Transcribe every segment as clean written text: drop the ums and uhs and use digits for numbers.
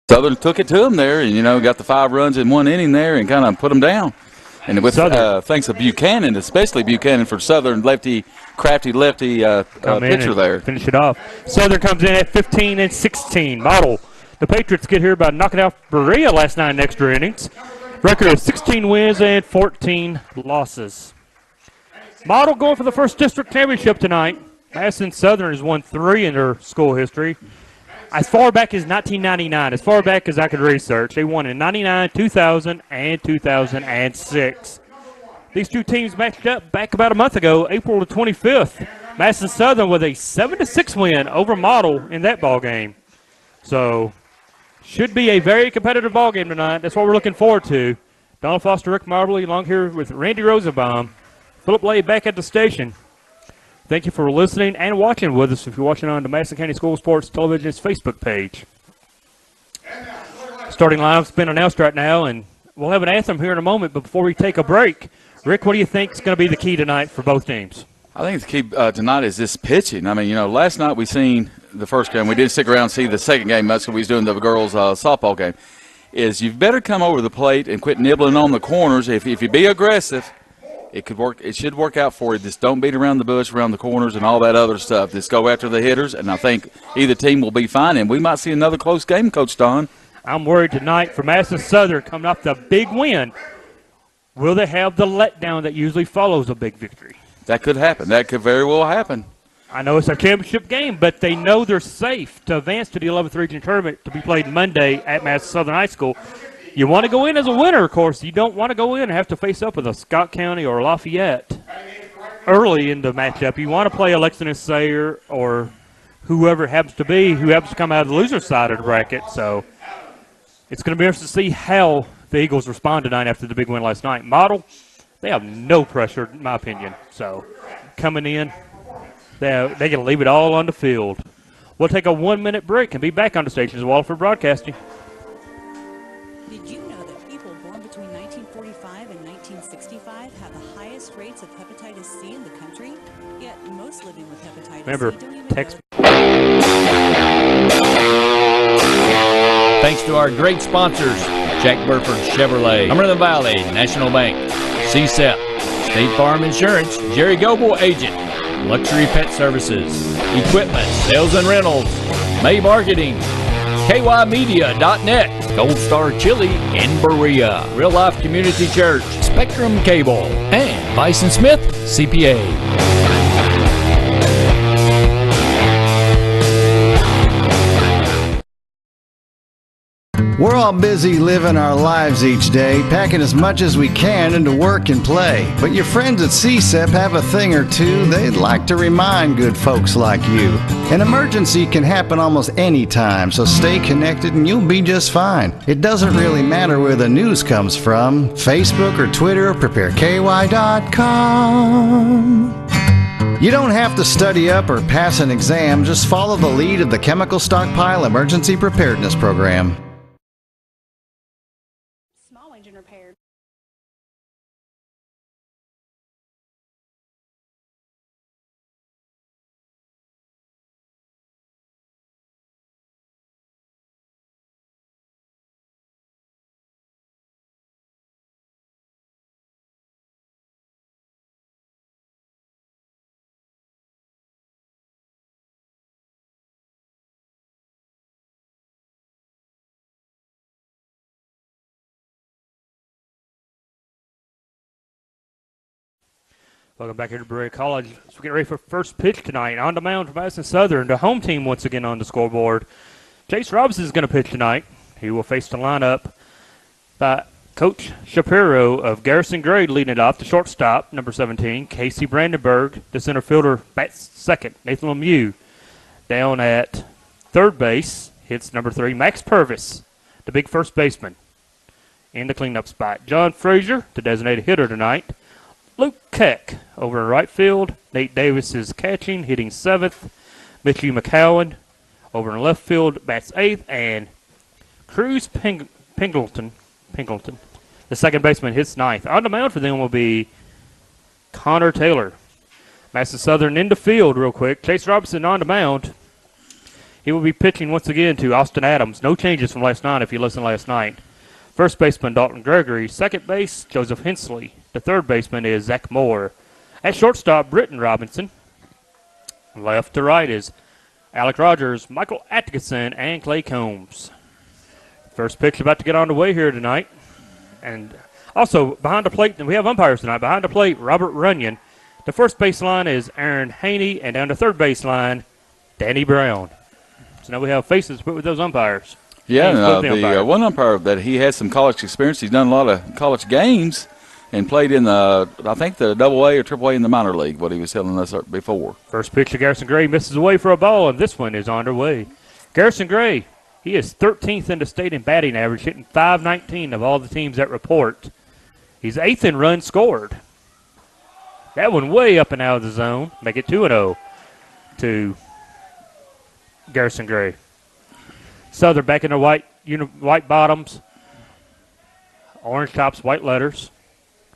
Southern took it to them there and, got the 5 runs in 1 inning there and kind of put them down. And with thanks to Buchanan, especially Buchanan for Southern crafty lefty pitcher there. Finish it off. Southern comes in at 15-16. Model. The Patriots get here by knocking out Berea last night in extra innings. Record of 16 wins and 14 losses. Model going for the first district championship tonight. Madison Southern has won 3 in their school history. As far back as 1999, as far back as I could research, they won in 99, 2000, and 2006. These two teams matched up back about a month ago, April the 25th. Madison Southern with a 7-6 win over Model in that ball game. So, should be a very competitive ball game tonight. That's what we're looking forward to. Donald Foster, Rick Marbley, along here with Randy Rosenbaum. Philip Lay back at the station. Thank you for listening and watching with us if you're watching on the Madison County School Sports Television's Facebook page. Starting lineup's been announced right now, and we'll have an anthem here in a moment. But before we take a break, Rick, what do you think is going to be the key tonight for both teams? I think the key tonight is this pitching. I mean, last night we seen the first game. We didn't stick around and see the second game much because we was doing the girls' softball game. Is you've better come over the plate and quit nibbling on the corners. If you be aggressive, it could work. It should work out for you. Just don't beat around the bush, around the corners, and all that other stuff. Just go after the hitters, and I think either team will be fine. And we might see another close game, Coach Don. I'm worried tonight for Madison Southern coming off the big win. Will they have the letdown that usually follows a big victory? That could happen. That could very well happen. I know it's a championship game, but they know they're safe to advance to the 11th region tournament to be played Monday at Madison Southern High School. You want to go in as a winner, of course. You don't want to go in and have to face up with a Scott County or Lafayette early in the matchup. You want to play a Lexington Sayer or whoever it happens to be, who happens to come out of the loser side of the bracket. So it's going to be interesting to see how the Eagles respond tonight after the big win last night. Model, they have no pressure, in my opinion. So coming in, they're going to leave it all on the field. We'll take a 1-minute break and be back on the station as well for broadcasting. Did you know that people born between 1945 and 1965 have the highest rates of hepatitis C in the country? Yet most living with hepatitis Remember, C don't even text. Thanks to our great sponsors, Jack Burford Chevrolet, Cumberland Valley National Bank, CSEP, State Farm Insurance, Jerry Goble Agent, Luxury Pet Services, Equipment, Sales and Rentals, May Marketing, KYmedia.net, Gold Star Chili in Berea, Real Life Community Church, Spectrum Cable, and Bison Smith CPA. We're all busy living our lives each day, packing as much as we can into work and play. But your friends at CSEP have a thing or two they'd like to remind good folks like you. An emergency can happen almost any time, so stay connected and you'll be just fine. It doesn't really matter where the news comes from, Facebook or Twitter, prepareky.com. You don't have to study up or pass an exam, just follow the lead of the Chemical Stockpile Emergency Preparedness Program. repaired. Welcome back here to Berea College. As we get ready for first pitch tonight. On the mound for Madison Southern, the home team once again on the scoreboard. Chase Robinson is going to pitch tonight. He will face the lineup by Coach Shapiro of Garrison Grade leading it off. The shortstop, number 17, Casey Brandenburg. The center fielder bats second, Nathan Lemieux. Down at third base, hits number 3, Max Purvis, the big first baseman. In the cleanup spot, John Frazier, the designated hitter tonight. Luke Keck over in right field. Nate Davis is catching, hitting 7th. Mitchie McCowan over in left field, bats 8th. And Cruz Pingleton, the second baseman, hits 9th. On the mound for them will be Connor Taylor. Madison Southern in the field real quick. Chase Robinson on the mound. He will be pitching once again to Austin Adams. No changes from last night if you listened last night. First baseman, Dalton Gregory. Second base, Joseph Hensley. The third baseman is Zach Moore. At shortstop, Britton Robinson. Left to right is Alec Rogers, Michael Atkinson, and Clay Combs. First pitch about to get on the way here tonight. And also, behind the plate, and we have umpires tonight. Behind the plate, Robert Runyon. The first baseline is Aaron Haney, and down the third baseline, Danny Brown. So now we have faces put with those umpires. Yeah, and the one umpire that he has some college experience. He's done a lot of college games and played in the, I think, the AA or AAA in the minor league, what he was telling us before. First pitch to Garrison Gray misses away for a ball, and this one is underway. Garrison Gray, he is 13th in the state in batting average, hitting .519 of all the teams that report. He's 8th in runs scored. That one way up and out of the zone. Make it 2-0 to Garrison Gray. Southern back in their white bottoms, orange tops, white letters.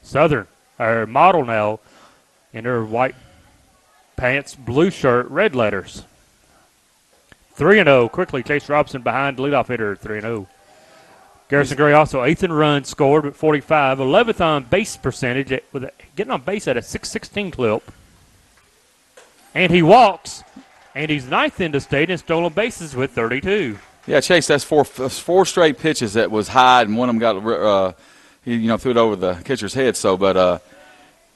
Southern, our model now, in their white pants, blue shirt, red letters. 3-0. Quickly, Chase Robinson behind the leadoff hitter, 3-0. Garrison Gray also 8th in runs scored with 45, 11th on base percentage, getting on base at a .616 clip. And he walks, and he's 9th in the state in stolen bases with 32. Yeah, Chase, that's four straight pitches that was high, and one of them got he threw it over the catcher's head. So, but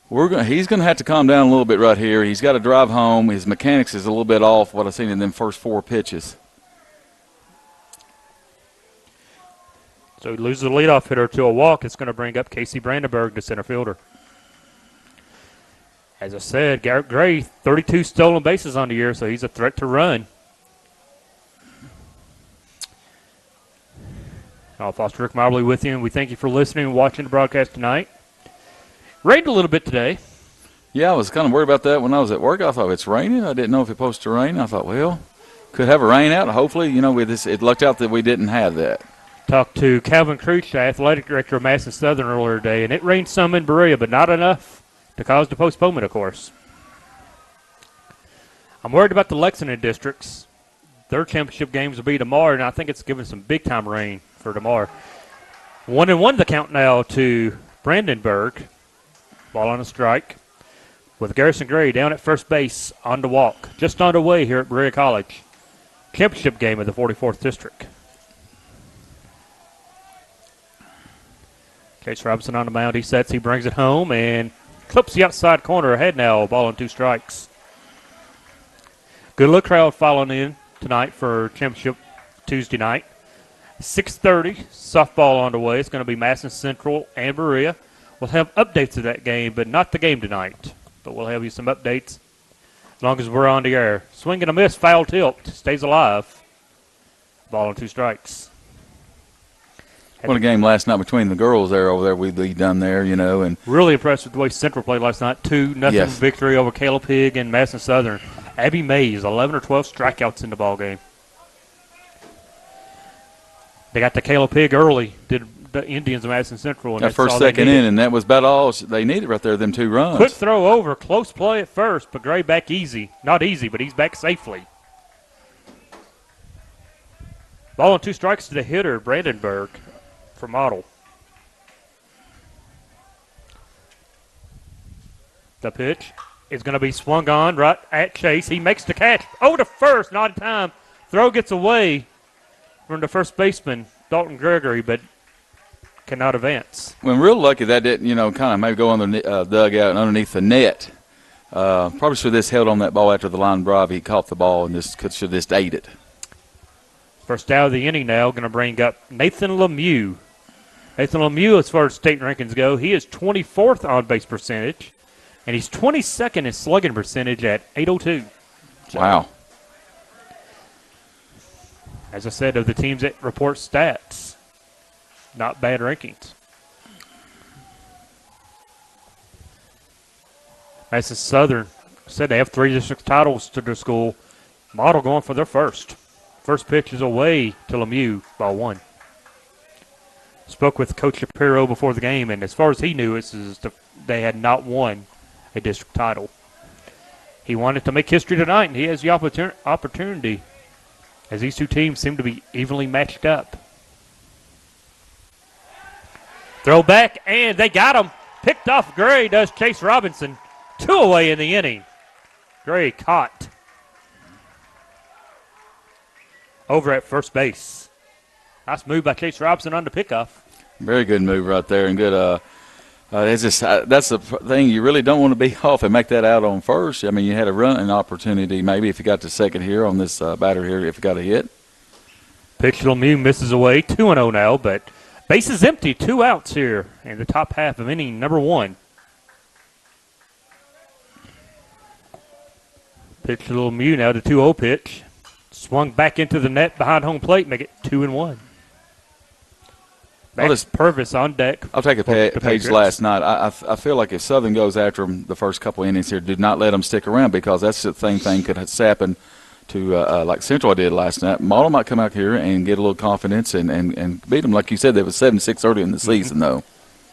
he's going to have to calm down a little bit right here. He's got to drive home. His mechanics is a little bit off what I've seen in them first 4 pitches. So he loses the leadoff hitter to a walk. It's going to bring up Casey Brandenburg, the center fielder. As I said, Garrett Gray, 32 stolen bases on the year, so he's a threat to run. I'll Foster Rick Mobley with you, and we thank you for listening and watching the broadcast tonight. Rained a little bit today. Yeah, I was kind of worried about that when I was at work. I thought, it's raining. I didn't know if it supposed to rain. I thought, well, could have a rain out. Hopefully, it lucked out that we didn't have that. Talked to Calvin Creech, the athletic director of Madison Southern, earlier today, and it rained some in Berea, but not enough to cause the postponement, of course. I'm worried about the Lexington districts. Their championship games will be tomorrow, and I think it's giving some big-time rain for tomorrow. 1-1 the count now to Brandenburg. Ball on a strike. With Garrison Gray down at first base on the walk. Just on the way here at Berea College. Championship game of the 44th District. Chase Robinson on the mound. He sets, he brings it home, and clips the outside corner ahead now. Ball on 2 strikes. Good look crowd following in tonight for championship Tuesday night. 6:30, softball on the way. It's going to be Madison Central and Berea. We'll have updates of that game, but not the game tonight. But we'll have you some updates as long as we're on the air. Swing and a miss, foul tilt, stays alive. Ball on 2 strikes. What a game last night between the girls over there we done there, and really impressed with the way Central played last night. 2-0 victory over Caleb Pig and Madison Southern. Abby Mays, 11 or 12 strikeouts in the ball game. They got the Caleb Pig early, did the Indians of Madison Central. And that first, second in, and that was about all they needed right there, them 2 runs. Quick throw over, close play at first, but Gray back easy. Not easy, but he's back safely. Ball on 2 strikes to the hitter, Brandenburg, for Model. The pitch is going to be swung on right at Chase. He makes the catch. To first, not in time. Throw gets away from the first baseman, Dalton Gregory, but cannot advance. When real lucky that didn't, kind of maybe go on the dugout and underneath the net. Probably should have this held on that ball after the line drive. He caught the ball and should have ate it. First out of the inning now, going to bring up Nathan Lemieux. Nathan Lemieux, as far as state rankings go, he is 24th on base percentage, and he's 22nd in slugging percentage at .802. So, wow. As I said, of the teams that report stats, not bad rankings. Madison Southern said they have 3 district titles to their school. Model going for their first. First pitch is away to Lemieux, ball 1. Spoke with Coach Shapiro before the game, and as far as he knew, they had not won a district title. He wanted to make history tonight, and he has the opportunity. as these two teams seem to be evenly matched up. Throw back, and they got him. Picked off Gray does Chase Robinson. 2 away in the inning. Gray caught over at first base. Nice move by Chase Robinson on the pickoff. Very good move right there, and good. It's just that's the thing. You really don't want to be off and make that out on first. I mean, you had a running opportunity maybe if you got to second here on this batter here if you got a hit. Pitch to Lemieux misses away. 2-0 now, but base is empty. 2 outs here in the top half of inning number 1. Pitch to Lemieux now, the 2-0 pitch. Swung back into the net behind home plate, make it 2-1. Max Purvis on deck. I'll take a page last night. I feel like if Southern goes after them the first couple innings here, do not let them stick around because that's the thing could happen to like Central did last night. Model might come out here and get a little confidence and beat them. Like you said, they was 7-6 early in the season, though.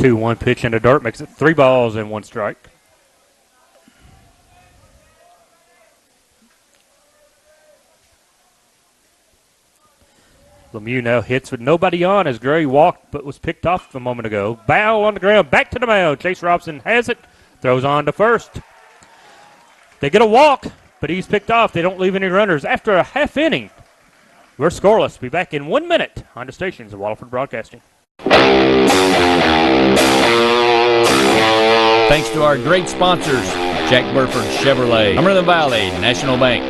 2-1 pitch in the dirt makes it 3 balls and 1 strike. Lemieux now hits with nobody on as Gray walked but was picked off a moment ago. Bow on the ground, back to the mound. Chase Robinson has it, throws on to first. They get a walk, but he's picked off. They don't leave any runners. After a half inning, we're scoreless. Be back in 1 minute on the stations of Waterford Broadcasting. Thanks to our great sponsors, Jack Burford Chevrolet, Cumberland Valley National Bank,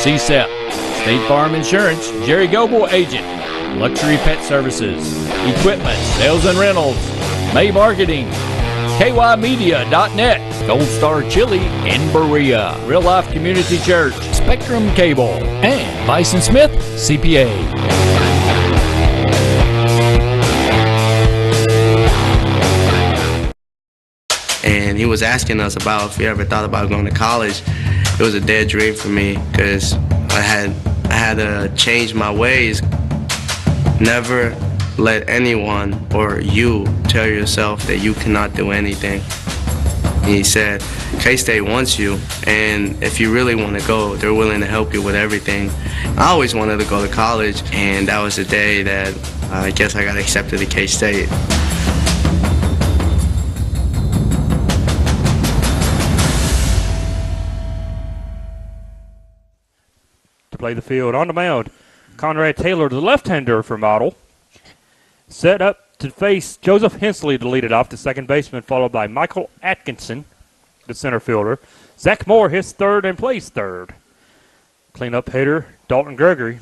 CSEP, State Farm Insurance, Jerry Goble Agent, Luxury Pet Services, Equipment, Sales and Rentals, May Marketing, KYmedia.net, Gold Star Chili in Berea, Real Life Community Church, Spectrum Cable, and Bison Smith CPA. And he was asking us about if we ever thought about going to college. It was a dead dream for me because I had to change my ways. Never let anyone or you tell yourself that you cannot do anything. He said, K-State wants you, and if you really want to go, they're willing to help you with everything. I always wanted to go to college, and that was the day that I guess I got accepted to K-State. To play the field on the mound, Conrad Taylor, the left-hander for Model, set up to face Joseph Hensley to lead it off, the second baseman, followed by Michael Atkinson, the center fielder. Zach Moore hits third and plays third. Cleanup hitter, Dalton Gregory.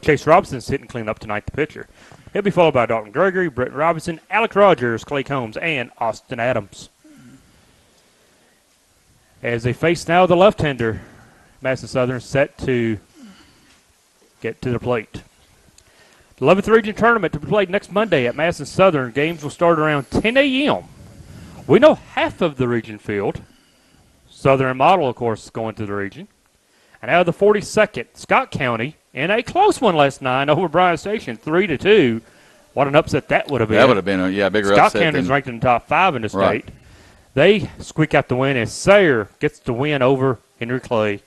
Chase Robinson's hitting cleanup tonight, the pitcher. He'll be followed by Dalton Gregory, Britton Robinson, Alec Rogers, Clay Combs, and Austin Adams. As they face now the left-hander, Madison Southern set to get to the plate. The 11th Region Tournament to be played next Monday at Madison Southern. Games will start around 10 a.m. We know half of the region field. Southern and Model, of course, going to the region. And out of the 42nd, Scott County, in a close one last night over Bryan Station, 3-2. What an upset that would have been. That would have been a bigger Scott upset. County is ranked in the top 5 in the state. Right. They squeak out the win, and Sayre gets the win over Henry Clay.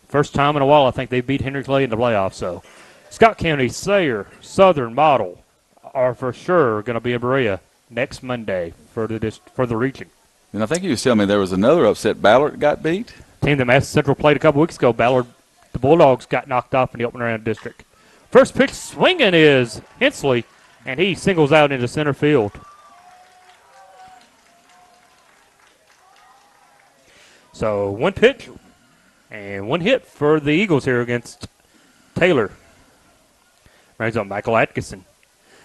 First time in a while, I think they beat Henry Clay in the playoffs. So, Scott County, Sayre, Southern, Model are for sure going to be in Berea next Monday for the region. And I think you was telling me there was another upset. Ballard got beat. Team that Madison Central played a couple weeks ago, Ballard, the Bulldogs got knocked off in the opening round district. First pitch swinging is Hensley, and he singles out into center field. So 1 pitch and 1 hit for the Eagles here against Taylor. Brings on Michael Atkinson.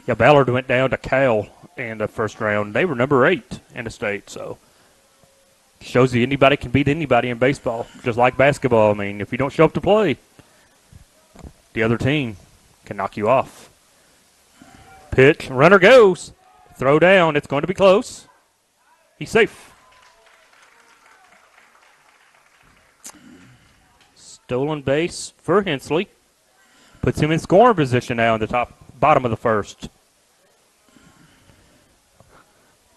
Ballard went down to Cal in the first round. They were number 8 in the state, so shows you anybody can beat anybody in baseball, just like basketball. I mean, if you don't show up to play, the other team can knock you off. Pitch, runner goes. Throw down, it's going to be close. He's safe. Stolen base for Hensley. Puts him in scoring position now in the bottom of the first.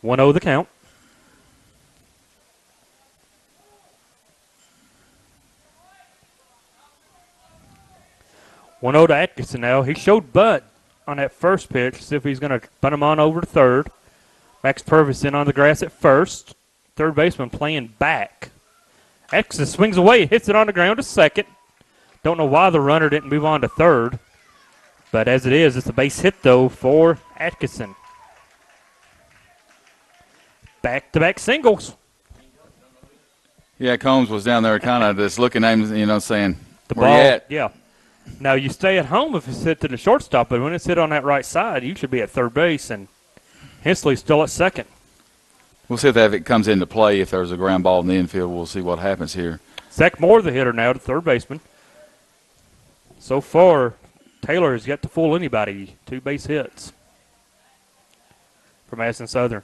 1-0 the count. 1-0 to Atkinson now. He showed bunt on that first pitch. See if he's going to bunt him on over to third. Max Purvis in on the grass at first. Third baseman playing back. Atkinson swings away, hits it on the ground to second. Don't know why the runner didn't move on to third. But as it is, it's a base hit, though, for Atkinson. Back-to-back singles. Yeah, Combs was down there kind of just looking at him, saying, Where you at? Yeah. Now, you stay at home if it's hit to the shortstop, but when it's hit on that right side, you should be at third base, and Hensley's still at second. We'll see if it comes into play. If there's a ground ball in the infield, we'll see what happens here. Zach Moore, the hitter now, to third baseman. So far, Taylor has yet to fool anybody. 2 base hits for Madison Southern.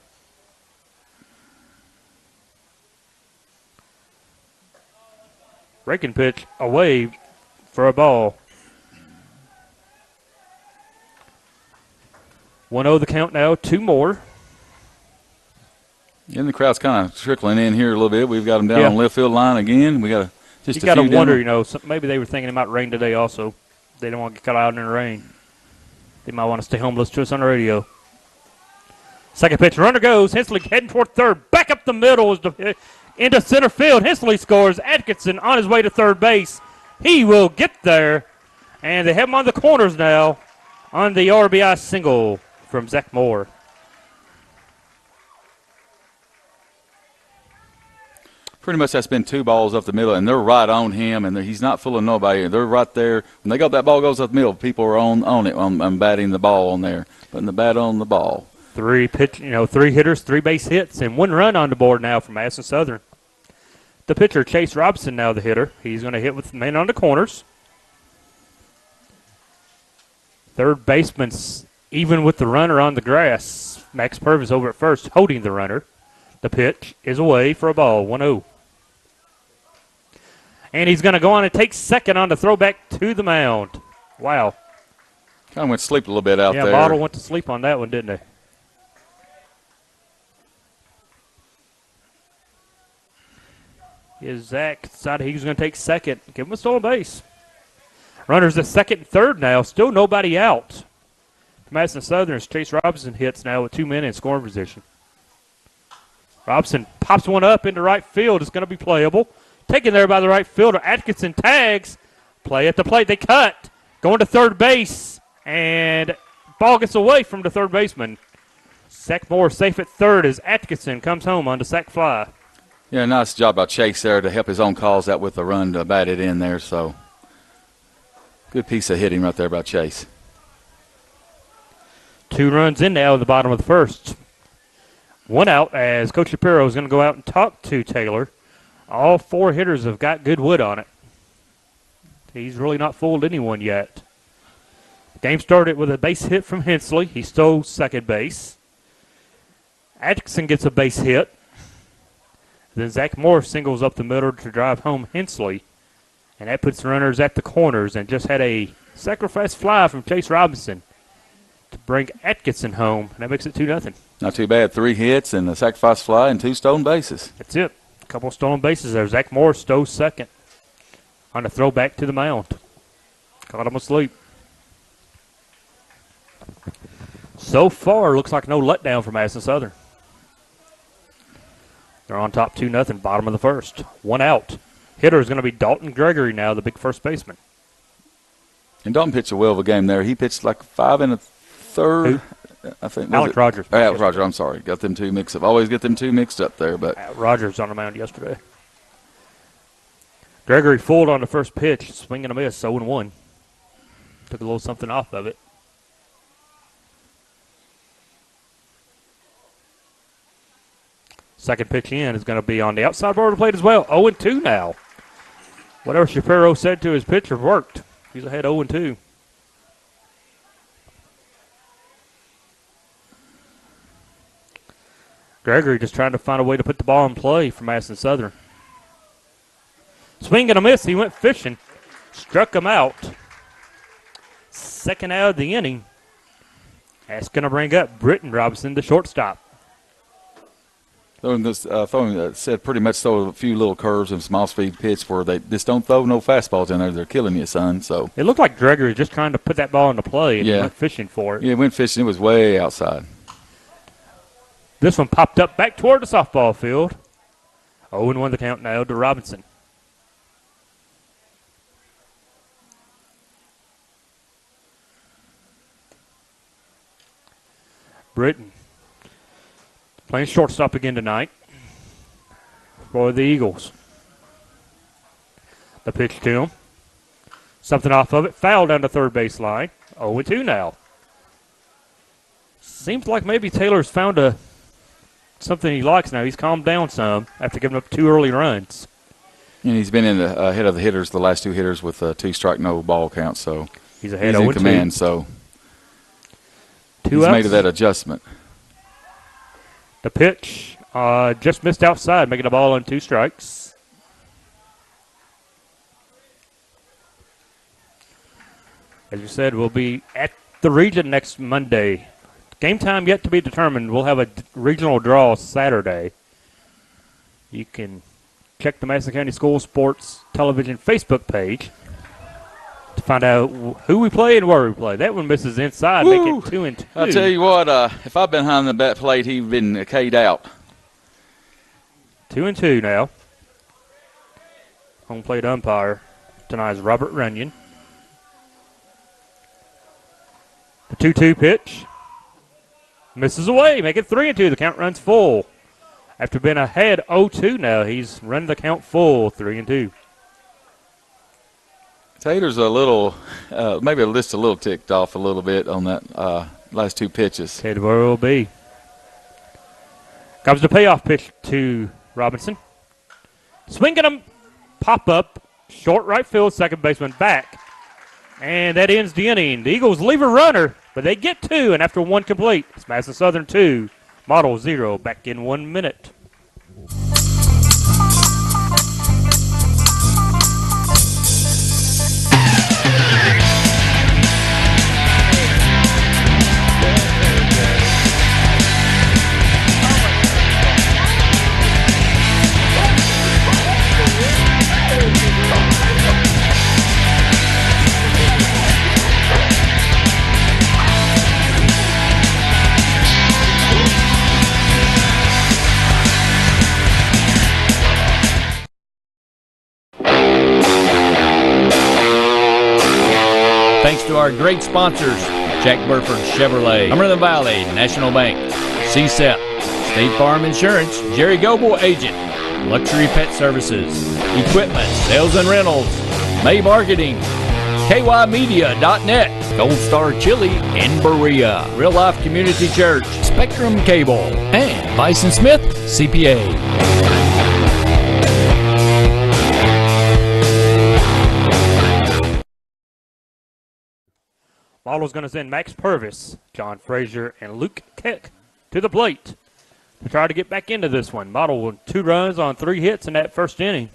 Breaking pitch away for a ball. 1-0 the count now, 2 more. And the crowd's kind of trickling in here a little bit. We've got them down on left field line again. We got just you got to wonder, down. maybe they were thinking it might rain today also. They don't want to get caught out in the rain. They might want to stay home, listen to us on the radio. Second pitch, runner goes. Hensley heading toward third. Back up the middle into center field. Hensley scores. Atkinson on his way to third base. He will get there. And they have him on the corners now on the RBI single from Zach Moore. Pretty much that's been 2 balls up the middle, and they're right on him, and he's not fooling nobody. They're right there. When they got that ball goes up the middle, people are on it. I'm batting the ball on there, putting the bat on the ball. 3 hitters, 3 base hits, and 1 run on the board now from Madison Southern. The pitcher, Chase Robinson, now the hitter. He's going to hit with the man on the corners. Third baseman's even with the runner on the grass. Max Purvis over at first, holding the runner. The pitch is away for a ball, 1-0. And he's going to go on and take second on the throwback to the mound. Wow. Kind of went to sleep a little bit out there. Yeah, Bottle went to sleep on that one, didn't he? Zach decided he was going to take second. Give him a stolen base. Runners at second and third now. Still nobody out. Madison Southern's Chase Robinson hits now with 2 men in scoring position. Robinson pops one up into right field. It's going to be playable. Taken there by the right fielder. Atkinson tags. Play at the plate. They cut. Going to third base. And ball gets away from the third baseman. Zach Moore safe at third as Atkinson comes home on the sac fly. Yeah, nice job by Chase there to help his own cause out with the run to bat it in there. So good piece of hitting right there by Chase. 2 runs in now in the bottom of the first. 1 out as Coach Shapiro is going to go out and talk to Taylor. All 4 hitters have got good wood on it. He's really not fooled anyone yet. The game started with a base hit from Hensley. He stole second base. Atkinson gets a base hit. Then Zach Moore singles up the middle to drive home Hensley. And that puts runners at the corners and just had a sacrifice fly from Chase Robinson to bring Atkinson home. And that makes it 2-0. Not too bad. 3 hits and a sacrifice fly and 2 stolen bases. That's it. A couple of stolen bases there. Zach Moore stole second on a throwback to the mound. Caught him asleep. So far, looks like no letdown for Madison Southern. They're on top 2-0, bottom of the first. 1 out. Hitter is going to be Dalton Gregory now, the big first baseman. And Dalton pitched a well of a game there. He pitched like 5 1/3. Who? I think Alex Rogers. Alex Rogers, I'm sorry. Got them 2 mixed up. Always get them 2 mixed up there. But Rogers on the mound yesterday. Gregory fooled on the first pitch, swing and a miss, 0-1. Took a little something off of it. Second pitch in is going to be on the outside part of the plate as well. 0-2 now. Whatever Shapiro said to his pitcher worked. He's ahead 0-2. Gregory just trying to find a way to put the ball in play for Madison Southern. Swing and a miss. He went fishing. Struck him out. Second out of the inning. That's going to bring up Britton Robinson, the shortstop. Throwing this, said pretty much throw a few little curves and small speed pitch where they just don't throw no fastballs in there. They're killing you, son. So it looked like Gregory just trying to put that ball into play and went fishing for it. Yeah, went fishing. It was way outside. This one popped up back toward the softball field. 0-1 the count now to Robinson. Britton playing shortstop again tonight for the Eagles. The pitch to him. Something off of it. Foul down the third base line. 0-2 now. Seems like maybe Taylor's found something he likes now. He's calmed down some after giving up 2 early runs. And he's been in the head of the hitters, the last 2 hitters with 2 strike, no ball count. So he's ahead in command. So he's made that adjustment. The pitch just missed outside, making the ball on 2 strikes. As you said, we'll be at the region next Monday. Game time yet to be determined. We'll have a regional draw Saturday. You can check the Madison County School Sports Television Facebook page to find out who we play and where we play. That one misses inside, make it 2-2. I'll tell you what, if I've been behind the bat plate, he'd been K'd out. 2-2 now. Home plate umpire tonight is Robert Runyon. The 2-2 pitch misses away, make it 3-2. The count runs full. After being ahead 0-2 now, he's run the count full, 3-2. Taylor's a little, maybe just a little ticked off a little bit on that last 2 pitches. It will be. Comes the payoff pitch to Robinson. Swinging him, pop up, short right field, second baseman back. And that ends the inning. The Eagles leave a runner, but they get 2, and after 1 complete, it's Madison Southern 2, Model 0, back in 1 minute. Thanks to our great sponsors, Jack Burford Chevrolet, Cumberland Valley National Bank, CSEP, State Farm Insurance, Jerry Goble Agent, Luxury Pet Services, Equipment, Sales and Rentals, May Marketing, KYmedia.net, Gold Star Chili in Berea, Real Life Community Church, Spectrum Cable, and Bison Smith CPA. Model's going to send Max Purvis, John Frazier, and Luke Keck to the plate to try to get back into this one. Model with 2 runs on 3 hits in that first inning.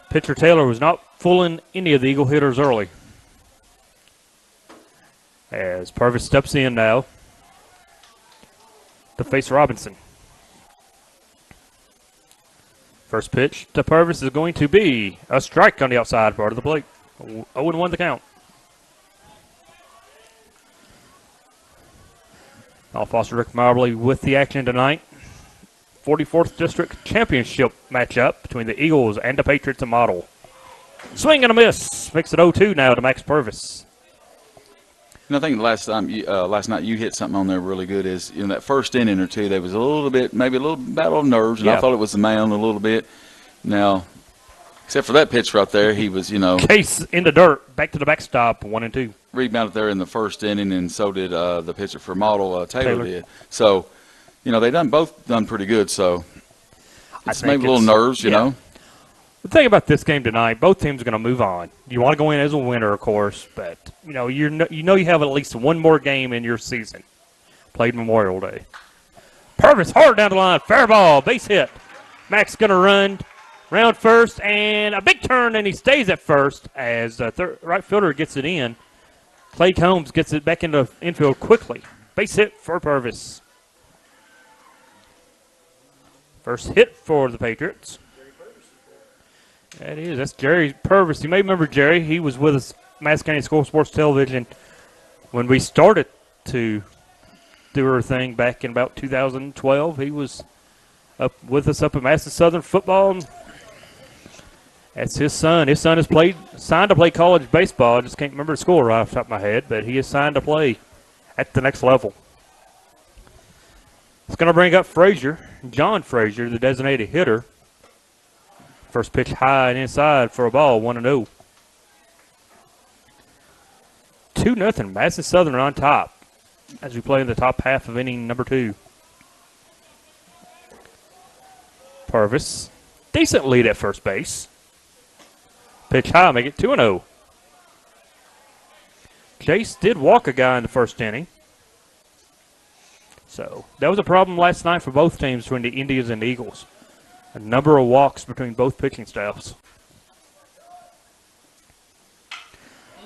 Pitcher Taylor was not fooling any of the Eagle hitters early. As Purvis steps in now to face Robinson. First pitch to Purvis is going to be a strike on the outside part of the plate. 0-1 the count. I'll foster Rick Marbley with the action tonight. 44th District Championship matchup between the Eagles and the Patriots of Model. Swing and a miss. Makes it 0-2 now to Max Purvis. And I think last night you hit something on there really good is, that first inning or 2, there was a little bit, maybe a little battle of nerves, and I thought it was the mound a little bit. Now, except for that pitch right there, he was, Case in the dirt, back to the backstop, 1-2. Rebounded there in the first inning, and so did the pitcher for Model, Taylor did. So, they both done pretty good. So, it's maybe a little nerves, you know. The thing about this game tonight, both teams are going to move on. You want to go in as a winner, of course, but you have at least one more game in your season. Played Memorial Day. Purvis hard down the line, fair ball, base hit. Max going to run round first, and a big turn, and he stays at first as the right fielder gets it in. Clay Combs gets it back into infield quickly. Base hit for Purvis. First hit for the Patriots. That is. That's Jerry Purvis. You may remember Jerry. He was with us, Madison County School Sports Television, when we started to do our thing back in about 2012. He was up with us up at Madison Southern football. That's his son. His son has signed to play college baseball. I just can't remember the school right off the top of my head, but he is signed to play at the next level. It's going to bring up Frazier, John Frazier, the designated hitter. First pitch high and inside for a ball, 1-0. 2-0, Madison Southern on top as we play in the top half of inning number 2. Purvis, decent lead at first base. Pitch high, make it 2-0. Chase did walk a guy in the first inning. So that was a problem last night for both teams, between the Indians and the Eagles. A number of walks between both pitching staffs.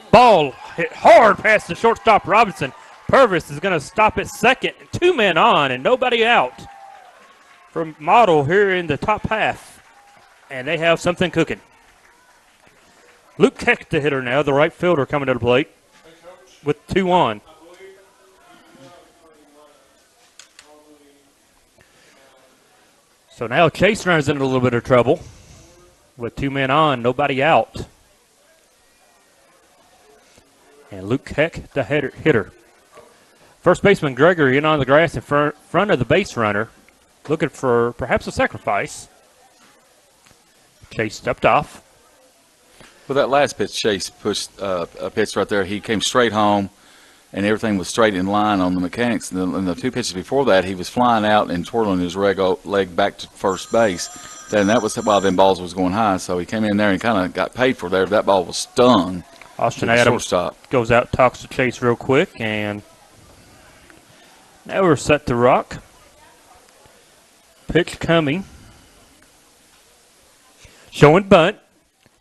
Ball hit hard past the shortstop Robinson. Purvis is going to stop at second. 2 men on and nobody out from Model here in the top half. And they have something cooking. Luke Keck, the hitter now, the right fielder, coming to the plate with 2 on. So now Chase runs into a little bit of trouble with 2 men on, nobody out. And Luke Keck, the hitter. First baseman Gregory in on the grass in front of the base runner, looking for perhaps a sacrifice. Chase stepped off. Well, that last pitch, Chase pushed a pitch right there. He came straight home, and everything was straight in line on the mechanics. And the 2 pitches before that, he was flying out and twirling his leg back to first base. And that was while them balls was going high. So he came in there and kind of got paid for there. That ball was stung. Austin Adams goes out, talks to Chase real quick, and now we're set to rock. Pitch coming. Showing bunt.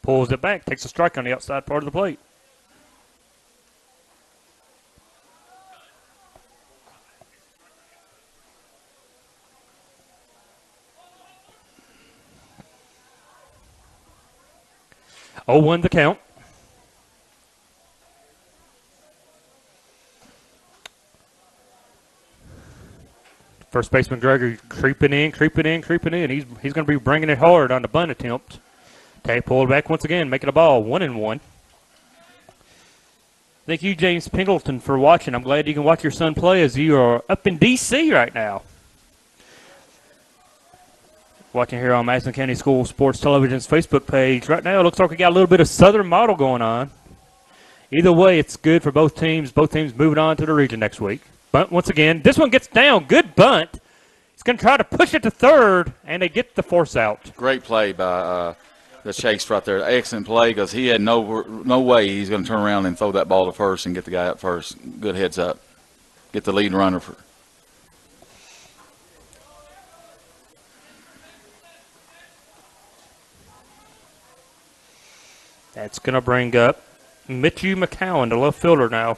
Pulls it back, takes a strike on the outside part of the plate. Oh, 1 the count. First baseman Gregory creeping in. He's going to be bringing it hard on the bunt attempt. Tag pulled back once again, making a ball 1-1. Thank you, James Pendleton, for watching. I'm glad you can watch your son play as you are up in D.C. right now. Watching here on Madison County School Sports Television's Facebook page. Right now, it looks like we got a little bit of Southern Model going on. Either way, it's good for both teams. Both teams moving on to the region next week. Bunt once again. This one gets down. Good bunt. He's going to try to push it to third, and they get the force out. Great play by the Chase right there. Excellent play, because he had no way he's going to turn around and throw that ball to first and get the guy out first. Good heads up. Get the lead runner. That's going to bring up Mitchell McCowan, the left fielder now.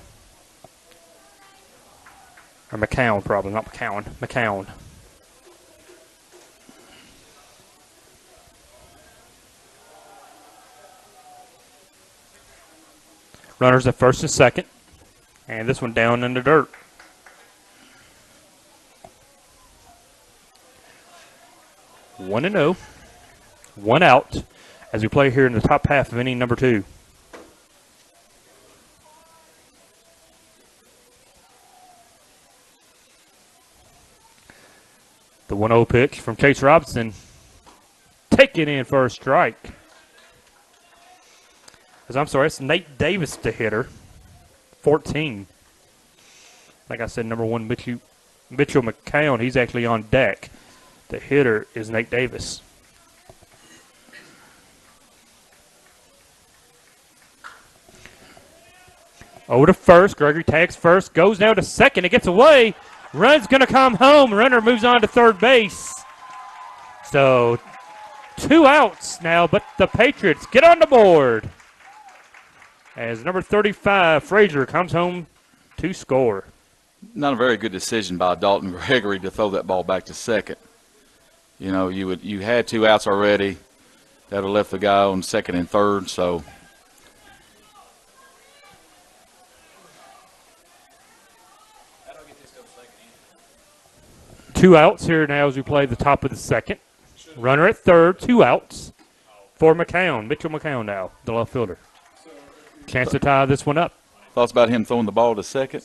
Or McCown, probably, not McCowan. McCown. Runners at first and second. And this one down in the dirt. One and 0. 1 out as we play here in the top half of inning number 2. The 1-0 pitch from Chase Robinson. Taken in for a strike. I'm sorry, it's Nate Davis, the hitter. 14. Like I said, number 1, Mitchell McCown, he's actually on deck. The hitter is Nate Davis. Over to first. Gregory tags first. Goes down to second. It gets away. Run's going to come home. Runner moves on to third base. So 2 outs now, but the Patriots get on the board. As number 35, Frazier, comes home to score. Not a very good decision by Dalton Gregory to throw that ball back to second. You know, you had 2 outs already. That would have left the guy on second and third. So 2 outs here now as we play the top of the second. Runner at third, 2 outs for McCown. Mitchell McCown now, the left fielder. Chance to tie this one up. thoughts about him throwing the ball to second?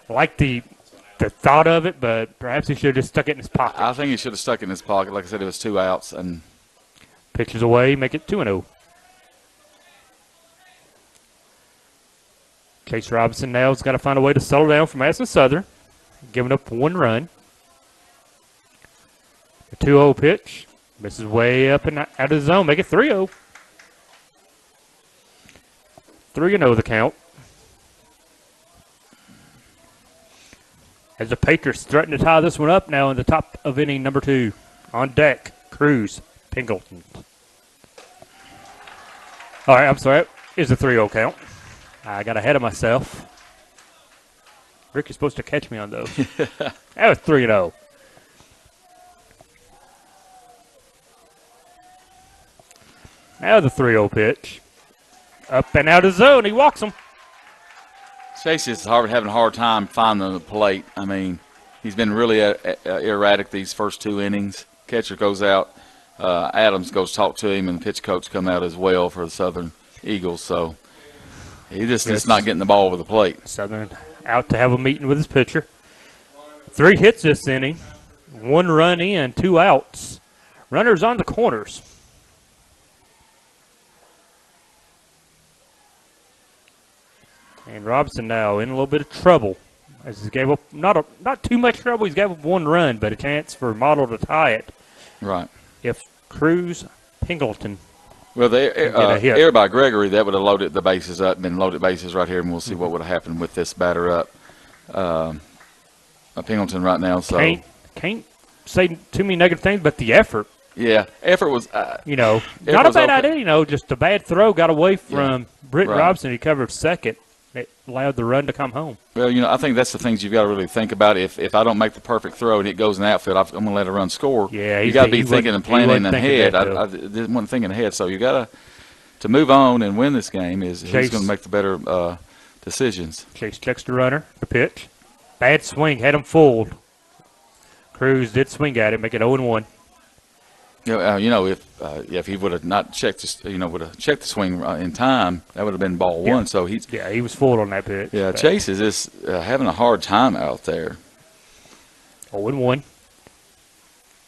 I like the thought of it, but perhaps he should have just stuck it in his pocket. I think he should have stuck it in his pocket. Like I said, it was 2 outs. And Pitches away, make it 2-0. Chase Robinson now has got to find a way to settle down for Madison Southern, giving up 1 run. A 2-0 pitch. Misses way up and out of the zone. Make it 3-0. 3-0 the count. As the Patriots threaten to tie this one up now in the top of inning number 2. On deck, Cruz, Pingleton. All right, I'm sorry. It's a 3-0 count. I got ahead of myself. Rick is supposed to catch me on those. That was 3-0. Now the 3-0 pitch. Up and out of the zone. He walks him. Chase is having a hard time finding the plate. I mean, he's been really erratic these first 2 innings. Catcher goes out. Adams goes talk to him, and the pitch coach come out as well for the Southern Eagles. So he just not getting the ball over the plate. Southern out to have a meeting with his pitcher. 3 hits this inning. 1 run in, 2 outs. Runners on the corners. And Robinson now in a little bit of trouble as he gave up not too much trouble. He's gave up 1 run, but a chance for Model to tie it. Right. If Cruz, Pingleton. Well, the error by Gregory, that would have loaded the bases up, been loaded bases right here, and we'll see what would have happened with this batter up. Pingleton right now. So can't say too many negative things, but the effort. Yeah, effort was. Not a bad idea. Just a bad throw got away from Britton Robinson. He covered second. It allowed the run to come home. Well, I think that's the things you've got to really think about. If I don't make the perfect throw and it goes in the outfield, I'm going to let a run score. Yeah, you got to be thinking and planning ahead. I wasn't thinking ahead, so you got to move on and win this game. Who's going to make the better decisions? Chase checks the runner, the pitch, bad swing, had him fooled. Cruz did swing at it, make it 0-1. If he would have not checked, would have checked the swing in time, that would have been ball 1. So he was fooled on that pitch. Yeah, Chase is just having a hard time out there. 0-1.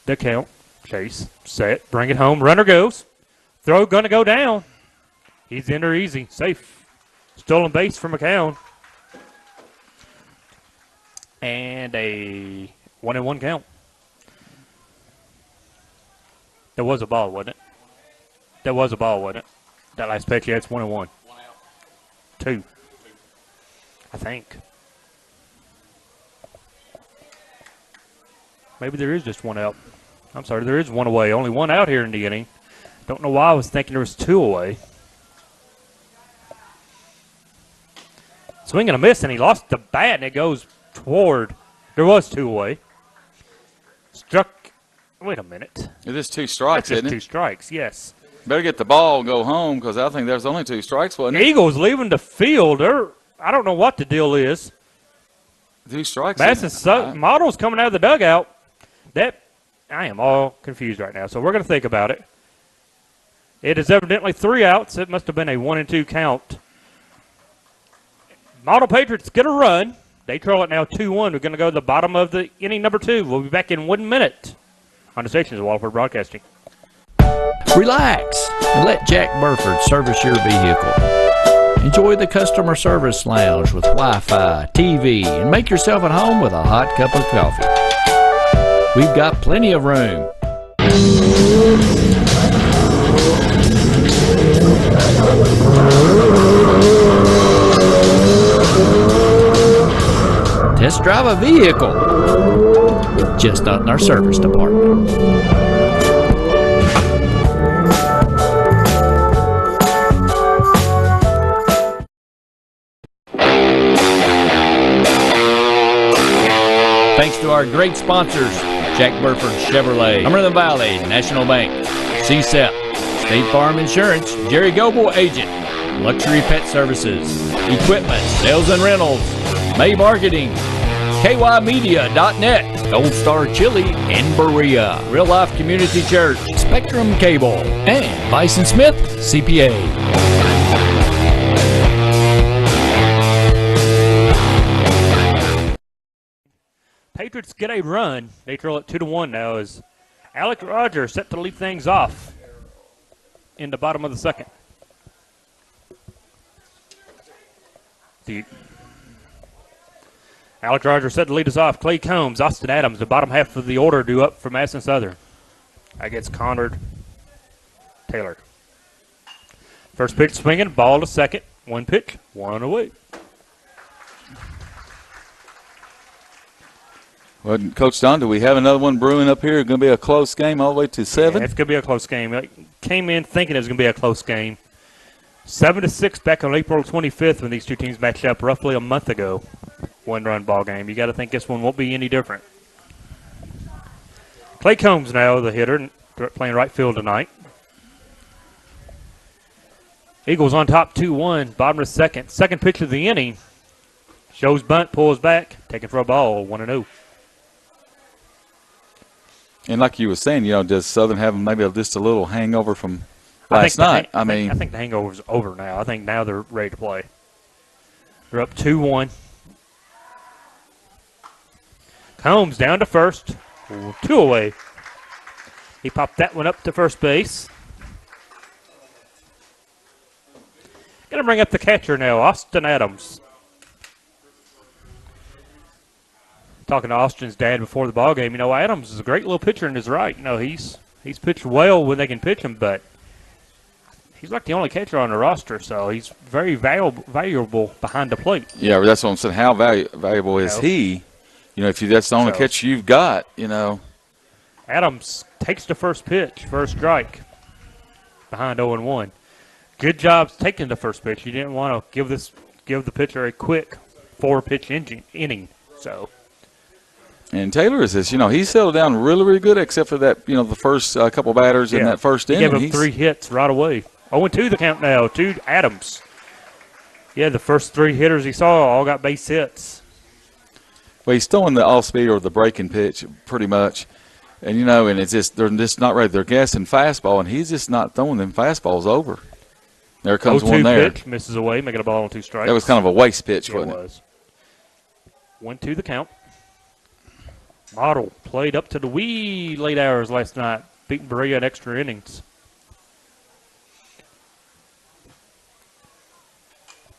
The count. Chase set, bring it home. Runner goes. Throw gonna go down. He's in there easy, safe. Stolen base from McCown. And a 1-1 count. There was a ball, wasn't it? There was a ball, wasn't it? That last pitch, yeah, it's 1-1. 1 out. 2. I think. Maybe there is just 1 out. I'm sorry, there is 1 away. Only 1 out here in the inning. Don't know why I was thinking there was 2 away. Swing and a miss, and he lost the bat, and it goes toward. There was 2 away. Struck. Wait a minute. It is 2 strikes, That's just isn't it? 2 strikes, yes. Better get the ball and go home because I think there's only 2 strikes, wasn't it? Eagles leaving the field. I don't know what the deal is. 2 strikes. Madison Model's coming out of the dugout. I am all confused right now, so we're going to think about it. It is evidently 3 outs. It must have been a 1-2 count. Model Patriots get a run. They trail it now 2-1. We're going to go to the bottom of the inning number 2. We'll be back in 1 minute on the stations of Waterford Broadcasting. Relax and let Jack Burford service your vehicle. Enjoy the customer service lounge with Wi-Fi, TV, and make yourself at home with a hot cup of coffee. We've got plenty of room. Test drive a vehicle, just not in our service department. Thanks to our great sponsors, Jack Burford Chevrolet, Cumberland Valley National Bank, CSEP, State Farm Insurance, Jerry Goble Agent, Luxury Pet Services, Equipment, Sales and Rentals, May Marketing, KYmedia.net, Gold Star Chili in Berea, Real Life Community Church, Spectrum Cable, and Bison Smith CPA. Patriots get a run. They trail it 2-1 now as Alec Rogers set to lead things off in the bottom of the second. Alec Rogers set to lead us off. Clay Combs, Austin Adams, the bottom half of the order due up for Madison Southern against Conrad Taylor. First pitch swinging, ball to second. One pitch, one away. Well, Coach Don, do we have another one brewing up here? Going to be a close game all the way to 7? Yeah, it's going to be a close game. I came in thinking it was going to be a close game. 7-6 back on April 25th when these two teams matched up roughly a month ago. One-run ball game. You got to think this one won't be any different. Clay Combs now, the hitter, playing right field tonight. Eagles on top 2-1, bottom of the second. Second pitch of the inning. Shows bunt, pulls back, taking for a ball, 1-0. And like you were saying, does Southern have maybe just a little hangover from last night? I think the hangover's over now. I think now they're ready to play. They're up 2-1. Combs down to first. 2 away. He popped that one up to first base. Going to bring up the catcher now, Austin Adams. Talking to Austin's dad before the ball game, Adams is a great little pitcher in his right. He's pitched well when they can pitch him, but he's like the only catcher on the roster, so he's very valuable behind the plate. Yeah, that's what I'm saying. How valuable is he? If that's the only catcher you've got, Adams takes the first pitch, first strike, behind 0-1. Good job taking the first pitch. You didn't want to give the pitcher a quick 4-pitch inning, so. And Taylor is this, he settled down really, really good except for that, the first couple batters in that first inning. He gave him 3 hits right away. 0-2 the count now to Adams. Yeah, the first 3 hitters he saw all got base hits. Well, he's throwing the off-speed or the breaking pitch pretty much. And, and it's just they're just not ready. They're guessing fastball, and he's just not throwing them fastballs over. There comes one there. Pitch, misses away, making a ball on 2 strikes. That was kind of a waste pitch, wasn't it? It was. 1-2 the count. Model played up to the wee late hours last night, beating Berea in extra innings.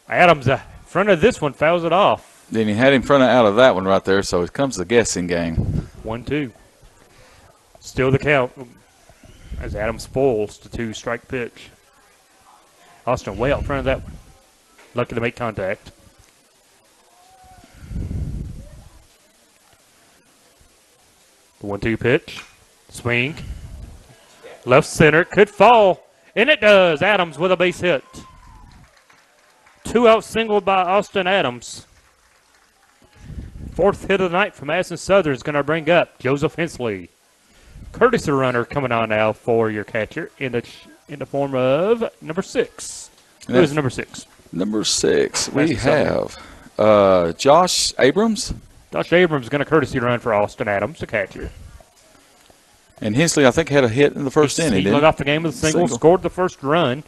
Adams, in front of this one, fouls it off. Then he had him out of that one right there, so it comes the guessing game. 1-2. Still the count as Adams spoils the 2-strike pitch. Austin way out front of that one. Lucky to make contact. The 1-2 pitch. Swing. Left center. Could fall. And it does. Adams with a base hit. 2-out single by Austin Adams. 4th hit of the night from Madison Southern is going to bring up Joseph Hensley. Courtesy runner coming on now for your catcher in the form of number 6. Who is number 6? Number 6. We have Josh Abrams. Josh Abrams going to courtesy run for Austin Adams, the catcher. And Hensley, I think, had a hit in the first inning. He led off the game with a single, scored the first run.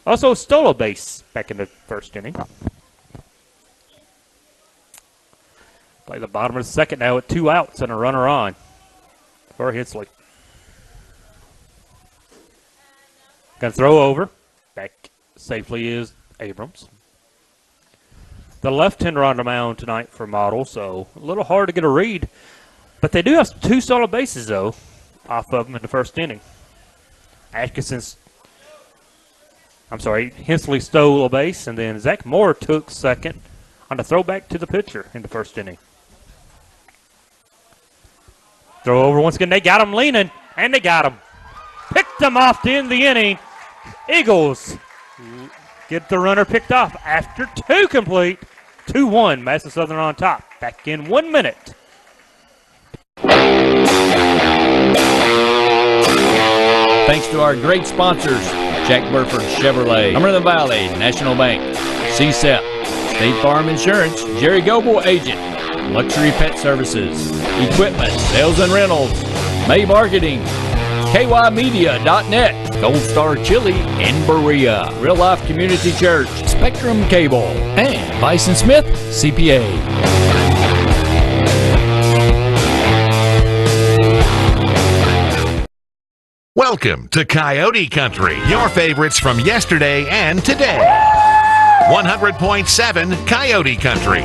Also stole a base back in the first inning. Play the bottom of the second now with 2 outs and a runner on for Hensley. Going to throw over. Back safely is Abrams. The left-hander on the mound tonight for Model, so a little hard to get a read. But they do have 2 stolen bases, though, off of them in the first inning. Hensley stole a base, and then Zach Moore took second on the throwback to the pitcher in the first inning. Throw over once again. They got him leaning, and they got him. Picked him off to end the inning. Eagles get the runner picked off after 2 complete. 2-1, Madison Southern on top. Back in 1 minute. Thanks to our great sponsors, Jack Burford Chevrolet, Cumberland Valley National Bank, CSEP, State Farm Insurance, Jerry Goble Agent, Luxury Pet Services, Equipment, Sales and Rentals, May Marketing, KYmedia.net, Gold Star Chili in Berea, Real Life Community Church, Spectrum Cable, and Bison Smith CPA. Welcome to Coyote Country, your favorites from yesterday and today. 100.7 Coyote Country.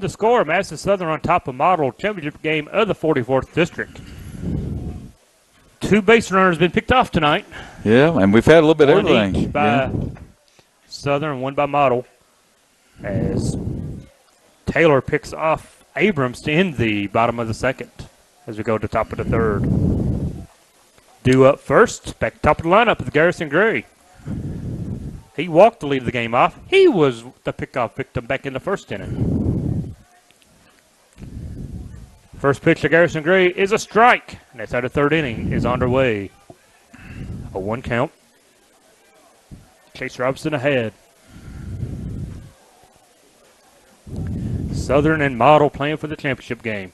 The score, Madison Southern on top of Model Championship game of the 44th District. 2 base runners been picked off tonight. Yeah, and we've had a little bit of everything. Each by Southern and 1 by Model. As Taylor picks off Abrams to end the bottom of the second as we go to the top of the third. Due up first, back top of the lineup with Garrison Gray. He walked to lead the game off. He was the pickoff victim back in the first inning. First pitch to Garrison Gray is a strike, and that's how the third inning is underway. A 1 count. Chase Robinson ahead. Southern and Model playing for the championship game.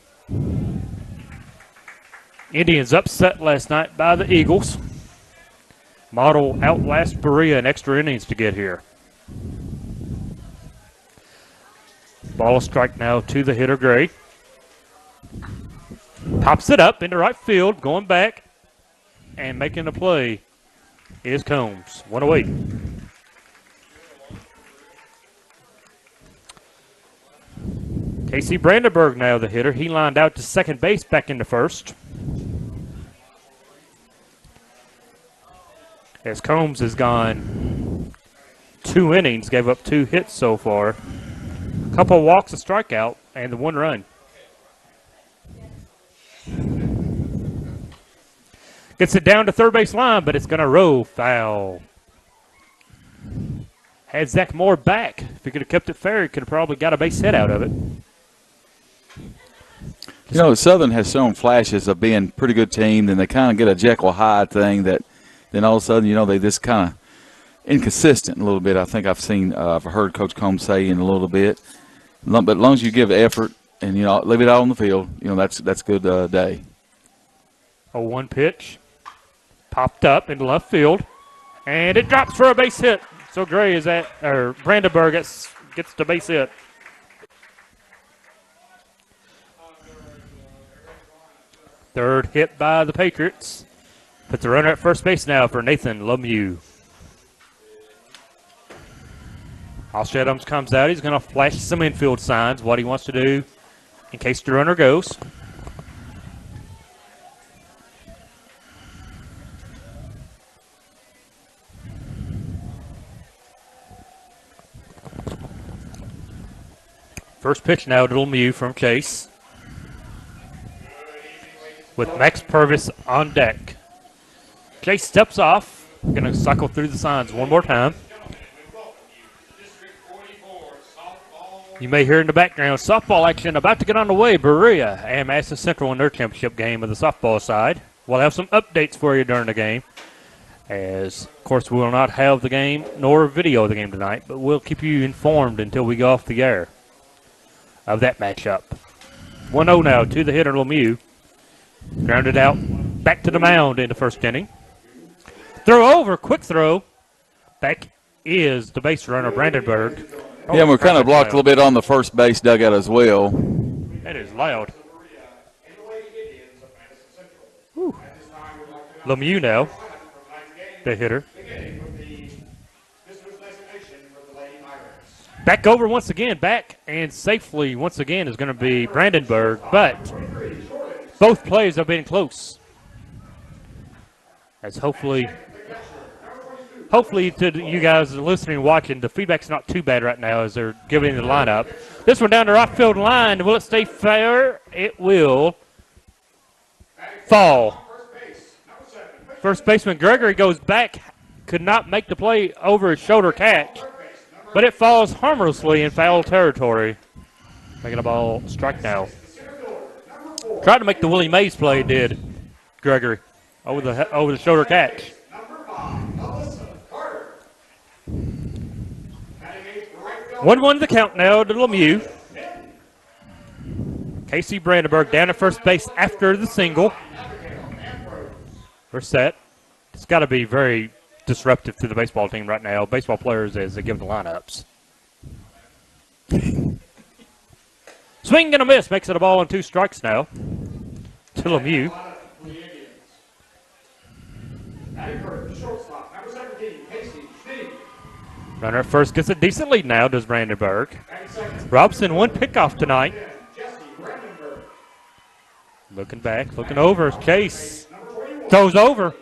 Indians upset last night by the Eagles. Model outlast Berea in extra innings to get here. Ball strike now to the hitter Gray. Pops it up into right field, going back and making the play is Combs. 1 away. Casey Brandenburg now the hitter. He lined out to second base back into first. As Combs has gone 2 innings, gave up 2 hits so far. A couple of walks, a strikeout, and the 1 run. Gets it down to third base line, but it's going to roll foul. Had Zach Moore back. If he could have kept it fair, he could have probably got a base hit out of it. You know, Southern has shown flashes of being a pretty good team. Then they kind of get a Jekyll Hyde thing that then all of a sudden, you know, they just kind of inconsistent a little bit. I think I've heard Coach Combs say in a little bit. But as long as you give effort and, you know, leave it out on the field, you know, that's good day. A 1 pitch. Popped up into left field. And it drops for a base hit. So Gray is Brandenburg gets the base hit. Third hit by the Patriots. Puts the runner at first base now for Nathan Lemieux. Alshadams comes out. He's going to flash some infield signs, what he wants to do in case the runner goes. First pitch now to Lemieux from Chase. With Max Purvis on deck. Chase steps off. Going to cycle through the signs one more time. You may hear in the background softball action about to get on the way. Berea and Madison Central in their championship game of the softball side. We'll have some updates for you during the game. As, of course, we will not have the game nor video of the game tonight, but we'll keep you informed until we go off the air of that matchup. 1-0 now to the hitter Lemieux. Grounded out back to the mound in the first inning. Throw over, quick throw. Back is the base runner, Brandenburg. Yeah, and we're kind of blocked a little bit on the first base dugout as well. That is loud. Whew. Lemieux now, the hitter. Back over once again, back and safely once again is going to be Brandenburg, but both plays have been close. As hopefully hopefully to you guys listening and watching, the feedback's not too bad right now as they're giving the lineup. This one down the right field line. Will it stay fair? It will fall. First baseman Gregory goes back, could not make the play over his shoulder catch, but it falls harmlessly in foul territory. Making a ball strike now. Tried to make the Willie Mays play, did Gregory, over the shoulder catch. 1-1 the count now to Lemieux. Casey Brandenburg down at first base after the single. We're set. It's got to be very disruptive to the baseball team right now. Baseball players as they give the lineups. Swing and a miss. Makes it a ball and 2 strikes now to Lemieux. Runner at first gets a decent lead now, does Brandenburg. Robson, 1 pickoff tonight. Looking back, looking over. Chase throws over.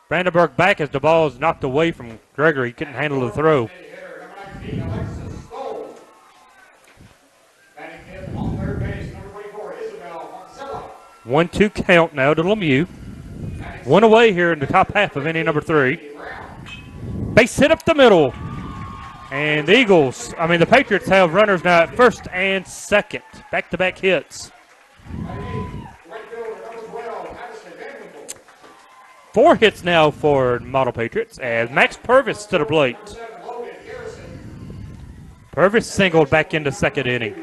Brandenburg back as the ball is knocked away from Gregory. He couldn't handle the throw. 1-2 count now to Lemieux. 1 away here in the top half of inning number 3. Base hit up the middle. And the Patriots have runners now at first and second. Back-to-back hits. 4 hits now for Model Patriots as Max Purvis to the plate. Purvis singled back into second inning.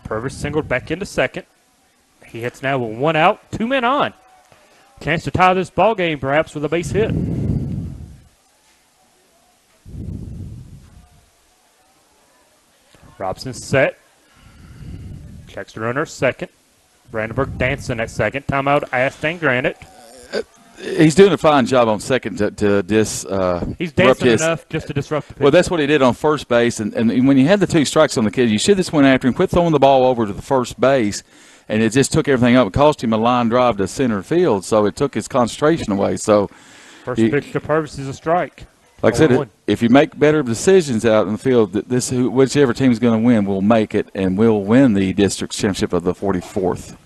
Purvis singled back into second. He hits now with 1 out, 2 men on. Chance to tie this ball game perhaps with a base hit. Robson set. Checks the runner second. Brandenburg dancing at second. Timeout asked and granted. He's doing a fine job on second to he's dancing enough just to disrupt the pitch. Well, that's what he did on first base. And when you had the 2 strikes on the kid, you should have just went after him, quit throwing the ball over to the first base, and it just took everything up. It cost him a line drive to center field, so it took his concentration away. So first pitch to Purvis is a strike. Like I said, if you make better decisions out in the field, whichever team is going to win will make it, and will win the district championship of the 44th.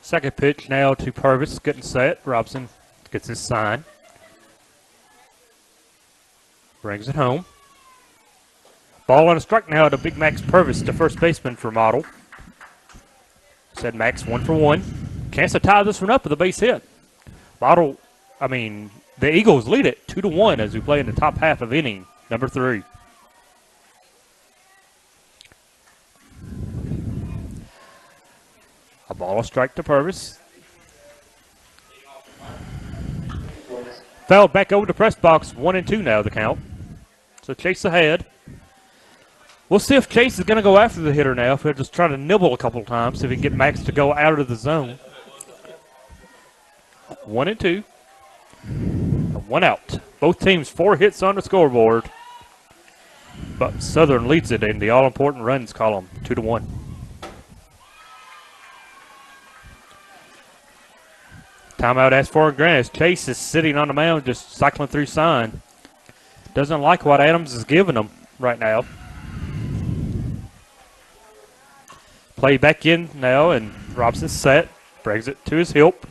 Second pitch now to Purvis, getting set. Robson gets his sign. Brings it home. Ball on a strike now to Big Max Purvis, the first baseman for Model. Said Max 1 for 1. Chance to tie this one up with a base hit. The Eagles lead it 2-1 as we play in the top half of inning number 3. A ball, a strike to Purvis. Fouled back over the press box. 1-2 now the count. So Chase ahead. We'll see if Chase is going to go after the hitter now. If he'll just try to nibble a couple of times, see if he can get Max to go out of the zone. 1-2. 1 out. Both teams 4 hits on the scoreboard. But Southern leads it in the all-important runs column, 2-1. Timeout asked for and granted. Chase is sitting on the mound just cycling through sign. Doesn't like what Adams is giving him right now. Play back in now, and Robson's set. Brings it to his hip.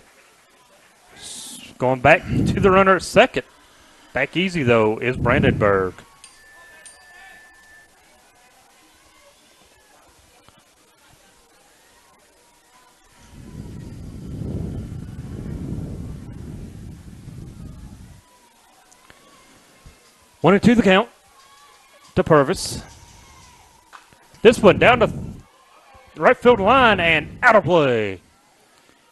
Going back to the runner at second. Back easy, though, is Brandenburg. One and 2 the count to Purvis. This one down to right field line and out of play.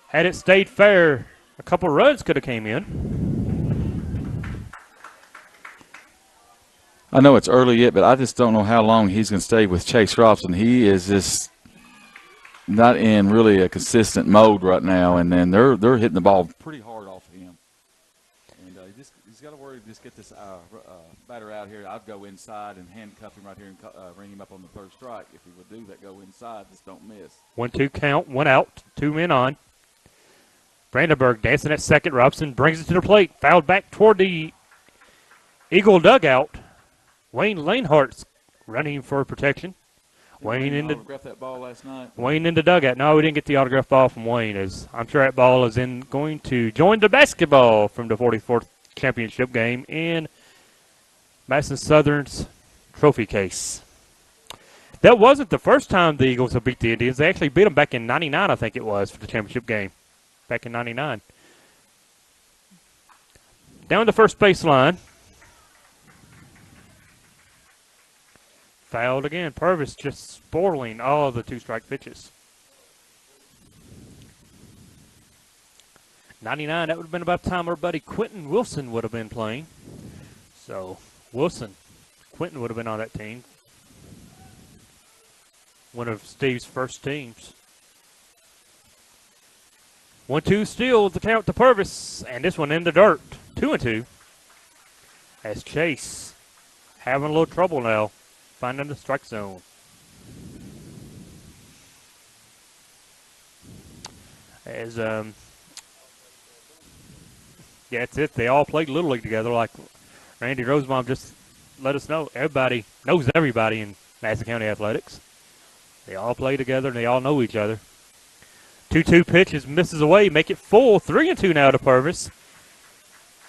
Had it stayed fair, a couple runs could have came in. I know it's early yet, but I just don't know how long he's going to stay with Chase Robson. He is just not in really a consistent mode right now, and then they're hitting the ball pretty hard off of him. And he's got to worry just get this batter out here. I'd go inside and handcuff him right here and ring him up on the third strike. If he would do that, go inside, just don't miss. 1-2 count, 1 out, 2 men on. Brandenburg dancing at second. Robson brings it to the plate. Fouled back toward the Eagle dugout. Wayne Lanehart's running for protection. Wayne in the autographed that ball last night. Wayne in the dugout. No, we didn't get the autograph ball from Wayne. As I'm sure that ball is going to join the basketball from the 44th championship game in Madison Southern's trophy case. That wasn't the first time the Eagles have beat the Indians. They actually beat them back in '99, I think it was, for the championship game. Back in '99. Down the first baseline. Fouled again. Purvis just spoiling all of the 2-strike pitches. 99, that would have been about the time our buddy Quentin Wilson would have been playing. So, Quentin would have been on that team. One of Steve's first teams. 1-2 steal the count to Purvis, and this one in the dirt. 2-2. As Chase having a little trouble now. Finding the strike zone. As yeah, that's it. They all played Little League together, like Randy Rosenbaum just let us know. Everybody knows everybody in Madison County Athletics. They all play together and they all know each other. 2-2 pitches, misses away, make it full. 3-2 now to Purvis.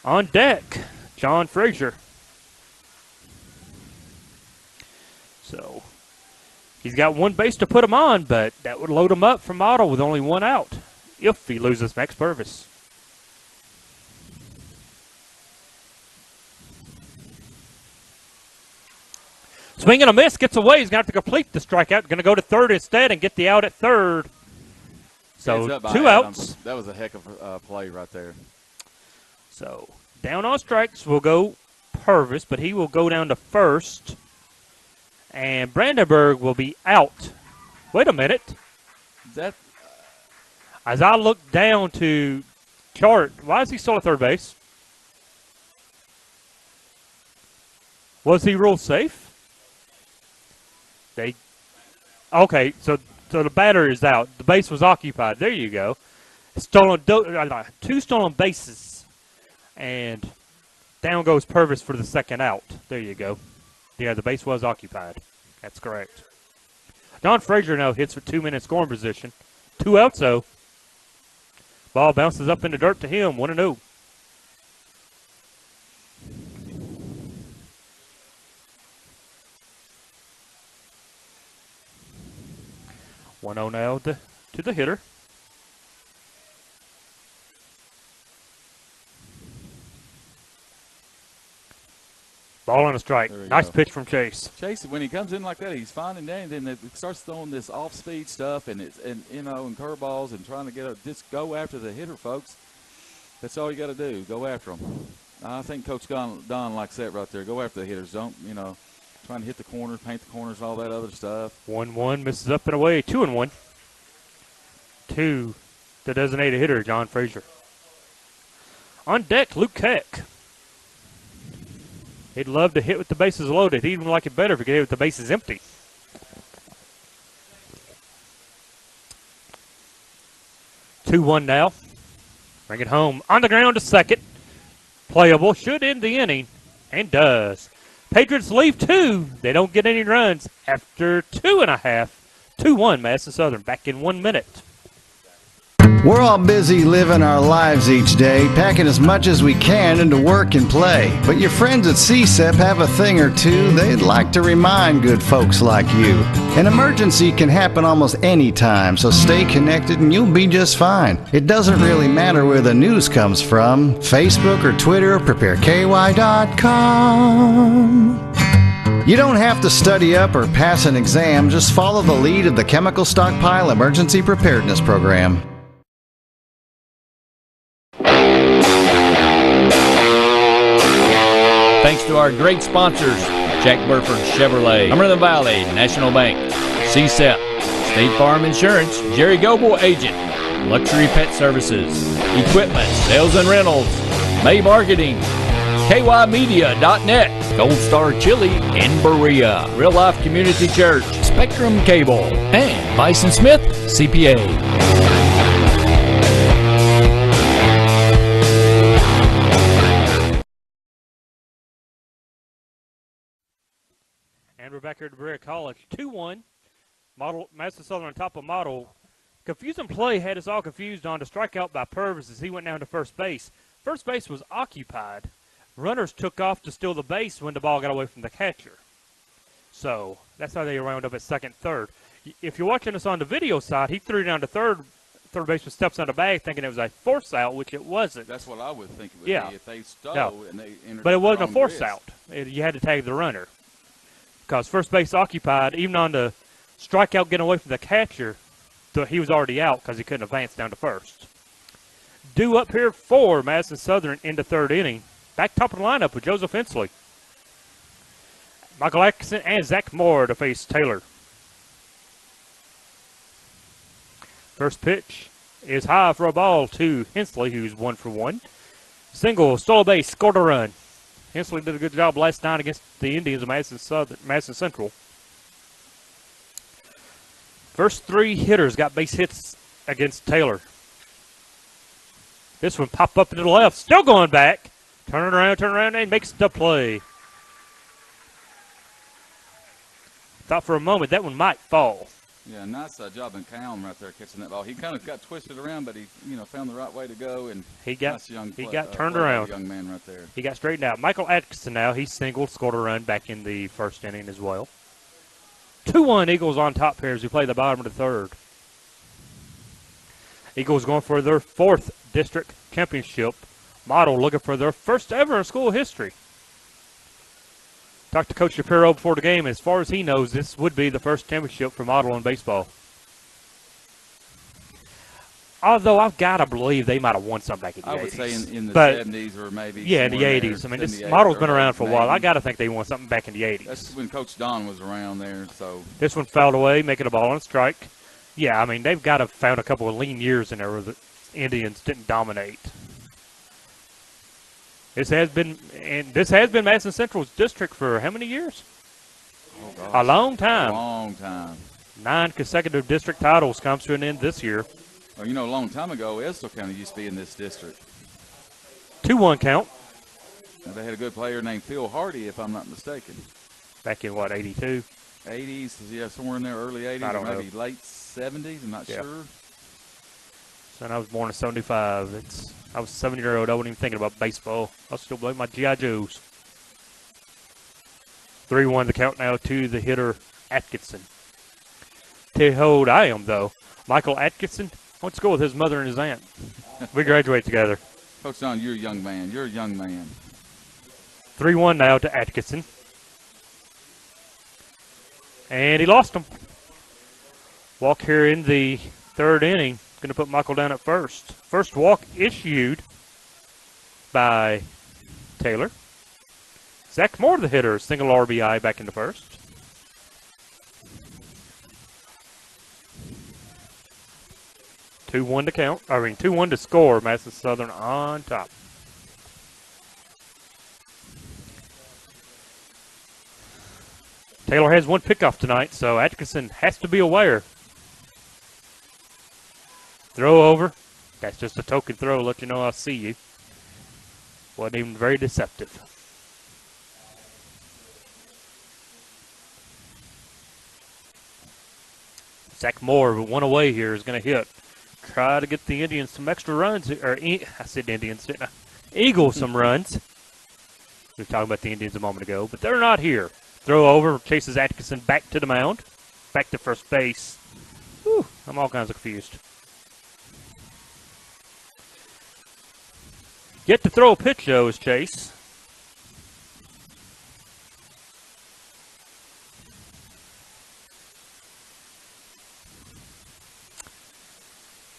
On deck, John Frazier. So, he's got one base to put him on, but that would load him up from Otto with only 1 out if he loses Max Purvis. Swing and a miss, gets away. He's going to have to complete the strikeout. Going to go to third instead and get the out at third. So, 2 outs. That was a heck of a play right there. So, down on strikes will go Purvis, but he will go down to first. And Brandenburg will be out. Wait a minute. As I look down to chart, why is he still at third base? Was he ruled safe? Okay, so the batter is out. The base was occupied. There you go. 2 stolen bases. And down goes Purvis for the second out. There you go. Yeah, the base was occupied. That's correct. Don Frazier now hits for 2 minutes scoring position. 2 outs, though. Ball bounces up in the dirt to him, 1-0. Now to the hitter. Ball on a strike. Nice pitch from Chase. Chase, when he comes in like that, he's fine and dandy, and then it starts throwing this off-speed stuff and curveballs and trying to just go after the hitter, folks. That's all you got to do. Go after them. I think Coach Don likes that right there. Go after the hitters. Don't trying to hit the corners, paint the corners, all that other stuff. 1-1 misses up and away. 2-1. 2, the designated hitter, John Frazier. On deck, Luke Keck. He'd love to hit with the bases loaded. He'd even like it better if he could hit with the bases empty. Two-1 now. Bring it home. On the ground to second. Playable. Should end the inning. And does. Patriots leave 2. They don't get any runs after 2.5. 2-1 Madison Southern. Back in 1 minute. We're all busy living our lives each day, packing as much as we can into work and play. But your friends at CSEP have a thing or two they'd like to remind good folks like you. An emergency can happen almost any time, so stay connected and you'll be just fine. It doesn't really matter where the news comes from, Facebook or Twitter, prepareky.com. You don't have to study up or pass an exam, just follow the lead of the Chemical Stockpile Emergency Preparedness Program. Thanks to our great sponsors, Jack Burford Chevrolet, Cumberland Valley National Bank, CSEP, State Farm Insurance, Jerry Goble Agent, Luxury Pet Services, Equipment, Sales and Rentals, May Marketing, KYmedia.net, Gold Star Chili in Berea, Real Life Community Church, Spectrum Cable, and Bison Smith, CPA. And we're back here at Berea College. 2-1. Madison Southern on top of Model. Confusing play had us all confused on the strikeout by Purvis as he went down to first base. First base was occupied. Runners took off to steal the base when the ball got away from the catcher. So that's how they wound up at second, third. If you're watching us on the video side, he threw down to third. Third baseman steps on the bag thinking it was a force out, which it wasn't. That's what I would think it would Yeah. be if they stole No. and they entered. But it wasn't a the force wrist. out. You had to tag the runner. Because first base occupied, even on the strikeout getting away from the catcher, he was already out because he couldn't advance down to first. Due up here for Madison Southern in the third inning. Back top of the lineup with Joseph Hensley. Michael Atkinson and Zach Moore to face Taylor. First pitch is high for a ball to Hensley, who's 1 for 1. Single, stole a base, scored a run. Hensley did a good job last night against the Indians of Madison Central. First 3 hitters got base hits against Taylor. This one popped up to the left, still going back. Turn around, and makes the play. Thought for a moment that one might fall. Yeah, nice job in Calm right there catching that ball. He kind of got twisted around, but he found the right way to go, and He got turned play by around. the young man right there. He got straightened out. Michael Atkinson now, he singled, scored a run back in the first inning as well. 2-1 Eagles on top here as we play the bottom of the third. Eagles going for their 4th district championship. Model looking for their first ever in school history. Talked to Coach Shapiro before the game. As far as he knows, this would be the first championship for Model in baseball. Although I've got to believe they might have won something back in the 80s. I would say in the But 70s or maybe. yeah, in the somewhere 80s. I mean, this 78 Model's or been around for a while. I maybe. got to think they won something back in the 80s. That's when Coach Don was around there. So This one fouled away, making a ball and strike. Yeah, I mean, they've got to have found a couple of lean years in there where the Indians didn't dominate. This has been Madison Central's district for how many years? A long time. A long time. 9 consecutive district titles comes to an end this year. Well, a long time ago, Estill County used to be in this district. 2-1 count. Now, they had a good player named Phil Hardy, if I'm not mistaken. Back in, 82? 80s, yeah, somewhere in there, early 80s, I don't or maybe know. late 70s, I'm not Yeah. sure. Son, I was born in 75. I was a 7-year-old. I wasn't even thinking about baseball. I was still playing my G.I. Joes. 3-1 the count now to the hitter, Atkinson. Tell you how old I am, though. Michael Atkinson went to school with his mother and his aunt. We graduate together. Coach Don, you're a young man. You're a young man. 3-1 now to Atkinson. And he lost him. Walk here in the third inning. Going to put Michael down at first. First walk issued by Taylor. Zach Moore, the hitter, single RBI back into first. Two-one to count. 2-1 to score. Madison Southern on top. Taylor has one pickoff tonight, so Atkinson has to be aware. Throw over. That's just a token throw, let you know I see you. Wasn't even very deceptive. Zach Moore, with one away here, is going to hit. Try to get the Indians some extra runs. I said Indians, didn't I? Eagles some runs. We were talking about the Indians a moment ago, but they're not here. Throw over, chases Atkinson back to the mound. Back to first base. Whew, I'm all kinds of confused. Yet to throw a pitch, though, is Chase.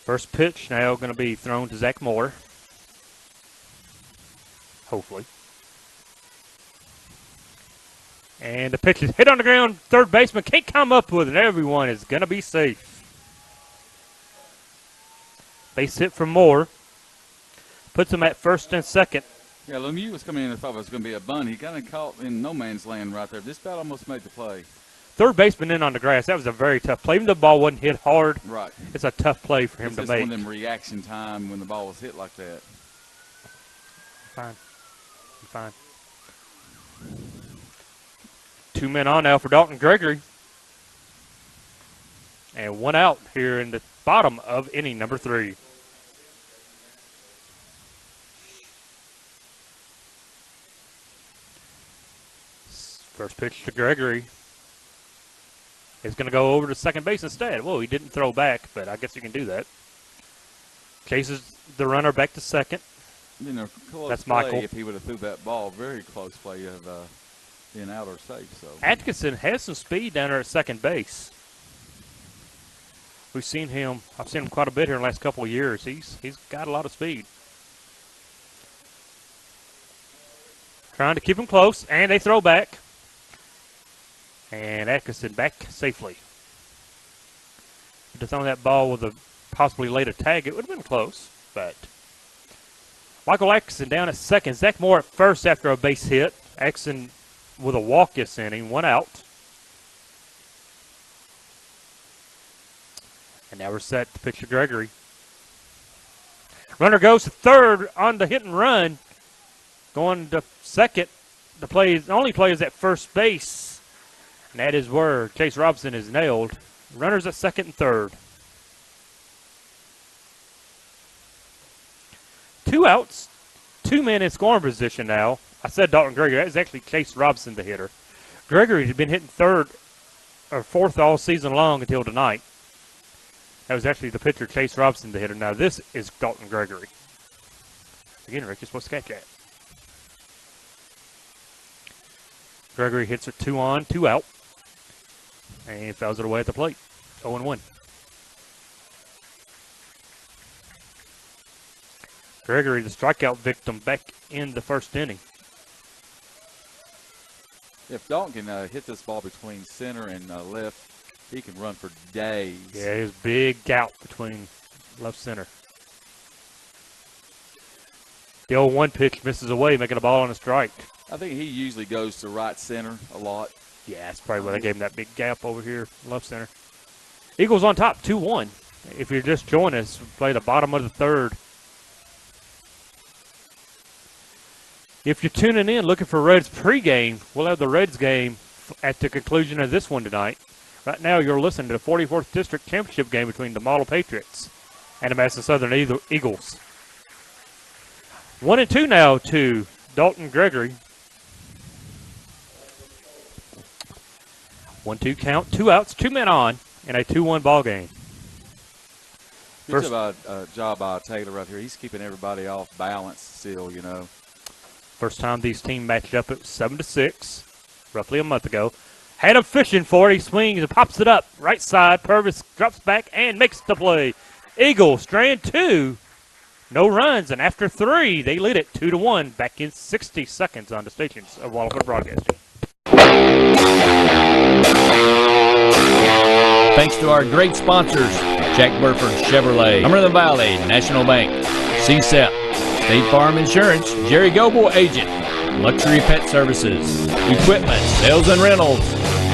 First pitch now going to be thrown to Zach Moore. Hopefully. And the pitch is hit on the ground. Third baseman can't come up with it. Everyone is going to be safe. Base hit from Moore. Puts him at first and second. Yeah, Lemieux was coming in and thought it was going to be a bunt. He kind of caught in no man's land right there. Just about almost made the play. Third baseman in on the grass. That was a very tough play. Even though the ball wasn't hit hard, Right. it's a tough play for him It's to just make. one of them reaction time when the ball was hit like that. Fine. Fine. 2 men on now for Dalton Gregory. And 1 out here in the bottom of inning number 3. First pitch to Gregory is going to go over to second base instead. Whoa, he didn't throw back, but I guess you can do that. Chases the runner back to second. You know, close That's play Michael. if he would have threw that ball. Very close play of being out or safe. So Atkinson has some speed down there at second base. We've seen him. I've seen him quite a bit here in the last couple of years. He's got a lot of speed. Trying to keep him close, and they throw back. And Atkinson back safely. If they'd thrown that ball with a possibly later tag, it would have been close. But Michael Atkinson down at second. Zach Moore at first after a base hit. Atkinson with a walk this inning, 1 out. And now we're set to pitch to Gregory. Runner goes to third on the hit and run. Going to second. The only play is at first base. And that is where Chase Robinson is nailed. Runners at second and third. 2 outs. 2 men in scoring position now. I said Dalton Gregory. That is actually Chase Robinson, the hitter. Gregory had been hitting third or fourth all season long until tonight. That was actually the pitcher, Chase Robinson, the hitter. Now this is Dalton Gregory. Again, Rick, you're supposed to catch that. Gregory hits it 2 on, 2 out. And he fouls it away at the plate. 0-1. Gregory, the strikeout victim, back in the first inning. if Dalton can hit this ball between center and left, he can run for days. Yeah, his big gap between left center. The 0-1 pitch misses away, making a ball on a strike. I think he usually goes to right center a lot. Yeah, that's probably why they gave him that big gap over here, left center. Eagles on top, 2-1. If you're just joining us, we play the bottom of the third. If you're tuning in looking for Reds pregame, we'll have the Reds game at the conclusion of this one tonight. Right now, you're listening to the 44th District Championship game between the Model Patriots and the Madison Southern Eagles. 1-2 now to Dalton Gregory. 1-2 count, 2 outs, 2 men on, in a 2-1 ball game. Good job by Taylor right here. He's keeping everybody off balance still, you know. First time these teams matched up, it was 7-6, roughly a month ago. Had him fishing for it. He swings and pops it up. Right side, Purvis drops back and makes the play. Eagles, strand 2. No runs, and after 3, they lead it 2-1. Back in 60 seconds on the stations of Wallafoot Broadcasting. Thanks to our great sponsors, Jack Burford Chevrolet, Cumberland Valley National Bank, CSEP, State Farm Insurance, Jerry Goble Agent, Luxury Pet Services, Equipment, Sales and Rentals,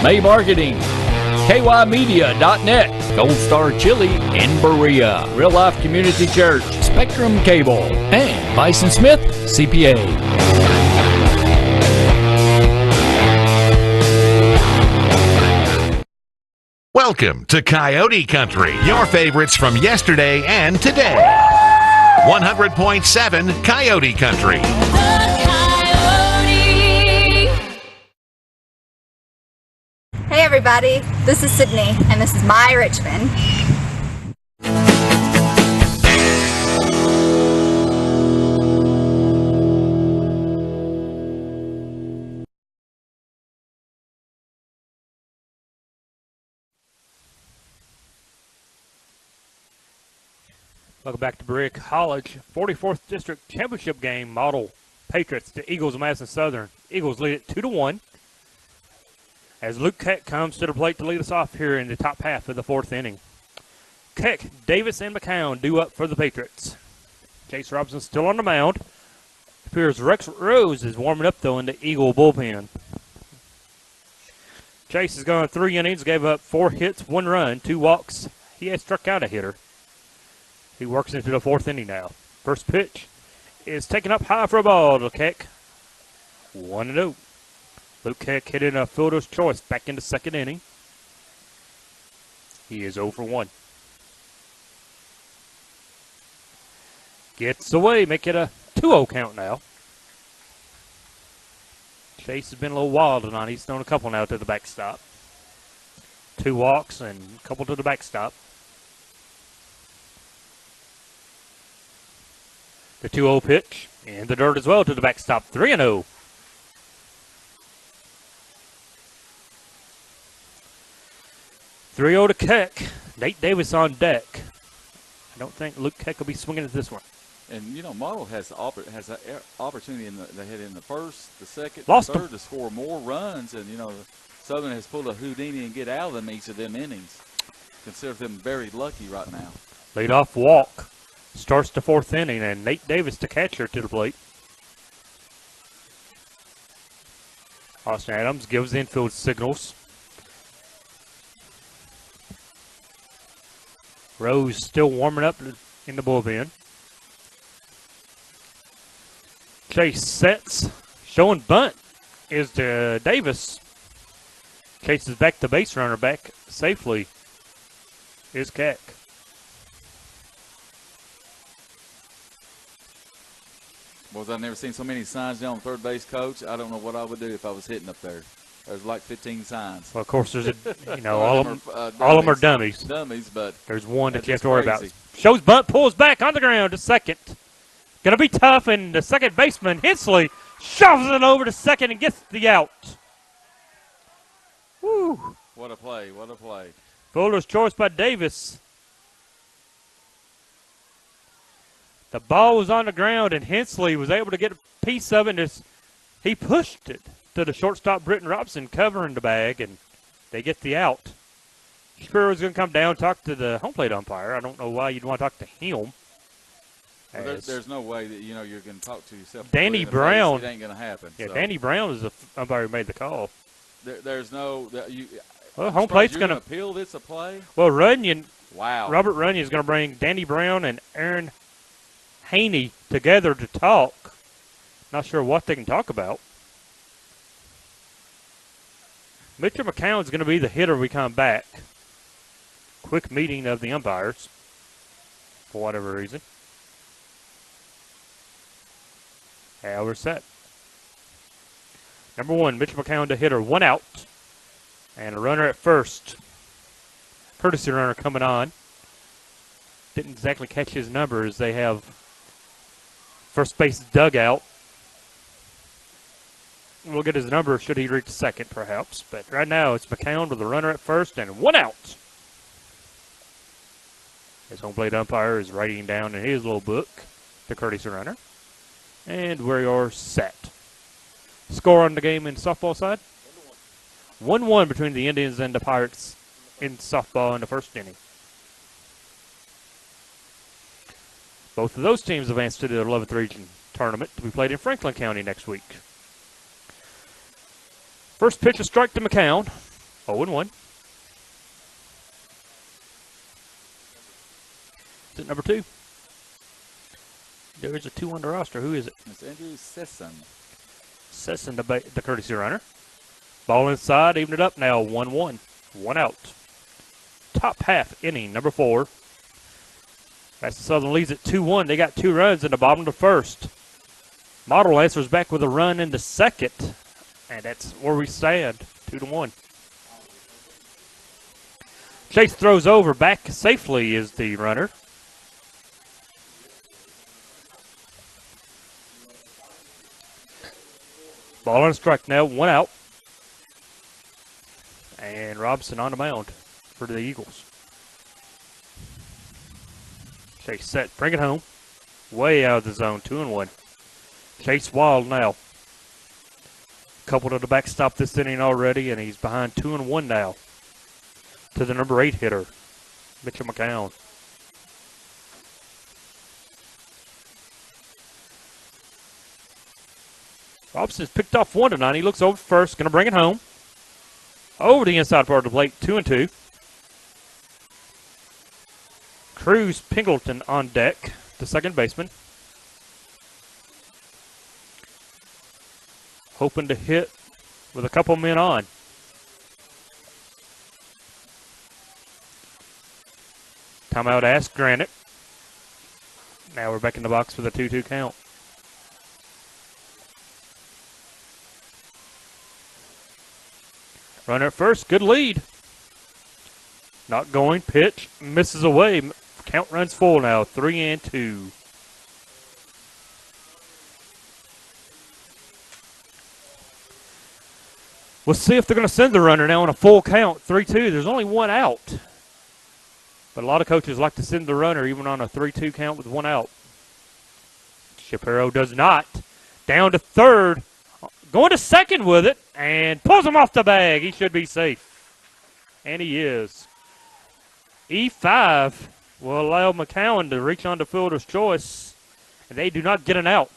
May Marketing, KYmedia.net, Gold Star Chili in Berea, Real Life Community Church, Spectrum Cable, and Bison Smith CPA. Welcome to Coyote Country, your favorites from yesterday and today. 100.7 Coyote Country. Hey everybody, this is Sydney, and this is my Richmond. Welcome back to Berea College. 44th District Championship game, Model Patriots to Eagles of Madison Southern. Eagles lead it 2-1. As Luke Keck comes to the plate to lead us off here in the top half of the 4th inning. Keck, Davis, and McCown due up for the Patriots. Chase Robinson still on the mound. Appears Rex Rose is warming up, though, in the Eagle bullpen. Chase has gone 3 innings, gave up 4 hits, 1 run, 2 walks. He has struck out a hitter. He works into the 4th inning now. First pitch is taken up high for a ball to Keck. 1-0. Luke Keck hit in a fielder's choice back in the 2nd inning. He is 0 for 1. Gets away, make it a 2-0 count now. Chase has been a little wild tonight. He's thrown a couple now to the backstop. 2 walks and a couple to the backstop. The 2-0 pitch in the dirt as well to the backstop. 3-0. To Keck. Nate Davis on deck. I don't think Luke Keck will be swinging at this one. And, you know, Model has an opportunity in the hit in the first, the second, Lost the third to score more runs. And, you know, Southern has pulled a Houdini and get out of them each of them innings. Consider them very lucky right now. Leadoff walk. Starts the 4th inning, and Nate Davis, the catcher, to the plate. Austin Adams gives infield signals. Rose still warming up in the bullpen. Chase sets, showing bunt is to Davis. Chase is back to base runner, back safely is Keck. Boys, I've never seen so many signs down on third base, Coach. I don't know what I would do if I was hitting up there. There's like 15 signs. Well, of course, there's all of them are dummies. Dummies, but there's one that you have just to worry crazy. about. Shows bunt, pulls back on the ground to second. Going to be tough, and the second baseman, Hensley, shoves it over to second and gets the out. Woo. What a play, what a play. Fielder's choice by Davis. The ball was on the ground, and Hensley was able to get a piece of it. And he pushed it to the shortstop, Britton Robson, covering the bag, and they get the out. Shapiro was going to come down and talk to the home plate umpire. I don't know why you'd want to talk to him. Well, there's no way that, you know, you're going to talk to yourself. Danny Brown. It ain't going to happen. Yeah, so. Danny Brown is the umpire who made the call. There's no well, home plate's going to appeal this a play. Well, Runyon. Wow. Robert Runyon is going to bring Danny Brown and Aaron Haney together to talk. Not sure what they can talk about. Mitchell McCown is going to be the hitter when we come back. Quick meeting of the umpires for whatever reason. Yeah, we're set. Number 1, Mitchell McCown to hitter, 1 out. And a runner at first. Courtesy runner coming on. Didn't exactly catch his numbers. They have first base dugout. We'll get his number should he reach second, perhaps. But right now it's McCown with a runner at first and 1 out. His home plate umpire is writing down in his little book the courtesy runner. And we are set. Score on the game in softball side? 1-1 between the Indians and the Pirates in softball in the first inning. Both of those teams advanced to the 11th region tournament to be played in Franklin County next week. First pitch, a strike to McCown. 0-1. Is it number 2? There is a 2 on the roster. Who is it? It's Andrew Sesson. Sesson, the courtesy runner. Ball inside, even it up now. 1-1. 1 out. Top half inning, number 4. That's the Southern leads at 2-1. They got 2 runs in the bottom of the first. Model answers back with a run in the second. And that's where we stand. 2-1. Chase throws over. Back safely is the runner. Ball on strike now. 1 out. And Robson on the mound for the Eagles. Chase set. Bring it home. Way out of the zone. 2-1. Chase wild now. Couple to the backstop this inning already, and he's behind 2-1 now. To the number 8 hitter, Mitchell McCown. Robson's picked off one tonight. He looks over first, going to bring it home. Over the inside part of the plate, 2-2. Cruz Pingleton on deck, the second baseman. Hoping to hit with a couple men on. Timeout asked, granted. Now we're back in the box for the 2-2 count. Runner at first, good lead. Not going, pitch, misses away. Count runs full now, 3-2. We'll see if they're going to send the runner now on a full count, 3-2. There's only one out. But a lot of coaches like to send the runner even on a 3-2 count with one out. Shapiro does not. Down to third. Going to second with it and pulls him off the bag. He should be safe. And he is. E5 will allow McCowan to reach on to fielder's choice. And they do not get an out.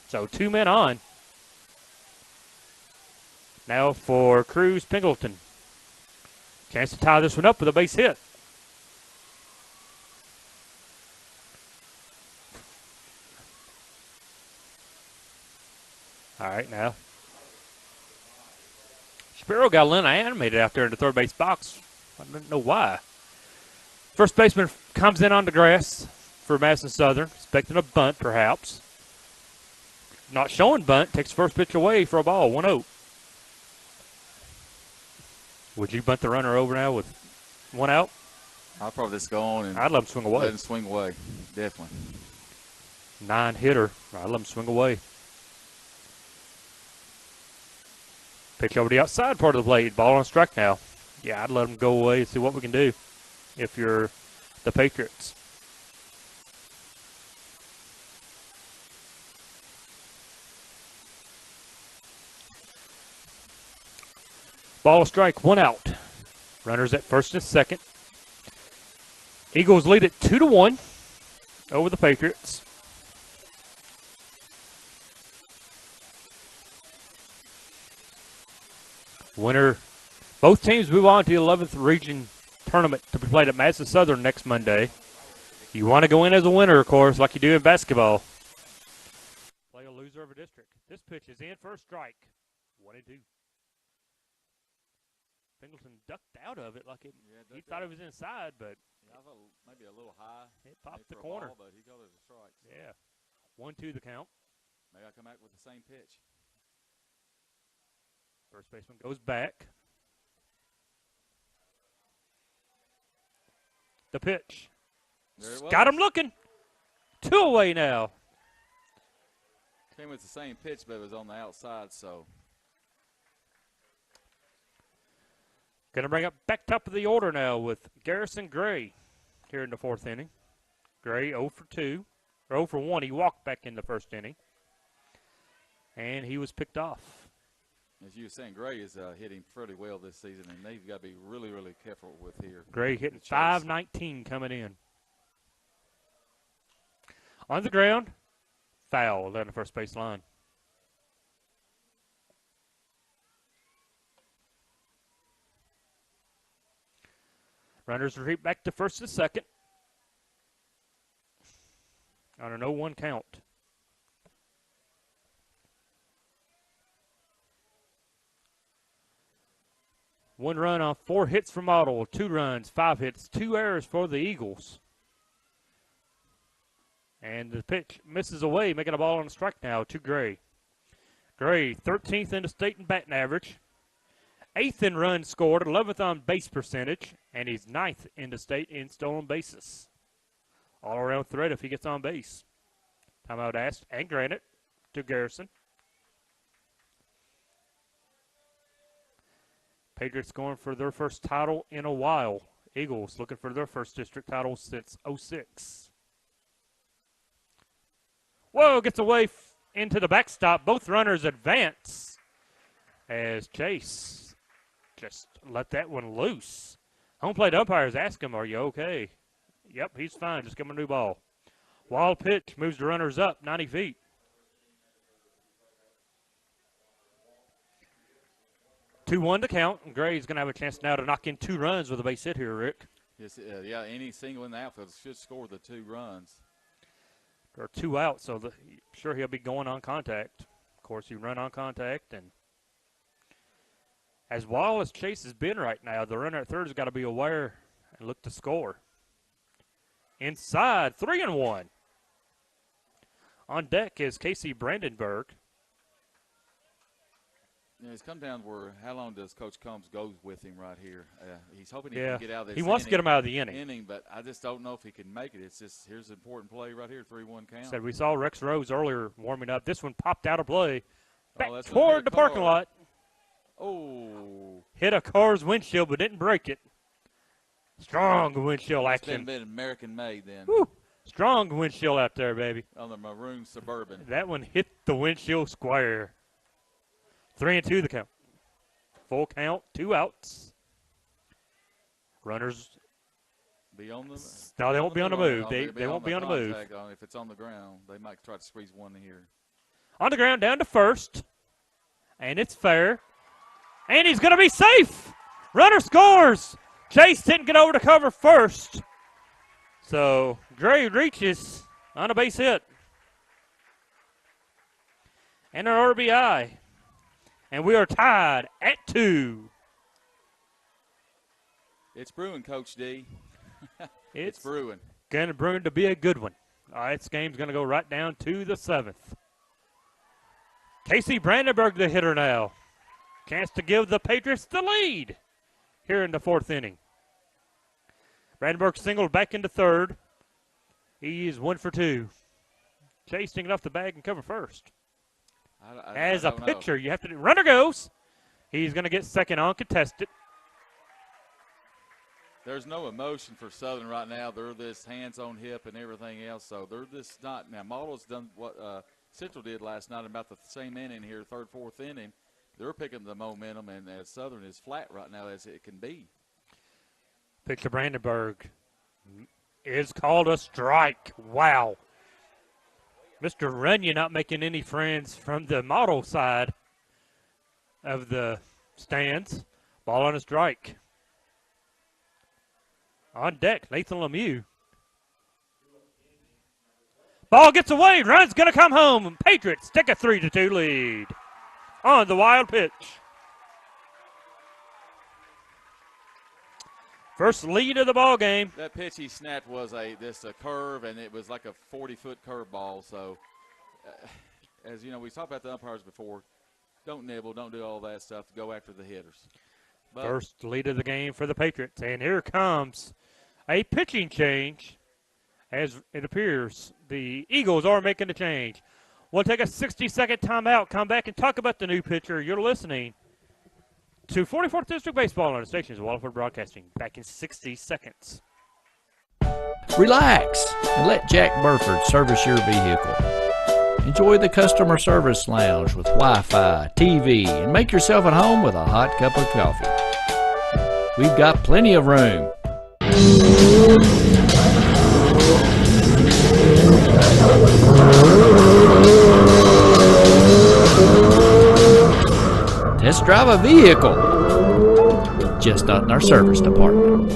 So 2 men on. Now for Cruz Pingleton. Chance to tie this one up with a base hit. All right, now. Shapiro got a little animated out there in the third base box. I don't know why. First baseman comes in on the grass for Madison Southern, expecting a bunt perhaps. Not showing bunt, takes first pitch away for a ball, 1-0. Would you bunt the runner over now with one out? I'd probably just go on and I'd let him swing away. let him swing away, definitely. 9-hitter. I'd let him swing away. Pitch over the outside part of the plate. Ball on strike now. Yeah, I'd let him go away and see what we can do if you're the Patriots. Ball strike, one out. Runners at first and second. Eagles lead it 2-1 over the Patriots. Winner. Both teams move on to the 11th region tournament to be played at Madison Southern next Monday. You want to go in as a winner, of course, like you do in basketball. Play a loser of a district. This pitch is in for a strike. 1-2. Pingleton ducked out of it like it. Yeah, he thought it was inside, but I thought maybe a little high. It popped the corner. Ball, but he called it a strike. So. Yeah. 1-2 the count. Maybe I come back with the same pitch. First baseman goes back. The pitch. Got him looking. 2 away now. Came with the same pitch, but it was on the outside, so. Going to bring up back top of the order now with Garrison Gray here in the 4th inning. Gray 0 for 2, or 0 for 1. He walked back in the first inning, and he was picked off. As you were saying, Gray is hitting pretty well this season, and they've got to be really, really careful with here. Gray hitting .519 coming in. On the ground, foul down the first base line. Runners retreat back to first and second on an 0-1 count. One run on 4 hits for Model, 2 runs, 5 hits, 2 errors for the Eagles. And the pitch misses away, making a ball on the strike now to Gray. Gray, 13th in the state in batting average, 8th in runs scored, 11th on base percentage, and he's 9th in the state in stolen bases. All-around threat if he gets on base. Timeout asked and granted to Garrison. Patriots going for their first title in a while. Eagles looking for their first district title since '06. Whoa, gets away into the backstop. Both runners advance as Chase just let that one loose. Home plate umpires ask him, are you okay? Yep, he's fine. Just give him a new ball. Wild pitch moves the runners up 90 feet. 2-1 to count, and Gray's going to have a chance now to knock in 2 runs with a base hit here, Rick. Yes, yeah, any single in the outfield should score the 2 runs. There are 2 outs, so sure he'll be going on contact. Of course, he run on contact, and as wild as Chase has been right now, the runner at third has got to be aware and look to score. Inside, 3-1. On deck is Casey Brandenburg. Yeah, it's come down to where how long does Coach Combs go with him right here? He's hoping he Yeah, can get out of this he wants to get him out of the inning. But I just don't know if he can make it. It's just here's an important play right here, 3-1 count. Said we saw Rex Rose earlier warming up. This one popped out of play. Back that's toward the parking lot. Oh. Hit a car's windshield but didn't break it. Strong windshield It's action. been American made then. Woo. Strong windshield out there, baby. On the maroon Suburban. That one hit the windshield square. 3-2 the count. Full count, 2 outs. Runners. Be on the. No, they won't be on the move. They won't be on the move. If it's on the ground, they might try to squeeze one here. On the ground, down to first. And it's fair. And he's going to be safe. Runner scores. Chase didn't get over to cover first. So Gray reaches on a base hit. And an RBI. And we are tied at 2. It's brewing, Coach D. It's brewing. Going to brewing to be a good one. All right, this game's going to go right down to the 7th. Casey Brandenburg, the hitter now. Chance to give the Patriots the lead here in the 4th inning. Brandenburg singled back into third. He is 1 for 2. Chase taking off the bag and cover first. As a pitcher, you have to do. Runner goes. He's going to get second uncontested. There's no emotion for Southern right now. They're this hands on hip and everything else. So they're just not. Now, Model's done what Central did last night, about the same inning here, 3rd, 4th inning. They're picking the momentum, and Southern is flat right now as it can be. Pitcher Brandenburg is called a strike. Wow. Mr. Runyon not making any friends from the Model side of the stands. Ball on a strike. On deck, Nathan Lemieux. Ball gets away. Run's going to come home. Patriots take a 3-2 lead on the wild pitch. First lead of the ball game. That pitch he snapped was a curve, and it was like a 40-foot curve ball. So, as you know, we talked about the umpires before. Don't nibble. Don't do all that stuff. Go after the hitters. But first lead of the game for the Patriots. And here comes a pitching change. As it appears, the Eagles are making a change. We'll take a 60-second timeout, come back and talk about the new pitcher. You're listening to 44th District Baseball on the stations of Waterford Broadcasting. Back in 60 seconds. Relax and let Jack Burford service your vehicle. Enjoy the customer service lounge with Wi-Fi, TV, and make yourself at home with a hot cup of coffee. We've got plenty of room. Test drive a vehicle, just not in our service department.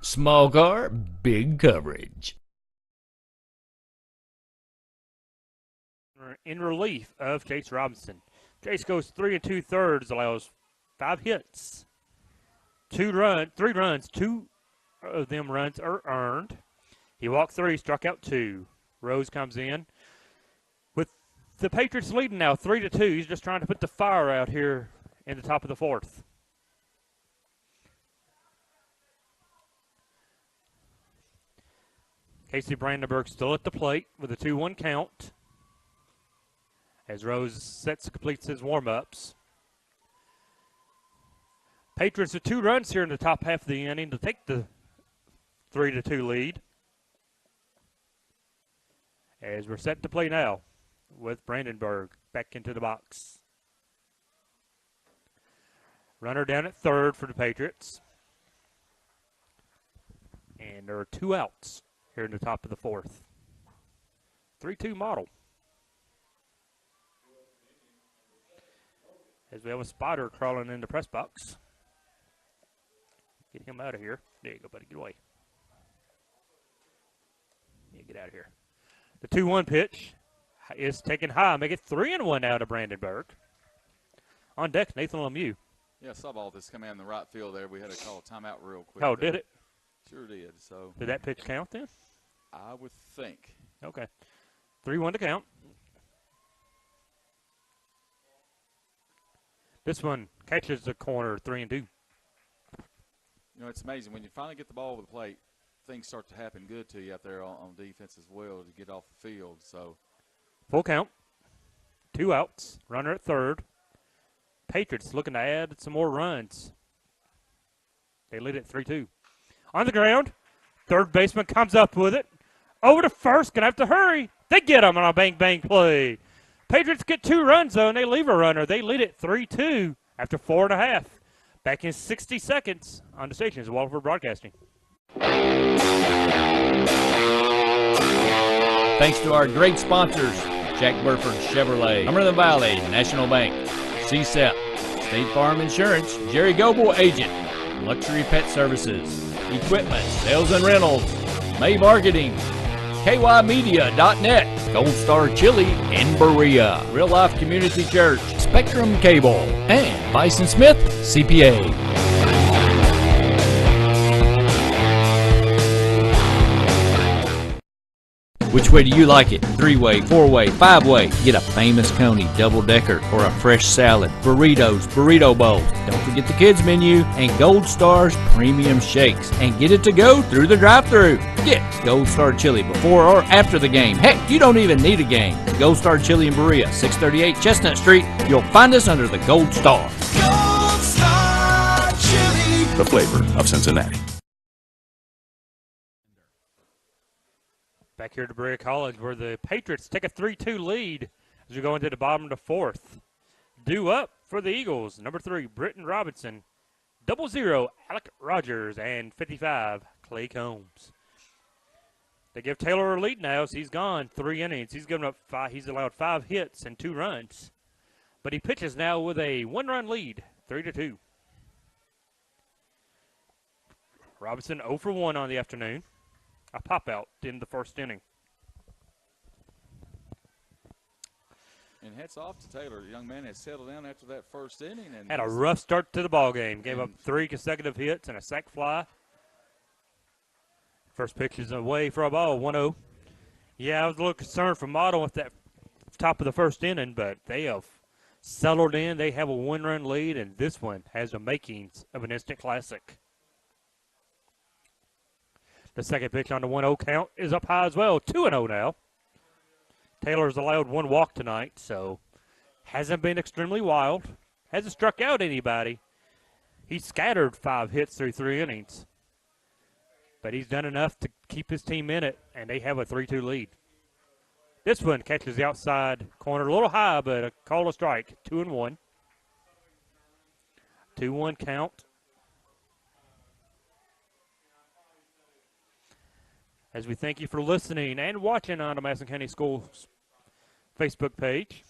Small car, big coverage. In relief of Chase Robinson. Chase goes 3 2/3, allows 5 hits, 3 runs. 2 of them runs are earned. He walked 3, struck out 2. Rose comes in with the Patriots leading now 3-2. He's just trying to put the fire out here in the top of the 4th. Casey Brandenburg still at the plate with a 2-1 count. as Rose sets and completes his warm-ups. Patriots with 2 runs here in the top half of the inning to take the 3-2 lead. As we're set to play now with Brandenburg back into the box. Runner down at third for the Patriots. And there are 2 outs here in the top of the 4th. 3-2 model. As we have a spotter crawling in the press box. Get him out of here. There you go, buddy. Get away. Yeah, get out of here. The 2-1 pitch is taken high. Make it 3-1 out of Brandenburg. On deck, Nathan Lemieux. Yeah, I saw all this come out in the right field there. We had to call a timeout real quick. Oh, did it? Sure did. So did that pitch count then? I would think. Okay. 3-1 to count. This one catches the corner, 3-2. You know, it's amazing. When you finally get the ball over the plate, things start to happen good to you out there on defense as well to get off the field. So full count. 2 outs. Runner at third. Patriots looking to add some more runs. They lead it 3-2. On the ground, third baseman comes up with it. Over to first, gonna have to hurry. They get him on a bang-bang play. Patriots get 2 runs, though, and they leave a runner. They lead it 3-2 after 4.5. Back in 60 seconds on the station is Waterford Broadcasting. Thanks to our great sponsors, Jack Burford Chevrolet, Cumberland Valley National Bank, CSEP, State Farm Insurance, Jerry Goble Agent, Luxury Pet Services, Equipment, Sales and Rentals, May Marketing, KYmedia.net, Gold Star Chili in Berea, Real Life Community Church, Spectrum Cable, and Bison Smith CPA. Which way do you like it? 3-way, 4-way, 5-way? Get a Famous Coney double-decker or a fresh salad, burritos, burrito bowls. Don't forget the kids menu and Gold Star's premium shakes. And get it to go through the drive-thru. Get Gold Star Chili before or after the game. Heck, you don't even need a game. Gold Star Chili in Berea, 638 Chestnut Street. You'll find us under the Gold Star. Gold Star Chili. The flavor of Cincinnati. Back here to Berea College where the Patriots take a 3-2 lead as we go into the bottom of the 4th. Due up for the Eagles, number 3, Britton Robinson. 00, Alec Rogers, and 55, Clay Combs. They give Taylor a lead now as he's gone 3 innings. He's given up 5. He's allowed 5 hits and 2 runs. But he pitches now with a 1-run lead, 3-2. Robinson 0 for 1 on the afternoon. A pop-out in the first inning. And hats off to Taylor. The young man has settled down after that first inning. And had a rough start to the ball game. Gave up 3 consecutive hits and a sac fly. First pitch is away for a ball, 1-0. Yeah, I was a little concerned for Model with that top of the first inning, but they have settled in. They have a 1-run lead, and this one has the makings of an instant classic. The second pitch on the 1-0 count is up high as well, 2-0 now. Taylor's allowed 1 walk tonight, so hasn't been extremely wild. Hasn't struck out anybody. He's scattered 5 hits through 3 innings. But he's done enough to keep his team in it, and they have a 3-2 lead. This one catches the outside corner a little high, but a call a strike, 2-1. 2-1 count. As we thank you for listening and watching on the Madison County Schools Facebook page.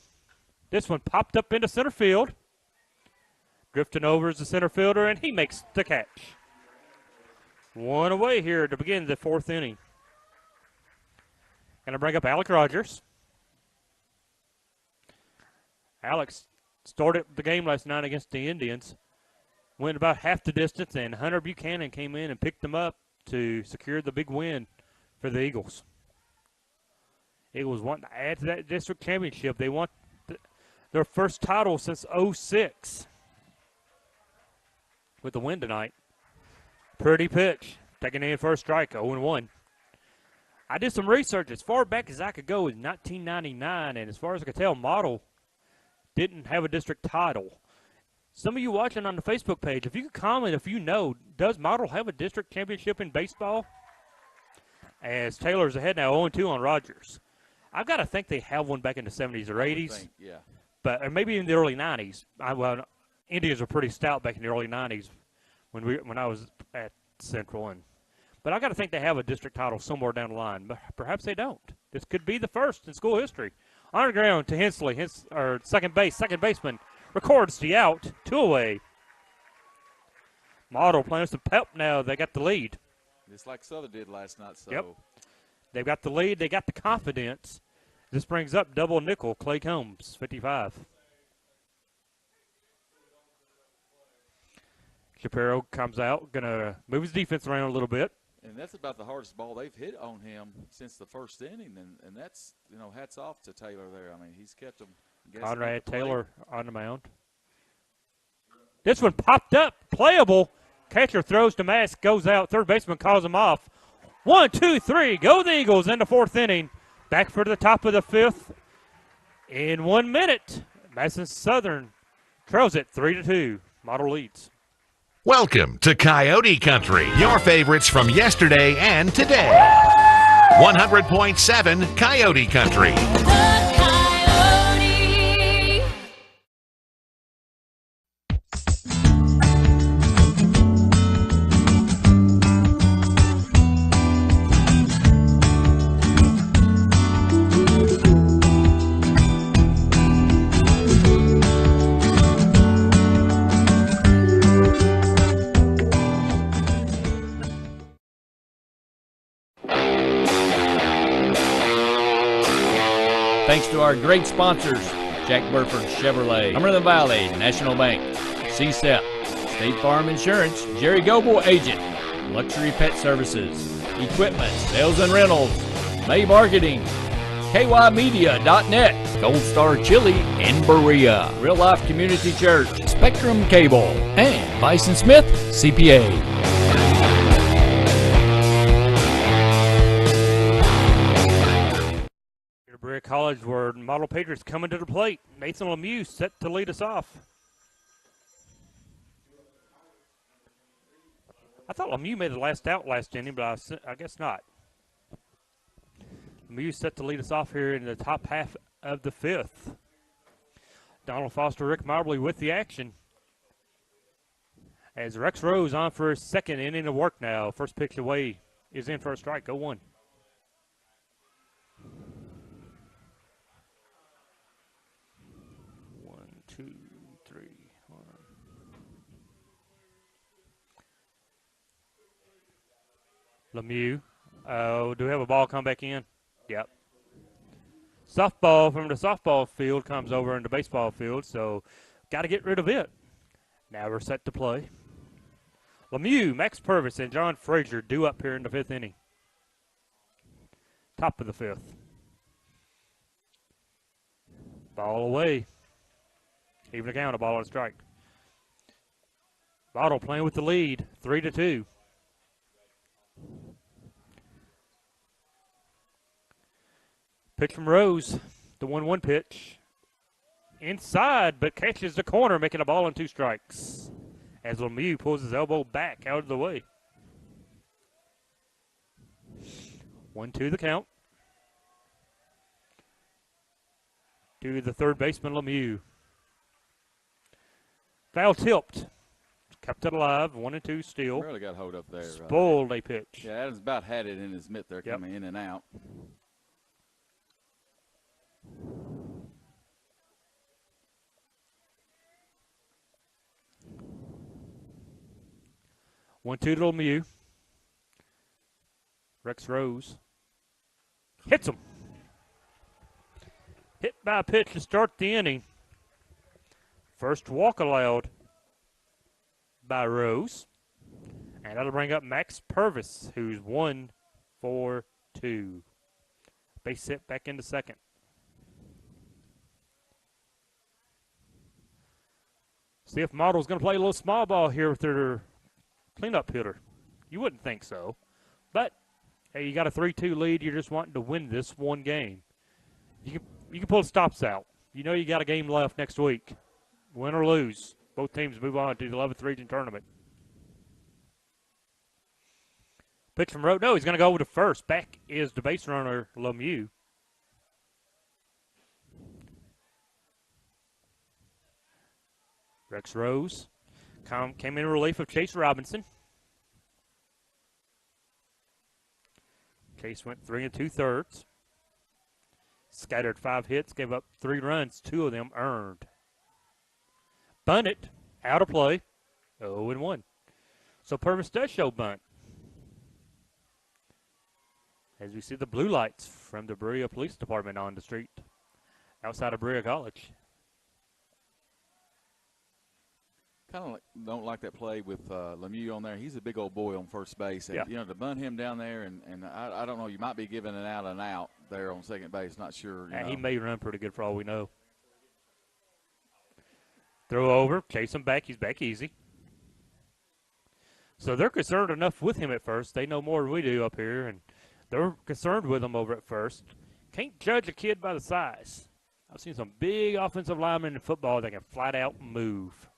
This one popped up into center field. Drifting over is the center fielder, and he makes the catch. 1 away here to begin the 4th inning. Going to bring up Alec Rogers. Alex started the game last night against the Indians. Went about half the distance, and Hunter Buchanan came in and picked him up to secure the big win for the Eagles. Eagles want to add to that district championship. They want their first title since '06 with the win tonight. Pretty pitch. Taking in first strike, 0-1. I did some research as far back as I could go in 1999, and as far as I could tell, Model didn't have a district title. Some of you watching on the Facebook page, if you could comment if you know, does Model have a district championship in baseball? As Taylor's ahead now, 0-2 on Rogers. I've got to think they have one back in the 70s or 80s. Yeah. But or maybe in the early 90s. Well, Indians were pretty stout back in the early 90s when I was at Central. But I got to think they have a district title somewhere down the line. But perhaps they don't. This could be the first in school history. On the ground to Hensley, second baseman. Records the out, 2 away. Model playing some pep now. They got the lead. Just like Southern did last night. So. Yep. They've got the lead. They got the confidence. This brings up double nickel, Clay Combs, 55. Shapiro comes out, going to move his defense around a little bit. And that's about the hardest ball they've hit on him since the first inning. And that's, hats off to Taylor there. I mean, he's kept them. Conrad Taylor on the mound. This one popped up, playable. Catcher throws to Mask, goes out. Third baseman calls him off. 1, 2, 3. Go the Eagles in the 4th inning. Back for the top of the 5th in 1 minute. Madison Southern trails it 3-2. Model leads. Welcome to Coyote Country, your favorites from yesterday and today. 100.7 Coyote Country. Thanks to our great sponsors, Jack Burford Chevrolet, Cumberland Valley National Bank, CSEP, State Farm Insurance, Jerry Goble Agent, Luxury Pet Services, Equipment, Sales and Rentals, May Marketing, KYmedia.net, Gold Star Chili in Berea, Real Life Community Church, Spectrum Cable, and Bison Smith CPA. Berea College, where Model Patriots coming to the plate. Nathan Lemieux set to lead us off. I thought Lemieux made the last out last inning, but I guess not. Lemieux set to lead us off here in the top half of the 5th. Donald Foster, Rick Mobley with the action. As Rex Rose on for his 2nd inning of work now. First pitch away is in for a strike. 0-1. 2, 3, 1. Lemieux. Do we have a ball come back in? Yep. Softball from the softball field comes over into baseball field, so got to get rid of it. Now we're set to play. Lemieux, Max Purvis, and John Frazier due up here in the 5th inning. Top of the 5th. Ball away. Even a count, a ball and a strike. Bottle playing with the lead, 3-2. Pitch from Rose, the 1-1 pitch. Inside, but catches the corner, making a ball and 2 strikes. As Lemieux pulls his elbow back out of the way. 1-2 the count. To the third baseman, Lemieux. Foul tipped. Kept it alive. 1-2 still. Really got hold up there. Spoiled a pitch. Yeah, Adams about had it in his mitt there, coming in and out. One, 2 to Lemieux. Rex Rose hits him. Hit by a pitch to start the inning. First walk allowed by Rose. And that'll bring up Max Purvis, who's 1 for 2. Base hit back into 2nd. See if Model's going to play a little small ball here with their cleanup hitter. You wouldn't think so. But, hey, you got a 3-2 lead. You're just wanting to win this one game. You can pull the stops out. You know you got a game left next week. Win or lose, both teams move on to the 11th region tournament. Pitch from Rowe. No, he's going to go over to first. Back is the base runner, Lemieux. Rex Rose came in relief of Chase Robinson. Chase went 3 2/3. Scattered 5 hits, gave up 3 runs, 2 of them earned. Bunted, out of play, 0-1. So Purvis does show bunt. As we see the blue lights from the Berea Police Department on the street outside of Berea College. Kind of don't like that play with Lemieux on there. He's a big old boy on first base. And, yeah. You know, to bunt him down there, and I don't know, you might be giving an out there on second base. Not sure. And he may run pretty good for all we know. Throw over, chase him back. He's back easy. So they're concerned enough with him at first. They know more than we do up here, and they're concerned with him over at first. Can't judge a kid by the size. I've seen some big offensive linemen in football that can flat out move.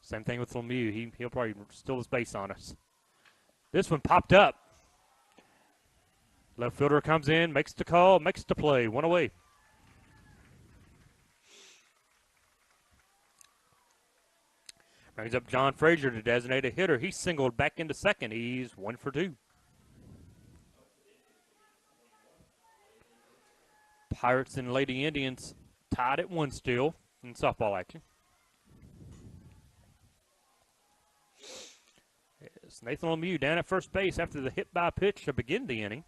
Same thing with Lemieux. He'll probably steal his base on us. This one popped up. Left fielder comes in, makes the call, makes the play. 1 away. Brings up John Frazier to designate a hitter. He's singled back into second. He's 1 for 2. Pirates and Lady Indians tied at 1 still in softball action. It's Nathan Lemieux down at first base after the hit by pitch to begin the inning.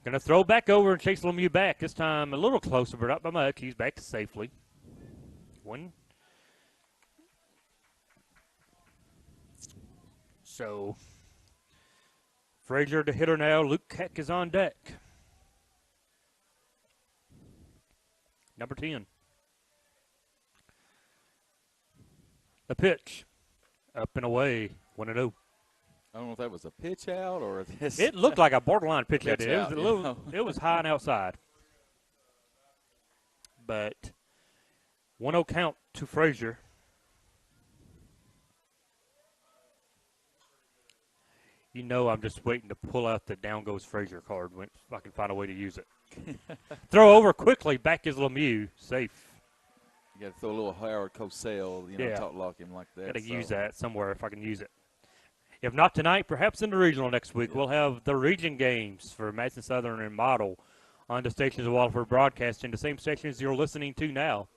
Going to throw back over and chase Lemieux back. This time a little closer, but not by much. He's back safely. 1. So, Frazier the hitter now. Luke Keck is on deck. Number 10. The pitch. Up and away. 1-0. I don't know if that was a pitch out or this. It looked like a borderline pitch out. Pitch It out, was a little. It was high and outside. But 1-0 count to Frazier. You know I'm just waiting to pull out the down goes Frazier card when I can find a way to use it. Throw over quickly. Back is Lemieux. Safe. You got to throw a little Howard Cosell, talk lock him like that. Got to use that somewhere if I can use it. If not tonight, perhaps in the regional next week. We'll have the region games for Madison Southern and Model on the stations of Waterford Broadcasting, the same stations you're listening to now.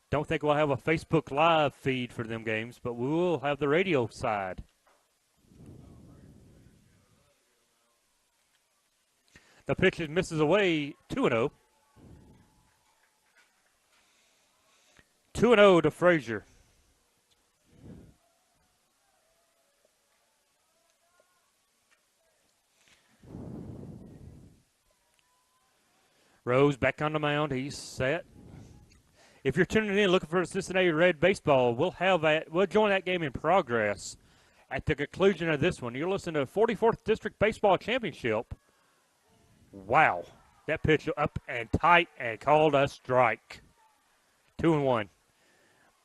Don't think we'll have a Facebook Live feed for them games, but we will have the radio side. The pitch misses away, 2-0. 2-0 to Frazier. Rose back on the mound. He's set. If you're tuning in looking for Cincinnati Red baseball, we'll join that game in progress at the conclusion of this one. You're listening to 44th District Baseball Championship. Wow. That pitch up and tight and called a strike. 2-1.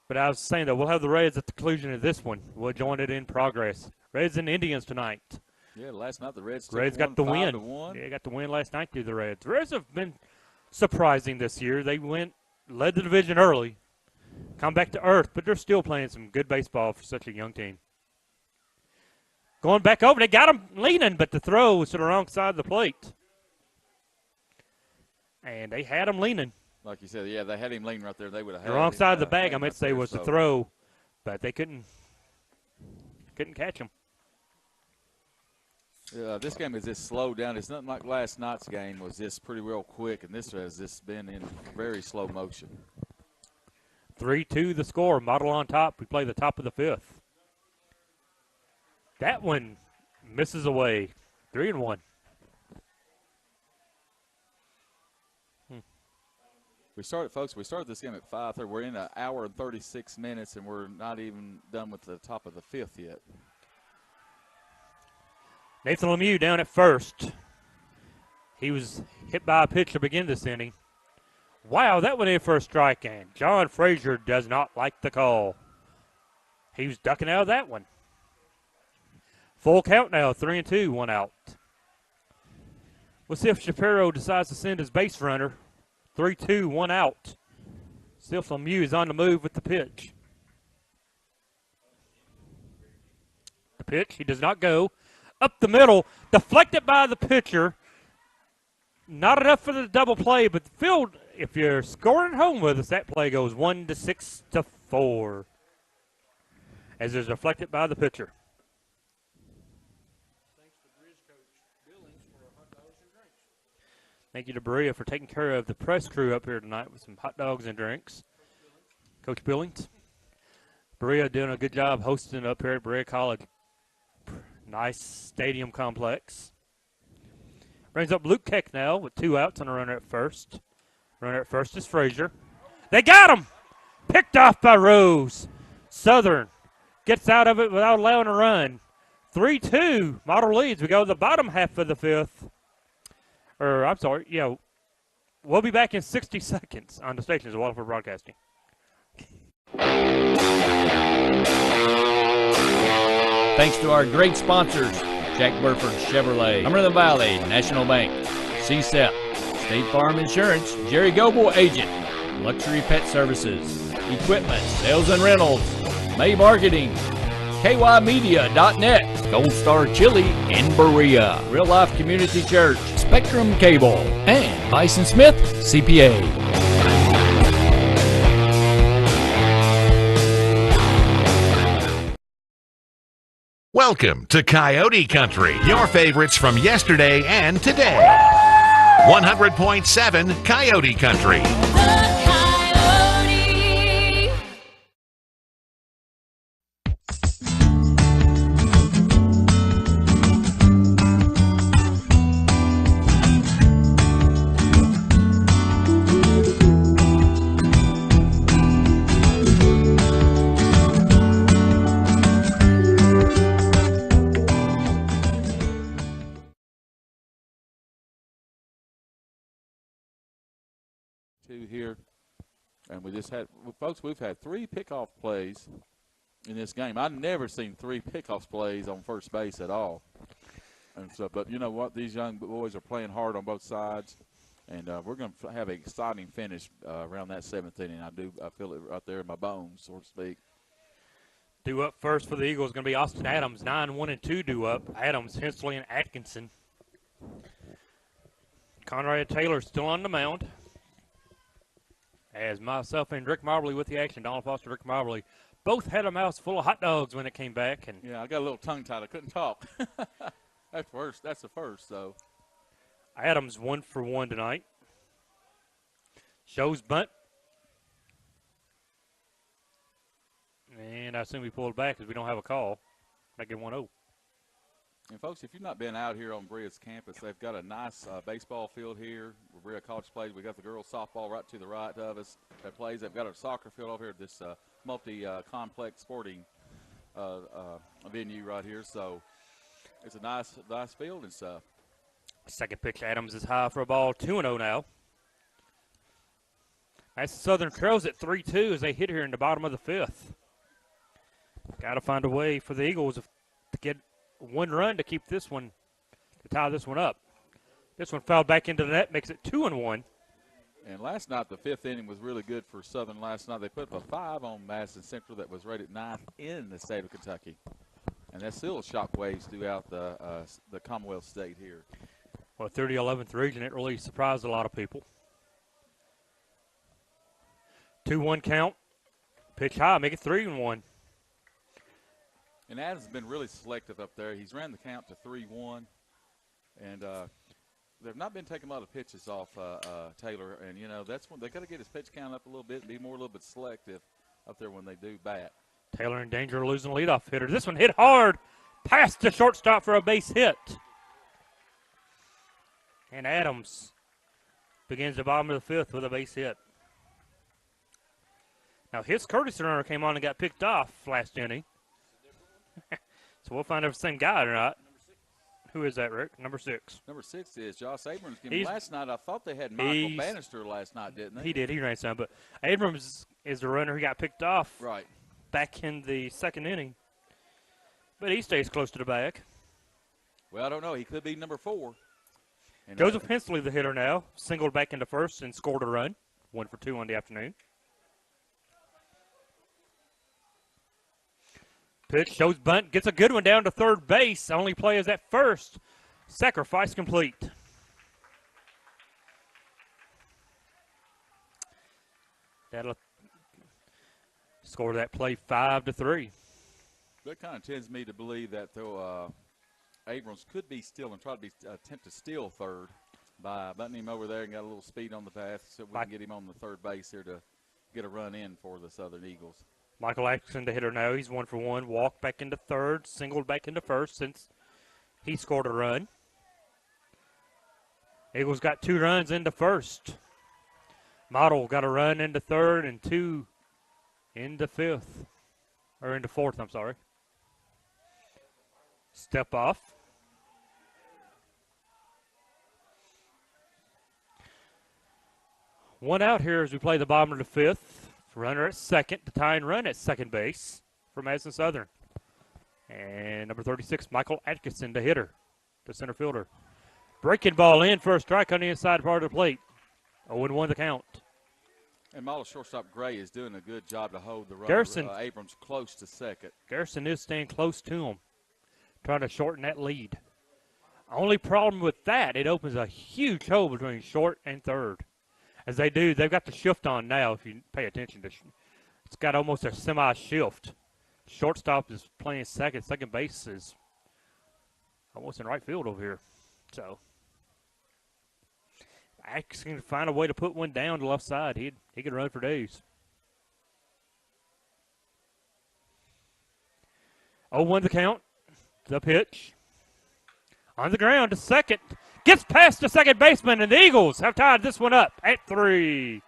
But I was saying that we'll have the Reds at the conclusion of this one. We'll join it in progress. Reds and Indians tonight. Yeah, last night the Reds got the win. 5-1. Yeah, got the win last night through the Reds. The Reds have been surprising this year. They led the division early, come back to earth, but they're still playing some good baseball for such a young team. Going back over, they got him leaning, but the throw was to the wrong side of the plate. And they had him leaning. Like you said, yeah, they had him leaning right there. They would have had the wrong him, side of the bag, I meant right to say, there, was the throw, but they couldn't catch him. This game is just slowed down. It's nothing like last night's game was just pretty real quick, and this has just been in very slow motion. 3-2 the score. Model on top. We play the top of the 5th. That one misses away. 3-1. We started this game at 5:30. We're in an hour and 36 minutes, and we're not even done with the top of the 5th yet. Nathan Lemieux down at first. He was hit by a pitch to begin this inning. Wow, that went in for a strike, and John Frazier does not like the call. He was ducking out of that one. Full count now, 3-2, 1 out. We'll see if Shapiro decides to send his base runner. 3-2, 1 out. See if Lemieux is on the move with the pitch. The pitch, he does not go. Up the middle, deflected by the pitcher. Not enough for the double play, but the field, if you're scoring at home with us, that play goes 1-6-4. As it's deflected by the pitcher. Thank you to Berea for taking care of the press crew up here tonight with some hot dogs and drinks. Coach Billings. Berea doing a good job hosting up here at Berea College. Nice stadium complex. Brings up Luke Keck now with 2 outs and a runner at first. Runner at first is Frazier. They got him! Picked off by Rose. Southern gets out of it without allowing a run. 3-2, Model leads. We go to the bottom half of the 5th. I'm sorry, we'll be back in 60 seconds on the stations of Waterford Broadcasting. Thanks to our great sponsors, Jack Burford Chevrolet, Cumberland Valley National Bank, CSEP, State Farm Insurance, Jerry Goble Agent, Luxury Pet Services, Equipment, Sales and Rentals, May Marketing, KYmedia.net, Gold Star Chili in Berea, Real Life Community Church, Spectrum Cable, and Bison Smith CPA. Welcome to Coyote Country, your favorites from yesterday and today. 100.7 Coyote Country. Here, and we just had, folks, we've had 3 pickoff plays in this game. I've never seen 3 pickoff plays on first base at all. And so, but you know what? These young boys are playing hard on both sides, and we're going to have an exciting finish around that 7th inning. I feel it right there in my bones, so to speak. Due up first for the Eagles is going to be Austin Adams, 9-1-2 due up. Adams, Hensley, and Atkinson. Conrad Taylor still on the mound. As myself and Rick Marbley with the action, Donald Foster, Rick Marbley, both had a mouth full of hot dogs when it came back. And yeah, I got a little tongue-tied. I couldn't talk. That's the first, though. Adams 1 for 1 tonight. Shows bunt. And I assume we pulled back because we don't have a call. Make it 1-0. And, folks, if you've not been out here on Berea's campus, they've got a nice baseball field here where Berea College plays. We got the girls' softball right to the right of us that plays. They've got a soccer field over here, this multi-complex sporting venue right here. So it's a nice field and stuff. Second pitch, Adams is high for a ball, 2-0 now. That's Southern trails at 3-2 as they hit here in the bottom of the 5th. Got to find a way for the Eagles to get 1 run to keep this one, to tie this one up. This one fouled back into the net, makes it 2-1. And last night, the 5th inning was really good for Southern last night. They put up a 5 on Madison Central that was rated 9th in the state of Kentucky. And that's still shockwaves throughout the Commonwealth state here. Well, 30-11th region, it really surprised a lot of people. 2-1 count. Pitch high, make it 3-1. And Adams has been really selective up there. He's ran the count to 3-1. And they've not been taking a lot of pitches off Taylor. And, you know, that's when they got to get his pitch count up a little bit and be a little bit selective up there when they do bat. Taylor in danger of losing a leadoff hitter. This one hit hard, past the shortstop for a base hit. And Adams begins the bottom of the 5th with a base hit. Now, his courtesy runner came on and got picked off last inning. So we'll find out if it's the same guy or not. Who is that, Rick? Number 6. Number 6 is Josh Abrams. He's- Last night, I thought they had Michael Bannister last night, didn't they? He did. He ran some. But Abrams is the runner who got picked off Right. back in the second inning. But he stays close to the bag. Well, I don't know. He could be number 4. And, Joseph Hensley, the hitter now, singled back into first and scored a run. 1 for 2 on the afternoon. Pitch shows bunt, gets a good one down to third base. Only play is at first. Sacrifice complete. That'll score that play 5-3. That kind of tends me to believe that though Abrams could be still and try to attempt to steal third by butting him over there and got a little speed on the path so we can get him on the third base here to get a run in for the Southern Eagles. Michael Atkinson, the hitter now. He's 1 for 1. Walked back into third, singled back into first since he scored a run. Eagles got 2 runs into first. Model got a run into third and 2 into fifth. Or into fourth, I'm sorry. Step off. One out here as we play the bottom of the fifth. Runner at second, the tying run at second base for Madison Southern. And number 36, Michael Atkinson, the hitter, the center fielder. Breaking ball in for a strike on the inside part of the plate. 0-1 the count. And model shortstop Gray is doing a good job to hold the runner, Garrison, Abrams close to second. Garrison is staying close to him, trying to shorten that lead. Only problem with that, it opens a huge hole between short and third. As they do, they've got the shift on now, if you pay attention. It's got almost a semi-shift. Shortstop is playing second. Second base is almost in right field over here. So, Axe can find a way to put one down the left side. He could run for days. 0-1 the count. The pitch. On the ground to second. Gets past the second baseman, and the Eagles have tied this one up at 3.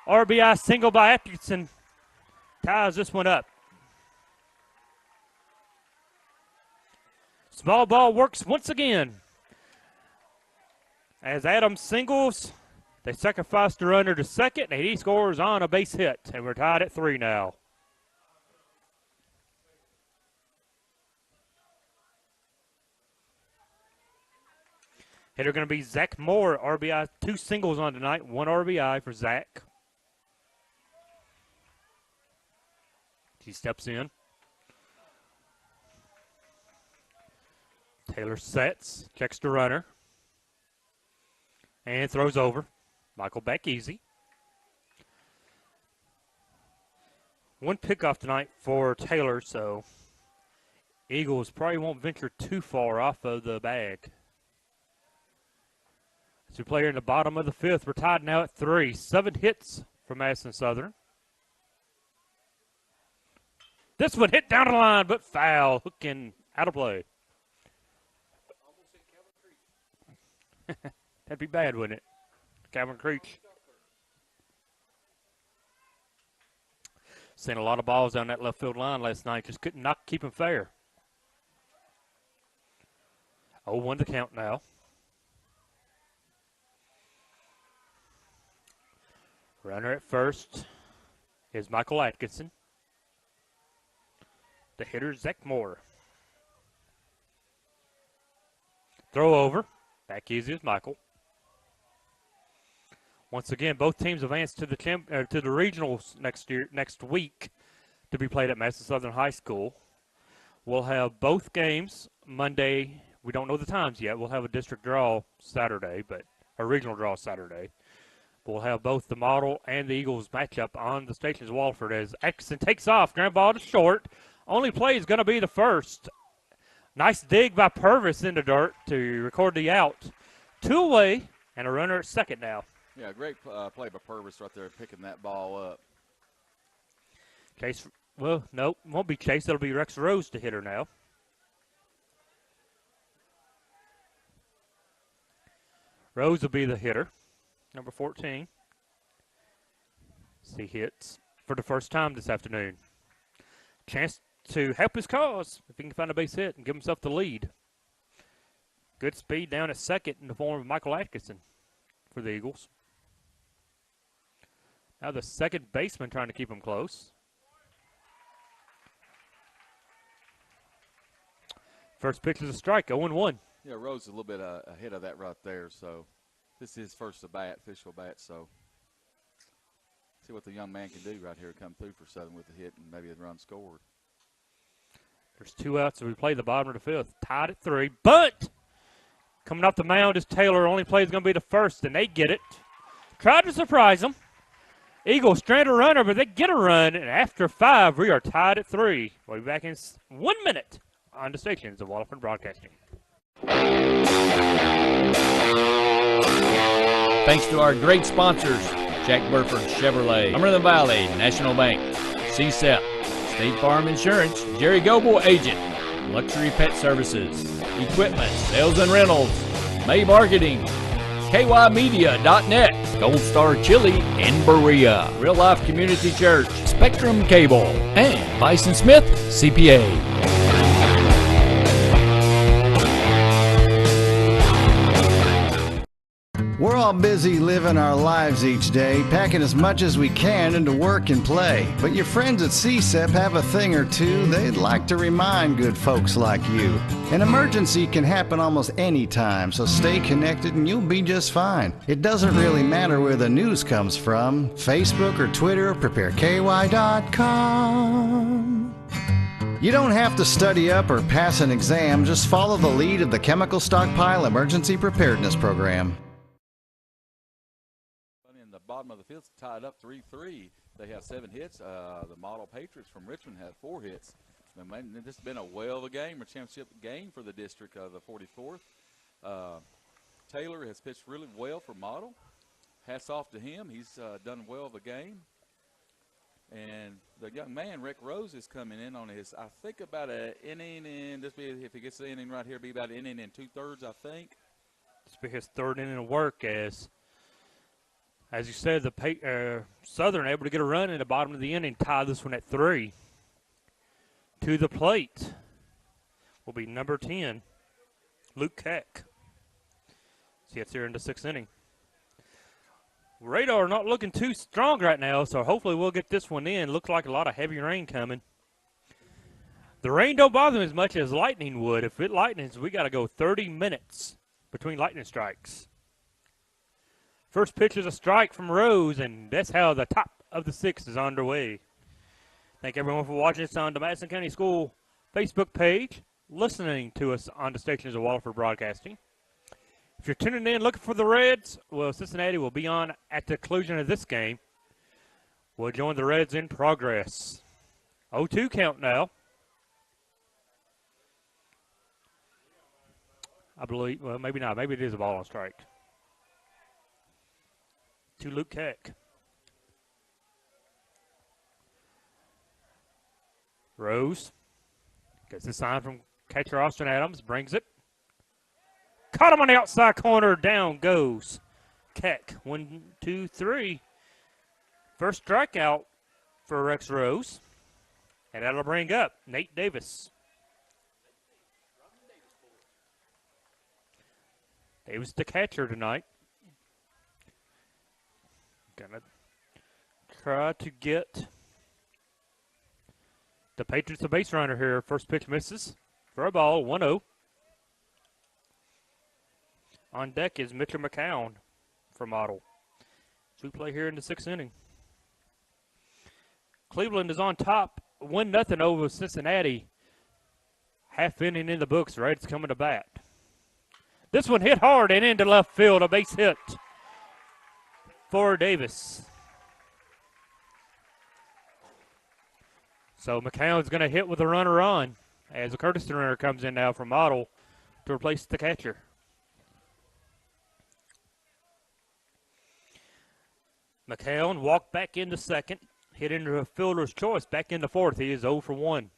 RBI single by Atkinson ties this one up. Small ball works once again. As Adams singles, they sacrifice the runner to second, and he scores on a base hit, and we're tied at 3 now. Hitter going to be Zach Moore, RBI. 2 singles on tonight, 1 RBI for Zach. He steps in. Taylor sets, checks the runner, and throws over. Michael back easy. 1 pickoff tonight for Taylor, so Eagles probably won't venture too far off of the bag. As we play here in the bottom of the fifth, we're tied now at 3. 7 hits for Madison Southern. This one hit down the line, but foul. Hooking out of play. That'd be bad, wouldn't it? Calvin Creech. Seen a lot of balls down that left field line last night. Just couldn't keep them fair. 0-1 to count now. Runner at first is Michael Atkinson. The hitter, Zach Moore. Throw over. Back easy is Michael. Once again, both teams advanced to the regionals next week to be played at Madison Southern High School. We'll have both games Monday. We don't know the times yet. We'll have a district draw Saturday, but a regional draw Saturday. We'll have both the Model and the Eagles matchup on the station's Walford as Atkinson takes off. Ground ball to short. Only play is going to be the first. Nice dig by Purvis in the dirt to record the out. 2 away and a runner at second now. Yeah, great play by Purvis right there picking that ball up. Chase, well, no, won't be Chase. It'll be Rex Rose to hit her now. Rose will be the hitter. Number 14. He hits for the first time this afternoon. Chance to help his cause if he can find a base hit and give himself the lead. Good speed down at second in the form of Michael Atkinson for the Eagles. Now the second baseman trying to keep him close. First pitch is a strike, 0-1. Yeah, Rose is a little bit ahead of that right there, so this is his first official bat, so see what the young man can do right here, come through for Southern with a hit and maybe a run scored. There's 2 outs, so we play the bottom of the 5th. Tied at 3. Bunt! Coming off the mound is Taylor. Only play is going to be the first, and they get it. Tried to surprise them. Eagles strand a runner, but they get a run, and after 5, we are tied at 3. We'll be back in 1 minute on the stations of Waterford Broadcasting. Thanks to our great sponsors, Jack Burford Chevrolet, Cumberland Valley National Bank, CSEP, State Farm Insurance, Jerry Goble Agent, Luxury Pet Services, Equipment, Sales and Rentals, May Marketing, KYmedia.net, Gold Star Chili in Berea, Real Life Community Church, Spectrum Cable, and Bison Smith CPA. We're all busy living our lives each day, packing as much as we can into work and play. But your friends at CSEP have a thing or two they'd like to remind good folks like you. An emergency can happen almost any time, so stay connected and you'll be just fine. It doesn't really matter where the news comes from, Facebook or Twitter, prepareky.com. You don't have to study up or pass an exam, just follow the lead of the Chemical Stockpile Emergency Preparedness Program. Bottom of the field's tied up 3-3. They have 7 hits. The Model Patriots from Richmond had 4 hits. This has been a whale of a game, a championship game for the district of the 44th. Taylor has pitched really well for Model. Hats off to him. He's done well of a game. And the young man, Rick Rose, is coming in on his, I think, about an inning, and this be, if he gets the inning right here, be about an inning and 2/3, I think. This will be his 3rd inning of work as you said, the Southern able to get a run in the bottom of the inning, tie this one at 3. To the plate will be number 10, Luke Keck. See, it's here in the 6th inning. Radar not looking too strong right now, so hopefully we'll get this one in. Looks like a lot of heavy rain coming. The rain don't bother me as much as lightning would. If it lightnings, we got to go 30 minutes between lightning strikes. First pitch is a strike from Rose, and that's how the top of the 6th is underway. Thank everyone for watching us on the Madison County School Facebook page, listening to us on the stations of Waterford Broadcasting. If you're tuning in looking for the Reds, well, Cincinnati will be on at the conclusion of this game. We'll join the Reds in progress. 0-2 count now. I believe, well, maybe not. Maybe it is a ball on strike. To Luke Keck. Rose gets the sign from catcher Austin Adams, brings it. Caught him on the outside corner, down goes Keck. 1, 2, 3. First strikeout for Rex Rose. And that'll bring up Nate Davis. Davis the catcher tonight. Gonna try to get the Patriots a base runner here. First pitch misses for a ball, 1-0. On deck is Mitchell McCown for Model. So we play here in the 6th inning. Cleveland is on top, 1-0 over Cincinnati. Half inning in the books, right? It's coming to bat. This one hit hard and into left field, a base hit for Davis. So McCown's going to hit with a runner on as a courtesy runner comes in now for Model to replace the catcher. McCown walked back into 2nd, hit into a fielder's choice, back into 4th. He is 0 for 1.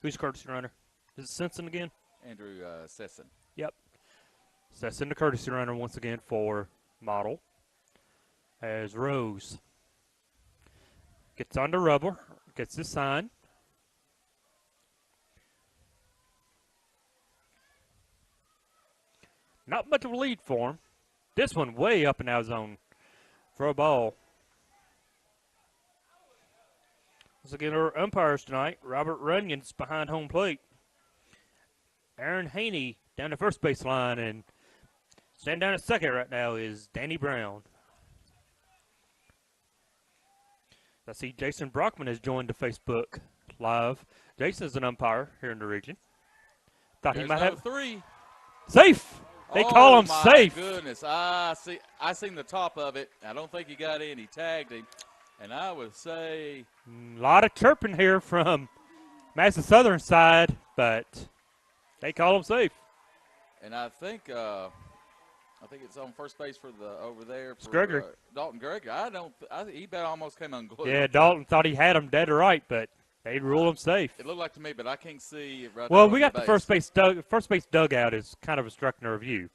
Who's courtesy runner? Is it Simpson again? Andrew Sesson. Yep. Sesson the courtesy runner once again for Model. As Rose Gets on the rubber. Gets the sign. Not much of a lead for him. This one way up in our zone for a ball. Once again, our umpires tonight, Robert Runyon's behind home plate. Aaron Haney down the first base line, and standing down at second right now is Danny Brown. I see Jason Brockman has joined the Facebook Live. Jason's an umpire here in the region. Thought There's he might no have three. Safe. They call him safe. Oh my goodness! I seen the top of it. I don't think he got in. He tagged him, and I would say A lot of chirping here from Madison Southern side, but they call him safe. And I think it's on first base for the over there for Gregory. Dalton Gregory. He about almost came unglued. Yeah, Dalton thought he had him dead or right, but they rule him safe. It looked like to me, but I can't see it right. Well, there we on got the first base dugout is kind of obstructing our view.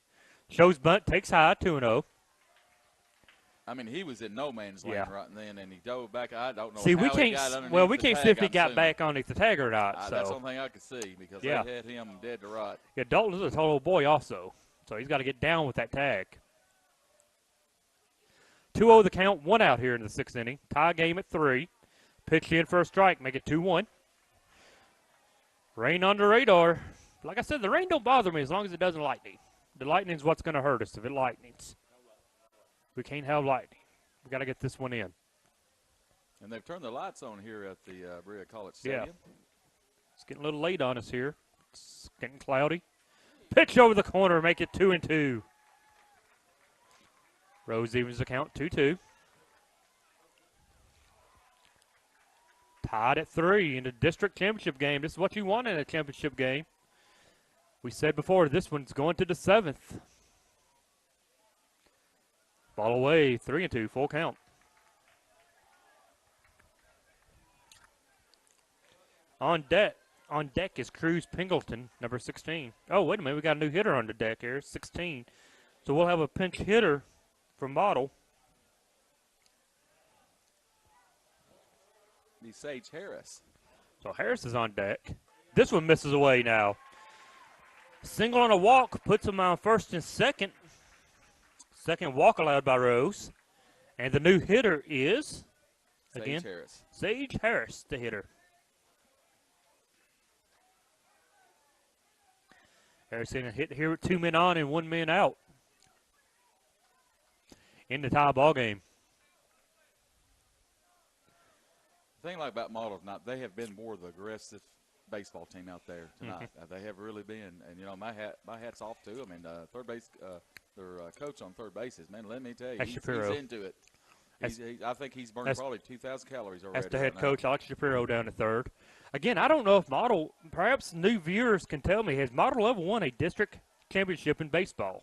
Shows bunt, takes high, 2-0. I mean, he was in no man's land right then, and he dove back. I don't know. See, how we he got can't. underneath Well, we the can't tag, see if he I'm got assuming. back underneath the tag or not. So That's the only thing I could see because they had him dead to right. Yeah, Dalton's a total boy also, so he's got to get down with that tag. 2-0 the count, 1 out here in the 6th inning. Tie game at 3. Pitch in for a strike, make it 2-1. Rain on the radar. Like I said, the rain don't bother me as long as it doesn't lightning. The lightning's what's going to hurt us if it lightnings. We can't have lightning. We got to get this one in. And they've turned the lights on here at the Berea College Stadium. Yeah. It's getting a little late on us here. It's getting cloudy. Pitch over the corner, make it 2-2. Rose evens the count, 2-2. Tied at 3 in the district championship game. This is what you want in a championship game. We said before, this one's going to the 7th. Ball away, 3-2, full count. On deck is Cruz Pingleton, number 16. Oh, wait a minute, we got a new hitter on the deck here, 16. So we'll have a pinch hitter from Model. Be Sage Harris. So Harris is on deck. This one misses away now. Single on a walk puts him on first and second. Second walk allowed by Rose. And the new hitter is, Sage Harris. Sage Harris, the hitter. Harris in a hit here with 2 men on and 1 man out in the tie ball game. The thing like about Model tonight, they have been more the aggressive baseball team out there tonight. They have really been, and you know, my hat's off to them. And third base, their coach on third base is, man, let me tell you, he's into it. I think he's burned probably 2,000 calories already. That's the head coach, Alex Shapiro, down at third. Again, I don't know if Model, perhaps new viewers can tell me, has Model ever won a district championship in baseball?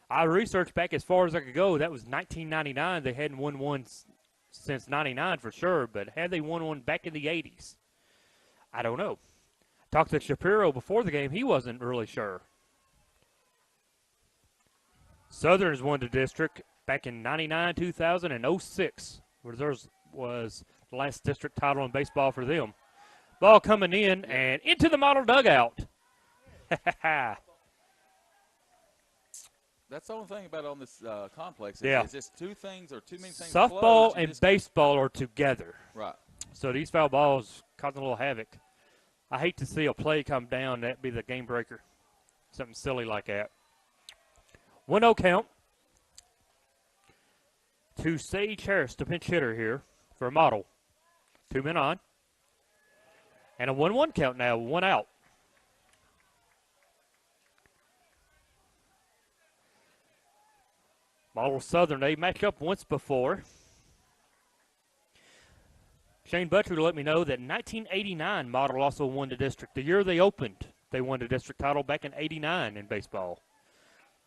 I researched back as far as I could go. That was 1999. They hadn't won one since 99 for sure, but had they won one back in the 80s? I don't know. Talked to Shapiro before the game. He wasn't really sure. Southern's won the district back in 99, 2000, and 06. Theirs was the last district title in baseball for them. Ball coming in and into the Model dugout. That's the only thing about on this complex. Is just two things or too many things. Softball and baseball are together. Right. So these foul balls causing a little havoc. I hate to see a play come down. That'd be the game breaker. Something silly like that. 1-0 count to Sage Harris, the pinch hitter here for a Model. 2 men on. And a 1-1 count now, 1 out. Model Southern, they matched up once before. Shane Butcher let me know that in 1989, Model also won the district. The year they opened, they won the district title back in 89 in baseball.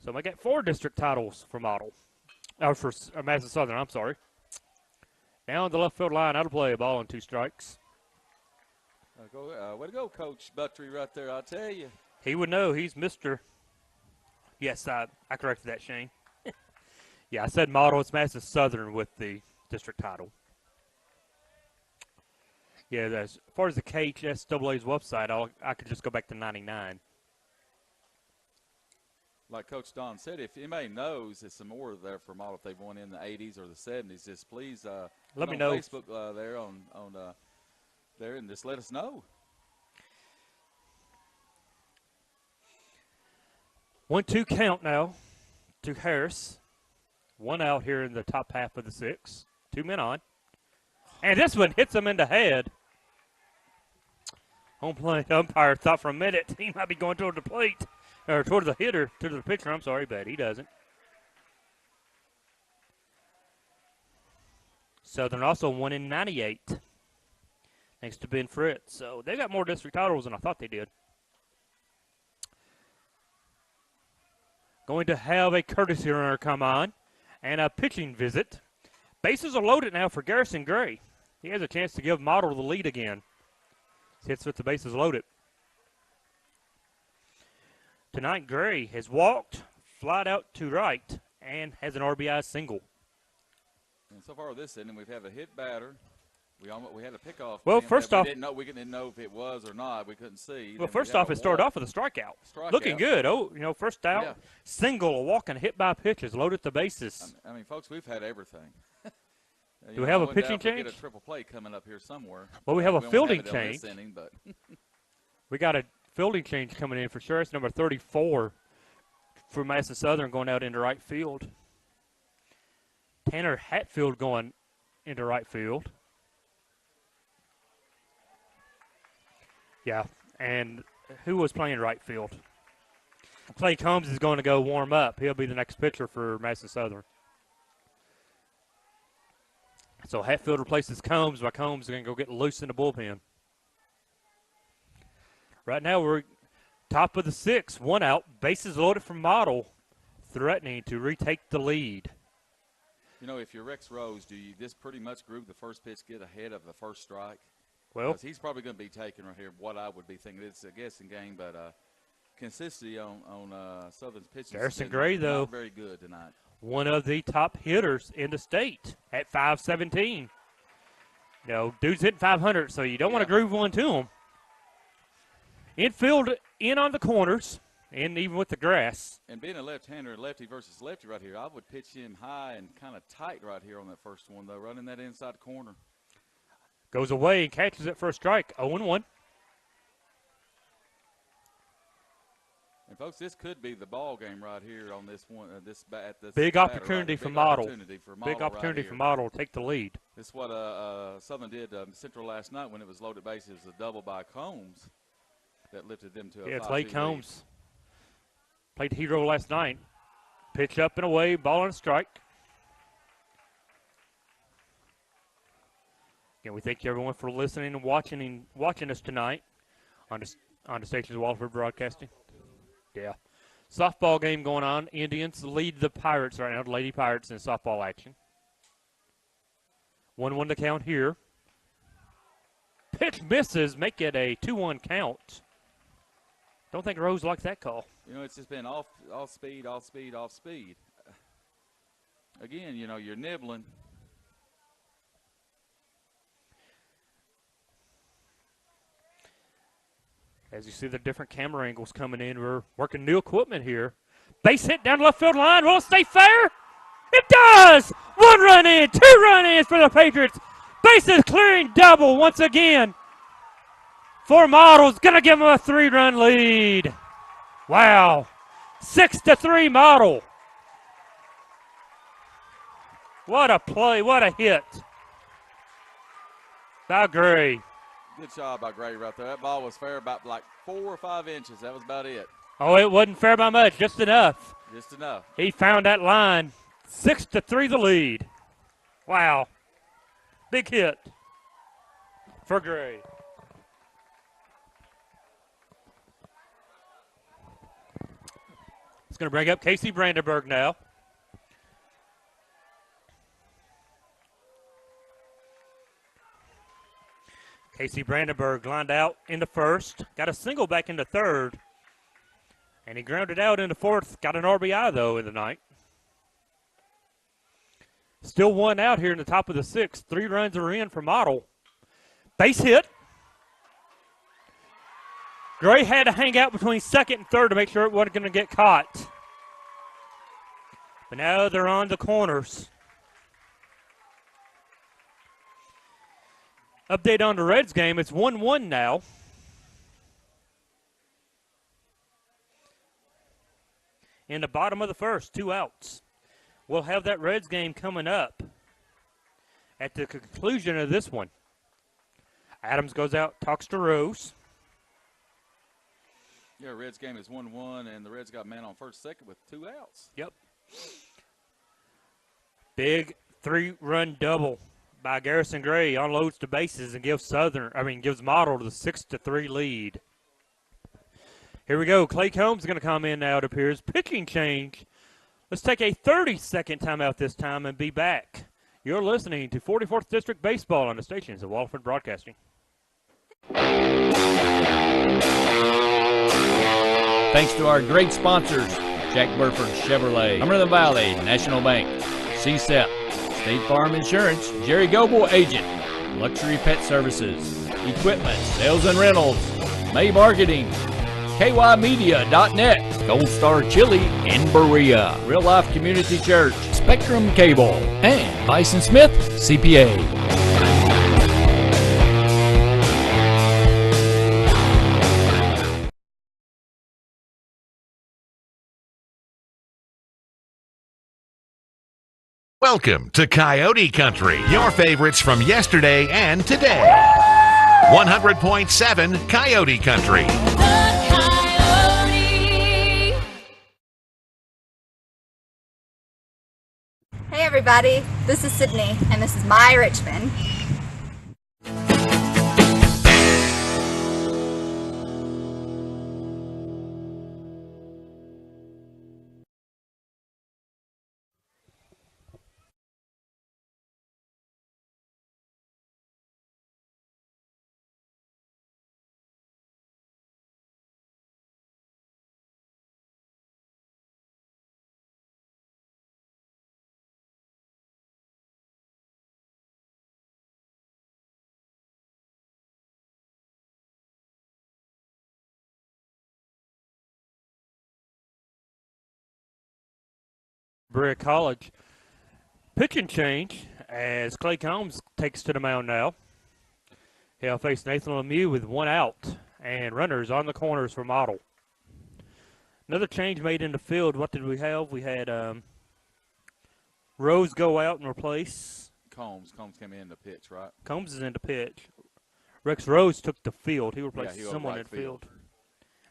So they got 4 district titles for Model. Or for Madison Southern, I'm sorry. Now on the left field line, out of play, a ball and 2 strikes. Way to go, Coach Buttrey right there, I'll tell you. He would know. He's Mr. Yes, I corrected that, Shane. Yeah, I said Model. It's Madison Southern with the district title. Yeah, as far as the KHSAA's website, I could just go back to 99. Like Coach Don said, if anybody knows there's some more there for model if they've won in the 80s or the 70s, just please let me on know. Facebook there on there and just let us know. 1-2 count now to Harris. One out here in the top half of the 6. 2 men on. And this one hits him in the head. Home plate umpire thought for a minute he might be going toward the plate. Or toward the hitter, to the pitcher, I'm sorry, but he doesn't. Southern also won in 98, thanks to Ben Fritz. So they got more district titles than I thought they did. Going to have a courtesy runner come on and a pitching visit. Bases are loaded now for Garrison Gray. He has a chance to give Model the lead again. Hits with the bases loaded. Tonight, Gray has walked, flied out to right, and has an RBI single. And so far this inning, we've had a hit batter. We had a pickoff. Well, first off, we didn't know if it was or not. We couldn't see. Well, first off, it started off with a strikeout. Looking good. Oh, first out, single, a walk, and a hit by pitches, loaded the bases. I mean, folks, we've had everything. Do we have a pitching change? We get a triple play coming up here somewhere. Well, we have a fielding change. This inning, but we got a fielding change coming in for sure. It's number 34 for Madison Southern going out into right field. Tanner Hatfield going into right field. Yeah, and who was playing right field? Clay Combs is going to go warm up. He'll be the next pitcher for Madison Southern. So Hatfield replaces Combs, while Combs is going to go get loose in the bullpen. Right now we're top of the 6, 1 out, bases loaded from Model, threatening to retake the lead. If you're Rex Rose, do you just pretty much group the first pitch, get ahead of the first strike? Well, because he's probably going to be taking right here what I would be thinking. It's a guessing game, but consistency on Southern's pitching. Garrison Gray, though, not very good tonight. One of the top hitters in the state at 517. Dude's hitting 500, so you don't want to groove one to him. Infield in on the corners, and even with the grass. And being a left-hander, lefty versus lefty right here, I would pitch him high and kind of tight right here on that first one, though, running that inside corner. Goes away and catches it for a strike, 0-1. And, folks, this could be the ball game right here on this one. Big opportunity for Model. Big opportunity right for Model to take the lead. This is what Southern did Central last night when it was loaded bases, a double by Combs that lifted them to a 5-2 Clay Combs played hero last night. Pitch up and away, ball and a strike. Again, we thank everyone for listening and watching us tonight on the station's Walford Broadcasting. Yeah. Softball game going on. Indians lead the Pirates right now, the Lady Pirates in softball action. 1-1 to count here. Pitch misses, make it a 2-1 count. Don't think Rose likes that call. It's just been off speed, off speed, off speed. Again, you're nibbling. As you see the different camera angles coming in, we're working new equipment here. Base hit down the left field line. Will it stay fair? It does! 1 run in, 2 run ins for the Patriots. Bases clearing double once again. For Model's going to give them a 3-run lead. Wow. 6-3 Model. What a play, what a hit. By Gray. Good job by Gray right there. That ball was fair about like 4 or 5 inches. That was about it. Oh, it wasn't fair by much, just enough. Just enough. He found that line. 6-3 the lead. Wow. Big hit for Gray. It's going to bring up Casey Brandenburg now. Casey Brandenburg lined out in the first, got a single back in the third, and he grounded out in the fourth. Got an RBI, though, in the ninth. Still 1 out here in the top of the 6th. 3 runs are in for Model. Base hit. Gray had to hang out between second and third to make sure it wasn't going to get caught. But now they're on the corners. Update on the Reds game. It's 1-1 now. In the bottom of the first, 2 outs. We'll have that Reds game coming up at the conclusion of this one. Adams goes out, talks to Rose. Yeah, Reds game is 1-1, and the Reds got man on first, second with 2 outs. Yep. Big 3-run double by Garrison Gray, unloads the bases and gives gives Model the 6-3 lead. Here we go. Clay Combs is going to come in now, it appears. Pitching change. Let's take a 30-second timeout this time and be back. You're listening to 44th District Baseball on the stations of Walford Broadcasting. Thanks to our great sponsors, Jack Burford Chevrolet, Cumberland Valley National Bank, CSEP, State Farm Insurance, Jerry Goble Agent, Luxury Pet Services, Equipment, Sales and Rentals, May Marketing, KYmedia.net, Gold Star Chili in Berea, Real Life Community Church, Spectrum Cable, and Bison Smith CPA. Welcome to Coyote Country, your favorites from yesterday and today. 100.7 Coyote Country. Hey everybody, this is Sydney, and this is my Richmond. Berea College. Pitching change as Clay Combs takes to the mound now. He'll face Nathan Lemieux with 1 out and runners on the corners for Model. Another change made in the field. What did we have? We had Rose go out and replace Combs came in to pitch, right? Combs is in the pitch. Rex Rose took the field. He replaced he someone right in field.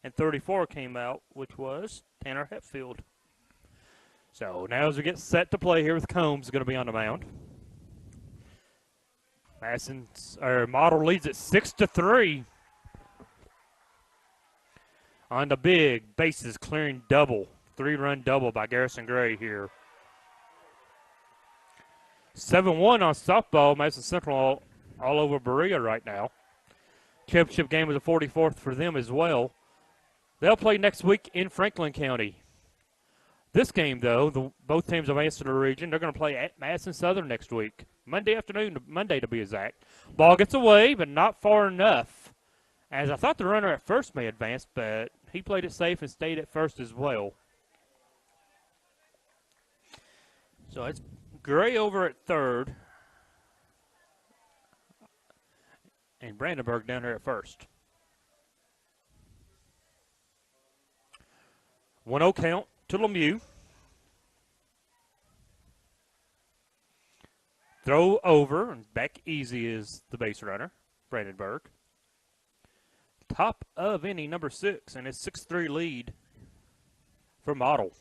And 34 came out, which was Tanner Hetfield. So now as we get set to play here with Combs going to be on the mound. Model leads it 6-3 on the big bases clearing double. 3-run double by Garrison Gray here. 7-1 on softball. Madison Central all over Berea right now. Championship game is the 44th for them as well. They'll play next week in Franklin County. This game, though, both teams advanced to the region. They're going to play at Madison Southern next week. Monday to be exact. Ball gets away, but not far enough. As I thought the runner at first may advance, but he played it safe and stayed at first as well. So it's Gray over at third. And Brandenburg down here at first. 1-0 count to Lemieux. Throw over and back easy is the base runner, Brandenburg. Top of inning number 6, and it's 6-3 lead for Model.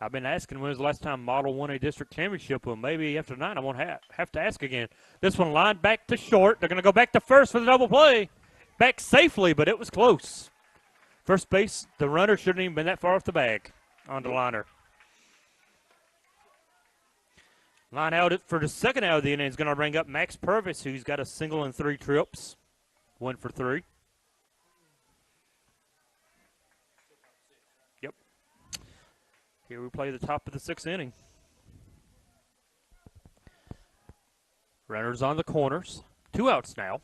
I've been asking when was the last time Model won a district championship. Well, maybe after tonight I won't have to ask again. This one lined back to short. They're going to go back to first for the double play. Back safely, but it was close. First base, the runner shouldn't even been that far off the bag on the liner. Line out for the second out of the inning is going to bring up Max Purvis, who's got a single and 3 trips. 1 for 3. Here we play the top of the 6th inning. Runners on the corners. 2 outs now.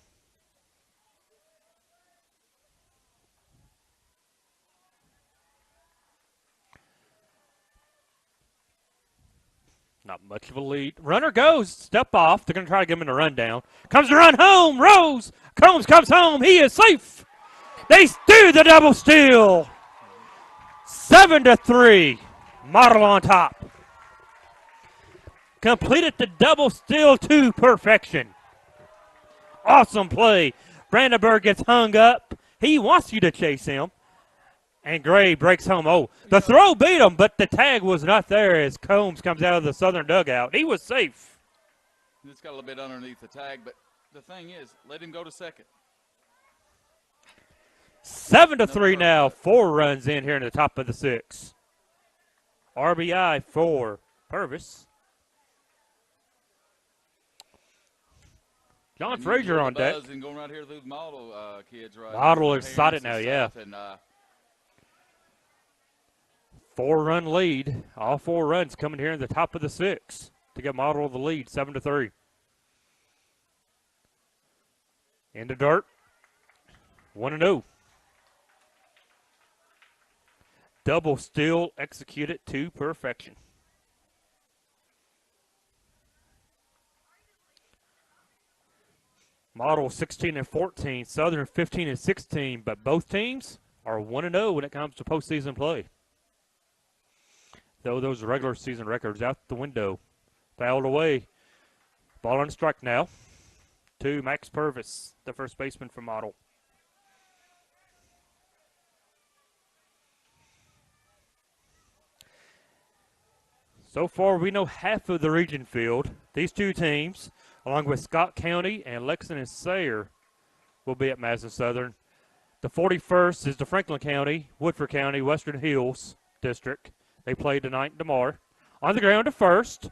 Not much of a lead. Runner goes. Step off. They're going to try to give him a rundown. Comes the run home. Rose. Combs comes home. He is safe. They do the double steal. 7-3. Model on top. Completed the double steal to perfection. Awesome play. Brandenburg gets hung up. He wants you to chase him. And Gray breaks home. Oh, the throw beat him, but the tag was not there as Combs comes out of the Southern dugout. He was safe. It's got a little bit underneath the tag, but the thing is, let him go to second. 7-3 now. 4 runs in here in the top of the 6th. RBI for Purvis. John Frazier on deck. And going right here through the model kids, right? Model excited now, yeah. And, 4-run lead. All 4 runs coming here in the top of the 6th to get Model the lead, 7-3. In the dirt. 1-0. Double steal executed to perfection. Model 16-14, Southern 15-16, but both teams are 1-0 when it comes to postseason play. Though those regular season records out the window. Fouled away. Ball on strike now to Max Purvis, the first baseman for Model. So far, we know half of the region field. These 2 teams, along with Scott County and Lexington and Sayre, will be at Madison Southern. The 41st is the Franklin County, Woodford County, Western Hills District. They play tonight and tomorrow. On the ground to first.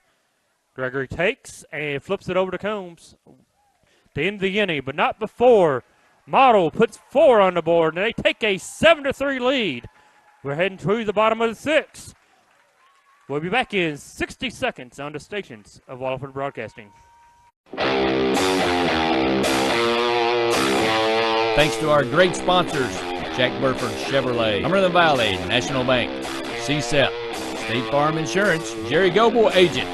Gregory takes and flips it over to Combs to end the inning, but not before. Model puts 4 on the board, and they take a 7-3 lead. We're heading to the bottom of the 6th. We'll be back in 60 seconds on the stations of Waterford Broadcasting. Thanks to our great sponsors, Jack Burford Chevrolet, Cumberland Valley National Bank, CSEP, State Farm Insurance, Jerry Goble Agent,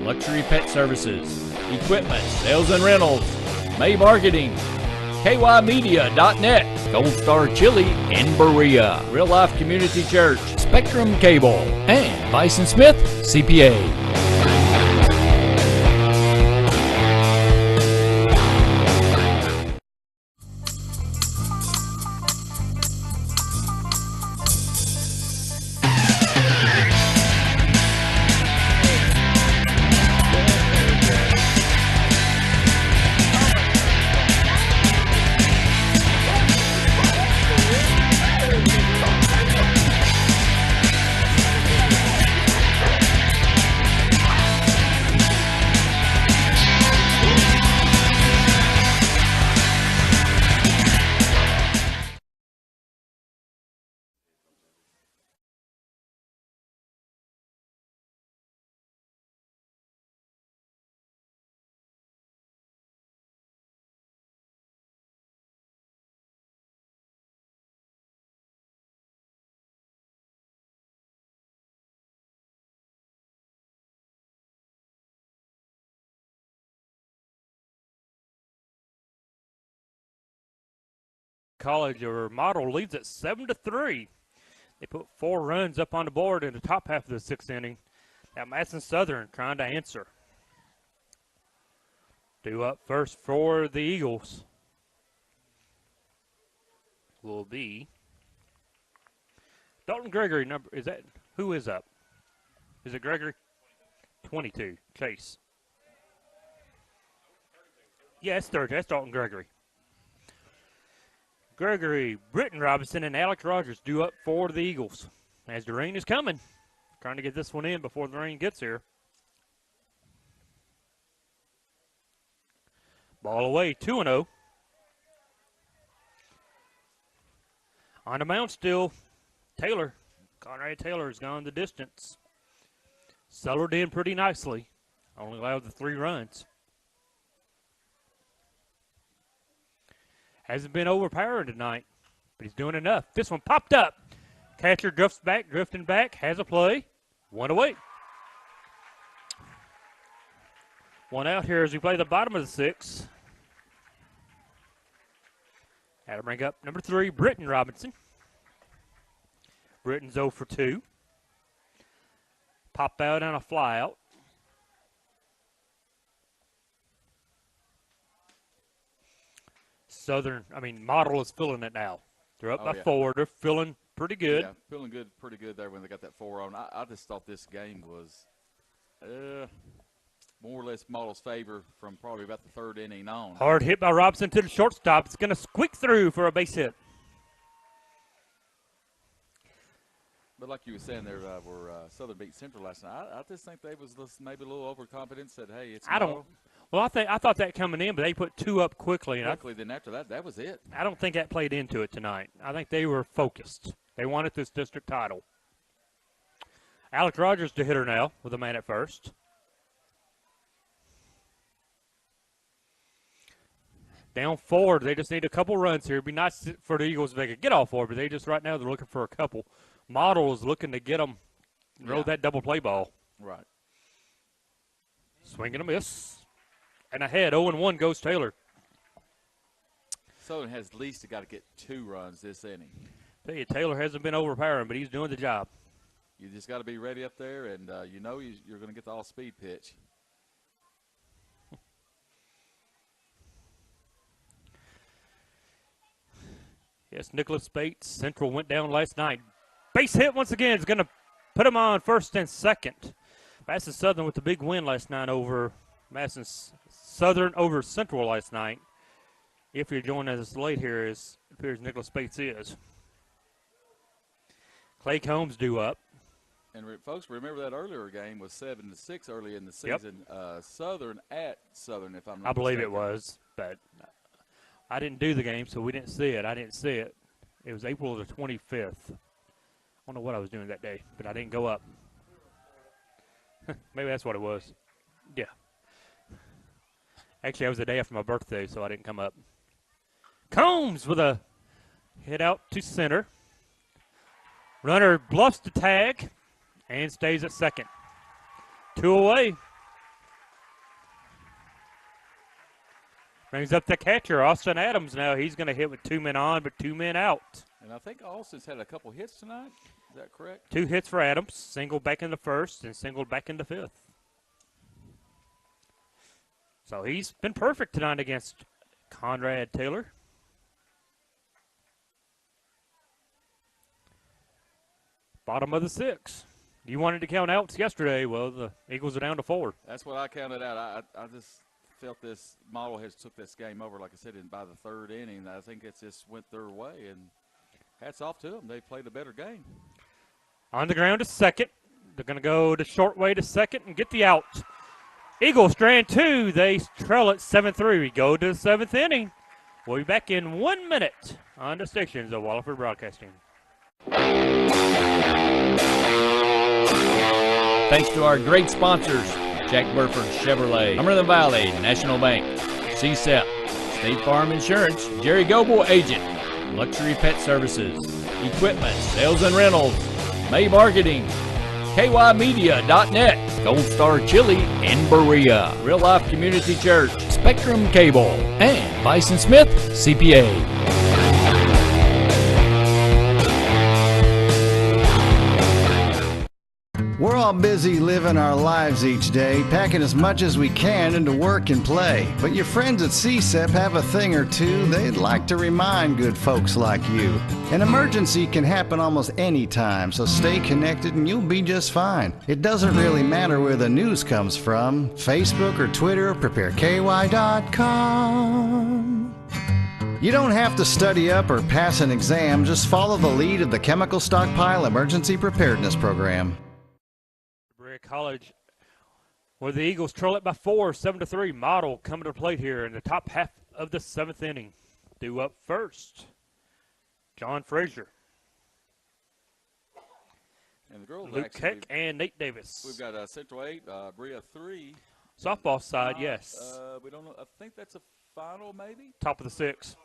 Luxury Pet Services, Equipment, Sales and Rentals, May Marketing, KYmedia.net, Gold Star Chili in Berea, Real Life Community Church, Spectrum Cable, and Bison Smith CPA. College or Model leads at 7-3. They put 4 runs up on the board in the top half of the 6th inning. Now Madison Southern trying to answer. Due up first for the Eagles will be Dalton Gregory. Number is that who is up? Is it Gregory? 22. Chase. Yeah, it's 30. That's Dalton Gregory. Gregory, Britton Robinson, and Alex Rogers due up for the Eagles. As the rain is coming. Trying to get this one in before the rain gets here. Ball away, 2-0. On the mound still, Taylor. Conrad Taylor has gone the distance. settled in pretty nicely. Only allowed the 3 runs. Hasn't been overpowering tonight, but he's doing enough. This one popped up. Catcher drifting back, has a play. 1 away. 1 out here as we play the bottom of the 6th. Had to bring up number 3, Britton Robinson. Britton's 0 for 2. Pop out on a fly out. Model is filling it now. They're up by 4. They're feeling pretty good. Yeah, feeling good, pretty good there when they got that 4 on. I just thought this game was more or less Model's favor from probably about the 3rd inning on. Hard hit by Robinson to the shortstop. It's going to squeak through for a base hit. But like you were saying there, where Southern beat Central last night, I just think they was maybe a little overconfident. Said, "Hey, it's." Well, I thought that coming in, but they put 2 up quickly. Then after that, that was it. I don't think that played into it tonight. I think they were focused. They wanted this district title. Alex Rogers the hitter now with a man at first. Down 4, they just need a couple runs here. It'd be nice for the Eagles if they could get all 4, but they just right now they're looking for a couple. Model is looking to get them, roll that double play ball. Right. Swing and a miss. And ahead, 0-1 goes Taylor. Southern has at least got to get 2 runs this inning. Tell you, Taylor hasn't been overpowering, but he's doing the job. You just got to be ready up there, and you're going to get the all-speed pitch. Yes, Nicholas Bates, Central went down last night. Base hit once again is going to put him on first and second. Madison Southern with the big win last night over Madison Southern over Central last night. If you're joining us late here, it appears Nicholas Bates is. Clay Combs due up. And folks, remember that earlier game was 7-6 early in the season. Yep. Southern at Southern, if I'm not I believe mistaken. it was, but I didn't do the game, so we didn't see it. I didn't see it. It was April the 25th. I don't know what I was doing that day, but I didn't go up. Maybe that's what it was. Yeah. Actually, it was the day after my birthday, so I didn't come up. Combs with a hit out to center. Runner bluffs the tag and stays at second. 2 away. Brings up the catcher, Austin Adams now. He's going to hit with 2 men on, but 2 men out. And I think Austin's had a couple hits tonight. Is that correct? 2 hits for Adams. Single back in the first and single back in the 5th. So he's been perfect tonight against Conrad Taylor. Bottom of the 6th. You wanted to count outs yesterday. Well, the Eagles are down to 4. That's what I counted out. I just felt this Model has took this game over, like I said, by the 3rd inning. I think it just went their way, and hats off to them. They played a better game. On the ground to second. They're going to go the short way to second and get the out. Eagles strand 2. They trail it 7-3. We go to the 7th inning. We'll be back in 1 minute on the stations of Wallaford Broadcasting. Thanks to our great sponsors, Jack Burford Chevrolet, Cumberland Valley National Bank, CSEP, State Farm Insurance, Jerry Goble Agent, Luxury Pet Services, Equipment, Sales and Rentals, May Marketing, KYmedia.net, Gold Star Chili in Berea, Real Life Community Church, Spectrum Cable, and Bison Smith CPA. We're all busy living our lives each day, packing as much as we can into work and play. But your friends at CSEP have a thing or two they'd like to remind good folks like you. An emergency can happen almost any time, so stay connected and you'll be just fine. It doesn't really matter where the news comes from, Facebook or Twitter, prepareky.com. You don't have to study up or pass an exam, just follow the lead of the Chemical Stockpile Emergency Preparedness Program. Berea College, where the Eagles trail it by 4, 7-3. Model coming to the plate here in the top half of the 7th inning. Due up first, John Frazier. And the girls Luke actually, Keck and Nate Davis. we've got Central 8, Berea 3. Softball side, yes. We don't know. I think that's a final, maybe? Top of the 6.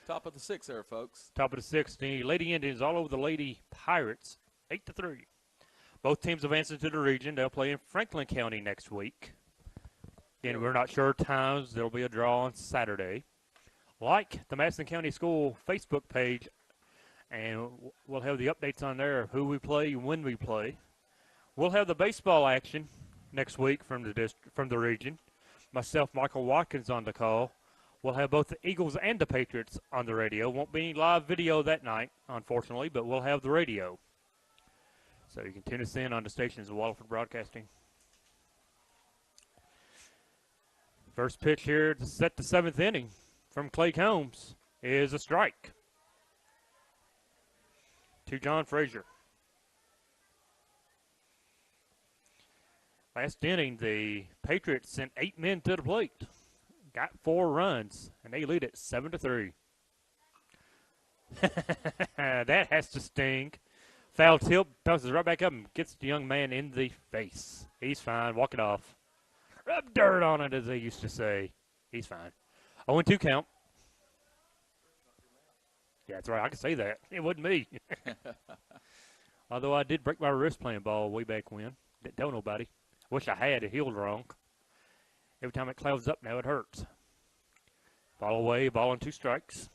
Top of the 6 there, folks. Top of the 6. The Lady Indians all over the Lady Pirates, 8-3. Both teams advanced into the region. They'll play in Franklin County next week. Again, we're not sure times. There will be a draw on Saturday. Like the Madison County School Facebook page, and we'll have the updates on there of who we play, when we play. We'll have the baseball action next week from the region. Myself, Michael Watkins on the call. We'll have both the Eagles and the Patriots on the radio. Won't be any live video that night, unfortunately, but we'll have the radio. So you can tune us in on the stations of Waterford Broadcasting. First pitch here to set the 7th inning from Clay Combs is a strike to John Frazier. Last inning, the Patriots sent 8 men to the plate, got 4 runs, and they lead it 7-3. That has to sting. Foul tip, bounces right back up and gets the young man in the face. He's fine. Walk it off. Rub dirt on it, as they used to say. He's fine. 0-2 count. Yeah, that's right. I can say that. It wasn't me. Although I did break my wrist playing ball way back when. Didn't tell nobody. Wish I had. It healed wrong. Every time it clouds up now, it hurts. Ball away. Ball on 2 strikes.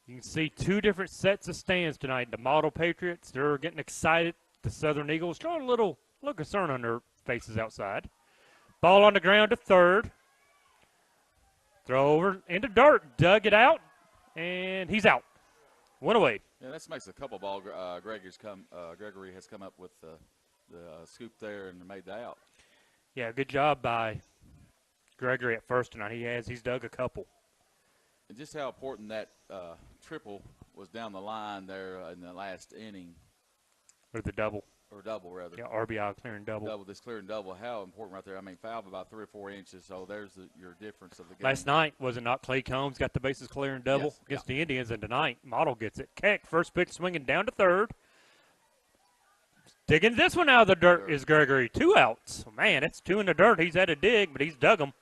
You can see 2 different sets of stands tonight. The Model Patriots, they're getting excited. The Southern Eagles showing a little concern on their faces outside. Ball on the ground to third. Throw over into dirt. Dug it out, and he's out. One away. Yeah, that makes a couple ball. Gregory has come up with the scoop there and made the out. Yeah, good job by Gregory at first tonight. He's dug a couple. And just how important that triple was down the line there in the last inning. Or the double. Or double, rather. Yeah, RBI clearing double. This clearing double. How important right there. I mean, foul of about 3 or 4 inches, so there's your difference of the game. Last night, was it not Clay Combs got the bases clearing double against the Indians, and tonight, Model gets it. Keck, first pitch swinging down to third. Digging this one out of the dirt is Gregory. 2 outs. Man, it's 2 in the dirt. He's had a dig, but he's dug them.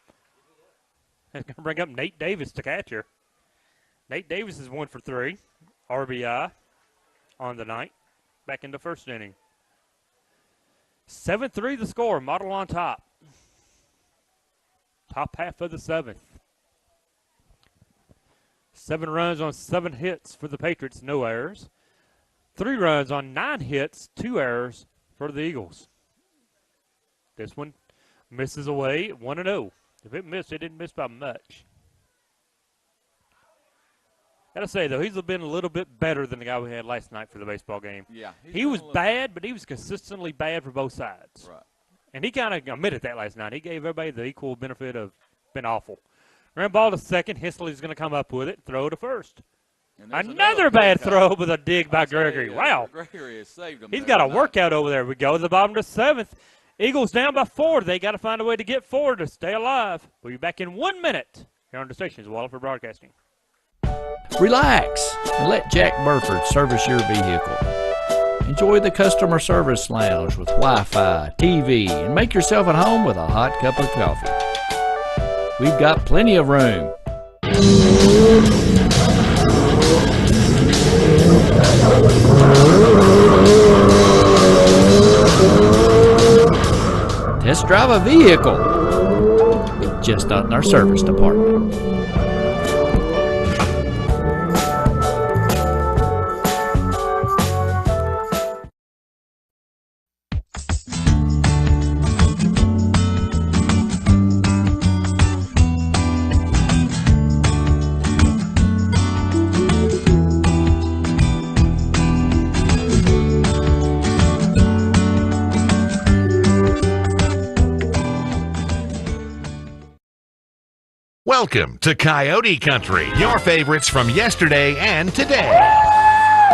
That's going to bring up Nate Davis to catcher. Nate Davis is 1 for 3. RBI on the night. Back in the first inning. 7-3 the score. Model on top. Top half of the 7th. 7 runs on 7 hits for the Patriots. No errors. 3 runs on 9 hits. 2 errors for the Eagles. This one misses away. 1-0. If it missed, it didn't miss by much. Got to say, though, he's been a little bit better than the guy we had last night for the baseball game. Yeah. He was bad, but he was consistently bad for both sides. Right. And he kind of admitted that last night. He gave everybody the equal benefit of been awful. Ran ball to second. Hisley's going to come up with it. Throw to first. Another bad throw with a dig by Gregory. Wow. Gregory has saved him. He's got a workout over there. We go to the bottom of the 7th. Eagles down by 4. They got to find a way to get 4 to stay alive. We'll be back in 1 minute here on the stations of Waterford Broadcasting. Relax and let Jack Burford service your vehicle. Enjoy the customer service lounge with Wi-Fi, TV, and make yourself at home with a hot cup of coffee. We've got plenty of room. Test drive a vehicle, just not in our service department. Welcome to Coyote Country, your favorites from yesterday and today.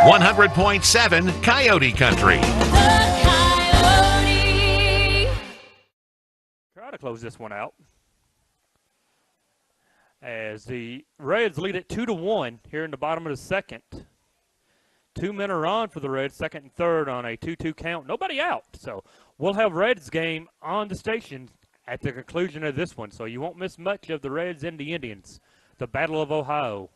100.7 Coyote Country. Try to close this one out. as the Reds lead it 2-1 here in the bottom of the second. 2 men are on for the Reds, second and third on a 2-2 count. Nobody out. So we'll have Reds game on the station at the conclusion of this one. So you won't miss much of the Reds and the Indians, the Battle of Ohio.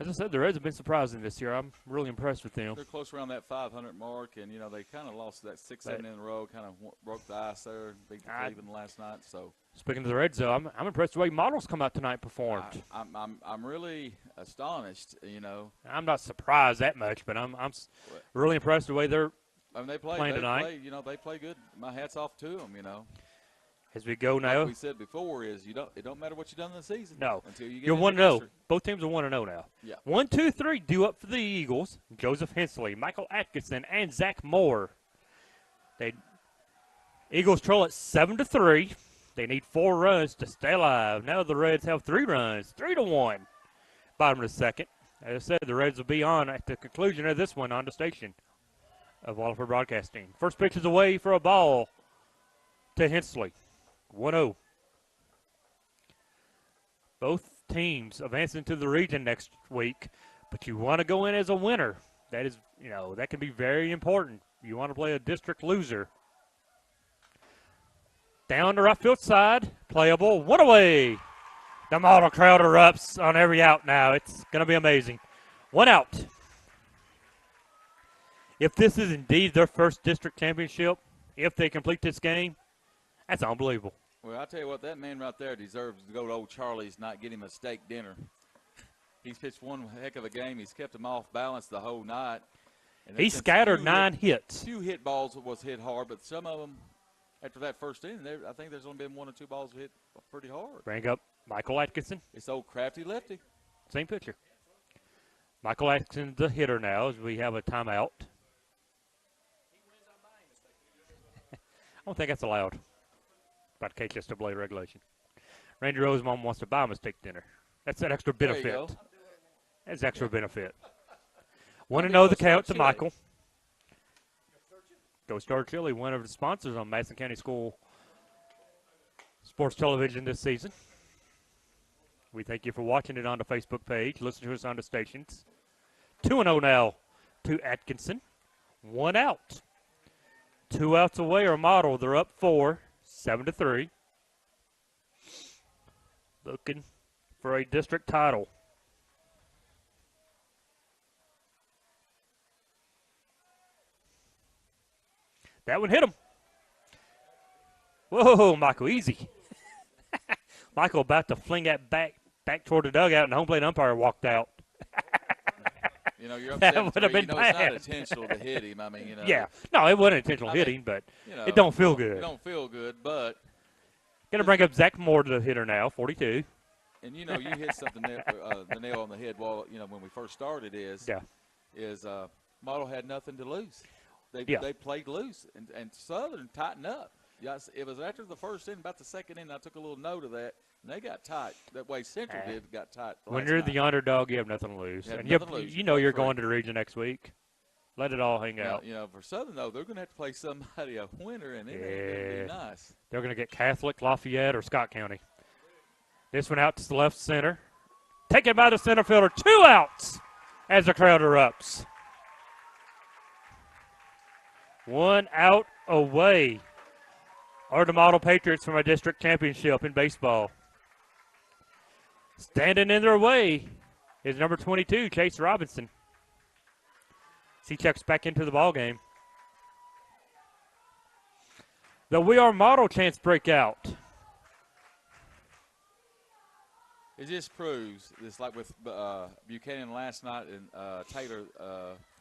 As I said, the Reds have been surprising this year. I'm really impressed with them. They're close around that 500 mark, and, you know, they kind of lost that 6-7 in a row, kind of broke the ice there, beat Cleveland last night. So speaking of the Reds, though, I'm impressed with the way Models come out tonight and performed. I'm really astonished, you know. I'm not surprised that much, but I'm really impressed with the way they're playing tonight. They play good. My hat's off to them, you know. As we go now, like we said before, it don't matter what you've done in the season. No, until you get you're 1-0. Both teams are 1-0 now. Yeah. 1, 2, 3 due up for the Eagles. Joseph Hensley, Michael Atkinson, and Zach Moore. Eagles trail at 7-3. They need 4 runs to stay alive. Now the Reds have 3 runs, 3-1. Bottom of the second. As I said, the Reds will be on at the conclusion of this one on the station of Waterford Broadcasting. First pitch is away for a ball to Hensley. 1-0. Both teams advancing to the region next week, but you want to go in as a winner. That is, that can be very important. You want to play a district loser. Down the right field side, playable, 1 away. The Model crowd erupts on every out now. It's going to be amazing. 1 out. If this is indeed their first district championship, if they complete this game, that's unbelievable. Well, I'll tell you what, that man right there deserves to go to Old Charlie's, not get him a steak dinner. He's pitched one heck of a game. He's kept him off balance the whole night. He scattered 9 hits. A few hit balls was hit hard, but some of them, after that first inning, I think there's only been 1 or 2 balls hit pretty hard. Bring up Michael Atkinson. It's old crafty lefty. Same pitcher. Michael Atkinson's the hitter now as we have a timeout. I don't think that's allowed. By the KHSAA regulation. Randy Rosemont wants to buy a mistake dinner. That's that extra benefit. That's extra benefit. 1-0 the count to Michael. Go Star Chili, one of the sponsors on Madison County School Sports Television this season. We thank you for watching it on the Facebook page. Listen to us on the stations. 2-0 now to Atkinson. 1 out. 2 outs away are Model. They're up 4. 7-3. Looking for a district title. That one hit him. Whoa, Michael, easy. Michael about to fling that back toward the dugout, and the home plate umpire walked out. You're up that would have been bad. It's not intentional to hit him. I mean, Yeah, no, it wasn't intentional hitting, but it don't feel good. It don't feel good, but. Going to bring up Zach Moore to the hitter now, 42. And, you hit something the nail on the head when we first started is Model had nothing to lose. They played loose, and Southern tightened up. Yes, it was after the first inning, about the second inning, I took a little note of that, and they got tight. That way Central got tight. When you're the underdog, you have nothing to lose. And you're going to the region next week. Let it all hang out. For Southern, though, they're going to have to play somebody, a winner, and it ain't going to be nice. They're going to get Catholic, Lafayette, or Scott County. This one out to the left center. Taken by the center fielder. 2 outs as the crowd erupts. 1 out away are the Model Patriots from our district championship in baseball. Standing in their way is number 22, Chase Robinson. He checks back into the ball game. The We Are Model chants break out. It just proves, it's like with Buchanan last night and Taylor.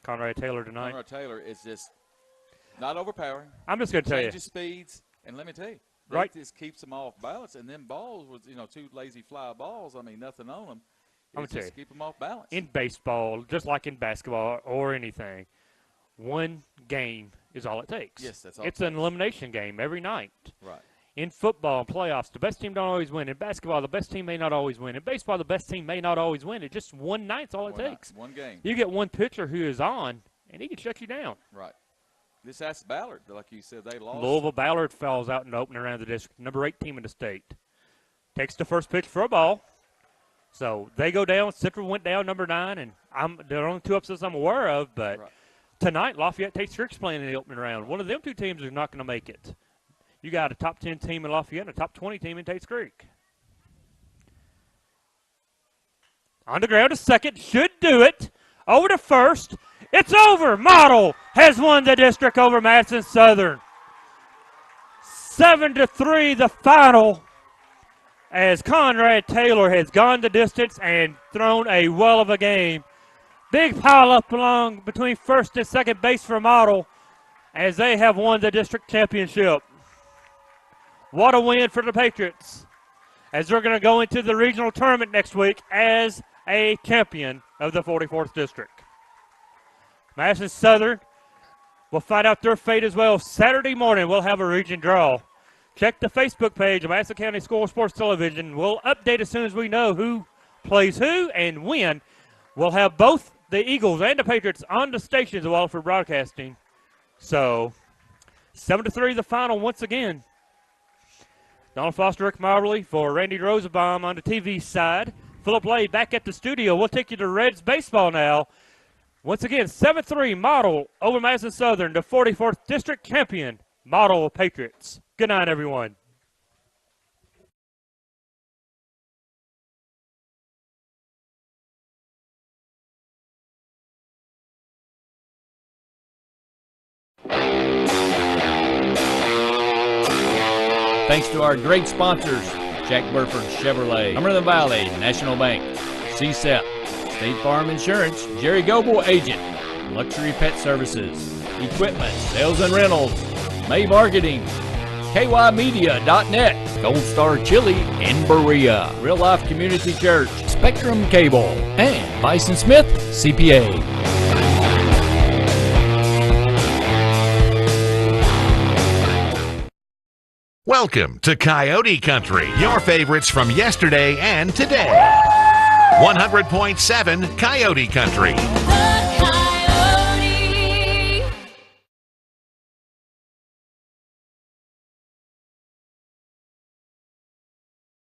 Conrad Taylor tonight. Conrad Taylor is just not overpowering. I'm just going to tell you. Changes speeds, and let me tell you, right. Just keeps them off balance. And then balls with 2 lazy fly balls. I mean, nothing on them. I'm going to keep them off balance. In baseball, just like in basketball or anything, one game is all it takes. Yes, that's all. It's an elimination game every night. Right. In football and playoffs, the best team don't always win. In basketball, the best team may not always win. In baseball, the best team may not always win. It's just one night's all it takes. One game. You get one pitcher who is on, and he can shut you down. Right. This has Ballard, like you said, they lost. Louisville Ballard falls out in the opening round of the district, number 8 team in the state. Takes the first pitch for a ball. So they go down. Central went down number 9, and there are only 2 upsets I'm aware of. But tonight, Lafayette Tate Creek's playing in the opening round. One of them 2 teams is not going to make it. You got a top 10 team in Lafayette and a top 20 team in Tate's Creek. On the ground to second, should do it. Over to first. It's over. Model has won the district over Madison Southern. 7-3 the final, as Conrad Taylor has gone the distance and thrown a well of a game. Big pile up along between first and second base for Model, as they have won the district championship. What a win for the Patriots, as they're going to go into the regional tournament next week as a champion of the 44th district. Madison Southern will find out their fate as well. Saturday morning, we'll have a region draw. Check the Facebook page of Madison County School Sports Television. We'll update as soon as we know who plays who and when. We'll have both the Eagles and the Patriots on the stations of Waterford Broadcasting. So, 7-3 the final once again. Donald Foster, Rick Marbley for Randy Rosenbaum on the TV side. Philip Lay back at the studio. We'll take you to Reds baseball now. Once again, 7-3 Model over Madison Southern, the 44th district champion, Model Patriots. Good night, everyone. Thanks to our great sponsors, Jack Burford Chevrolet, Cumberland Valley National Bank, CSEP, State Farm Insurance, Jerry Goble Agent, Luxury Pet Services, Equipment, Sales and Rentals, May Marketing, KYmedia.net, Gold Star Chili in Berea, Real Life Community Church, Spectrum Cable, and Bison Smith CPA. Welcome to Coyote Country, your favorites from yesterday and today. 100.7 Coyote Country.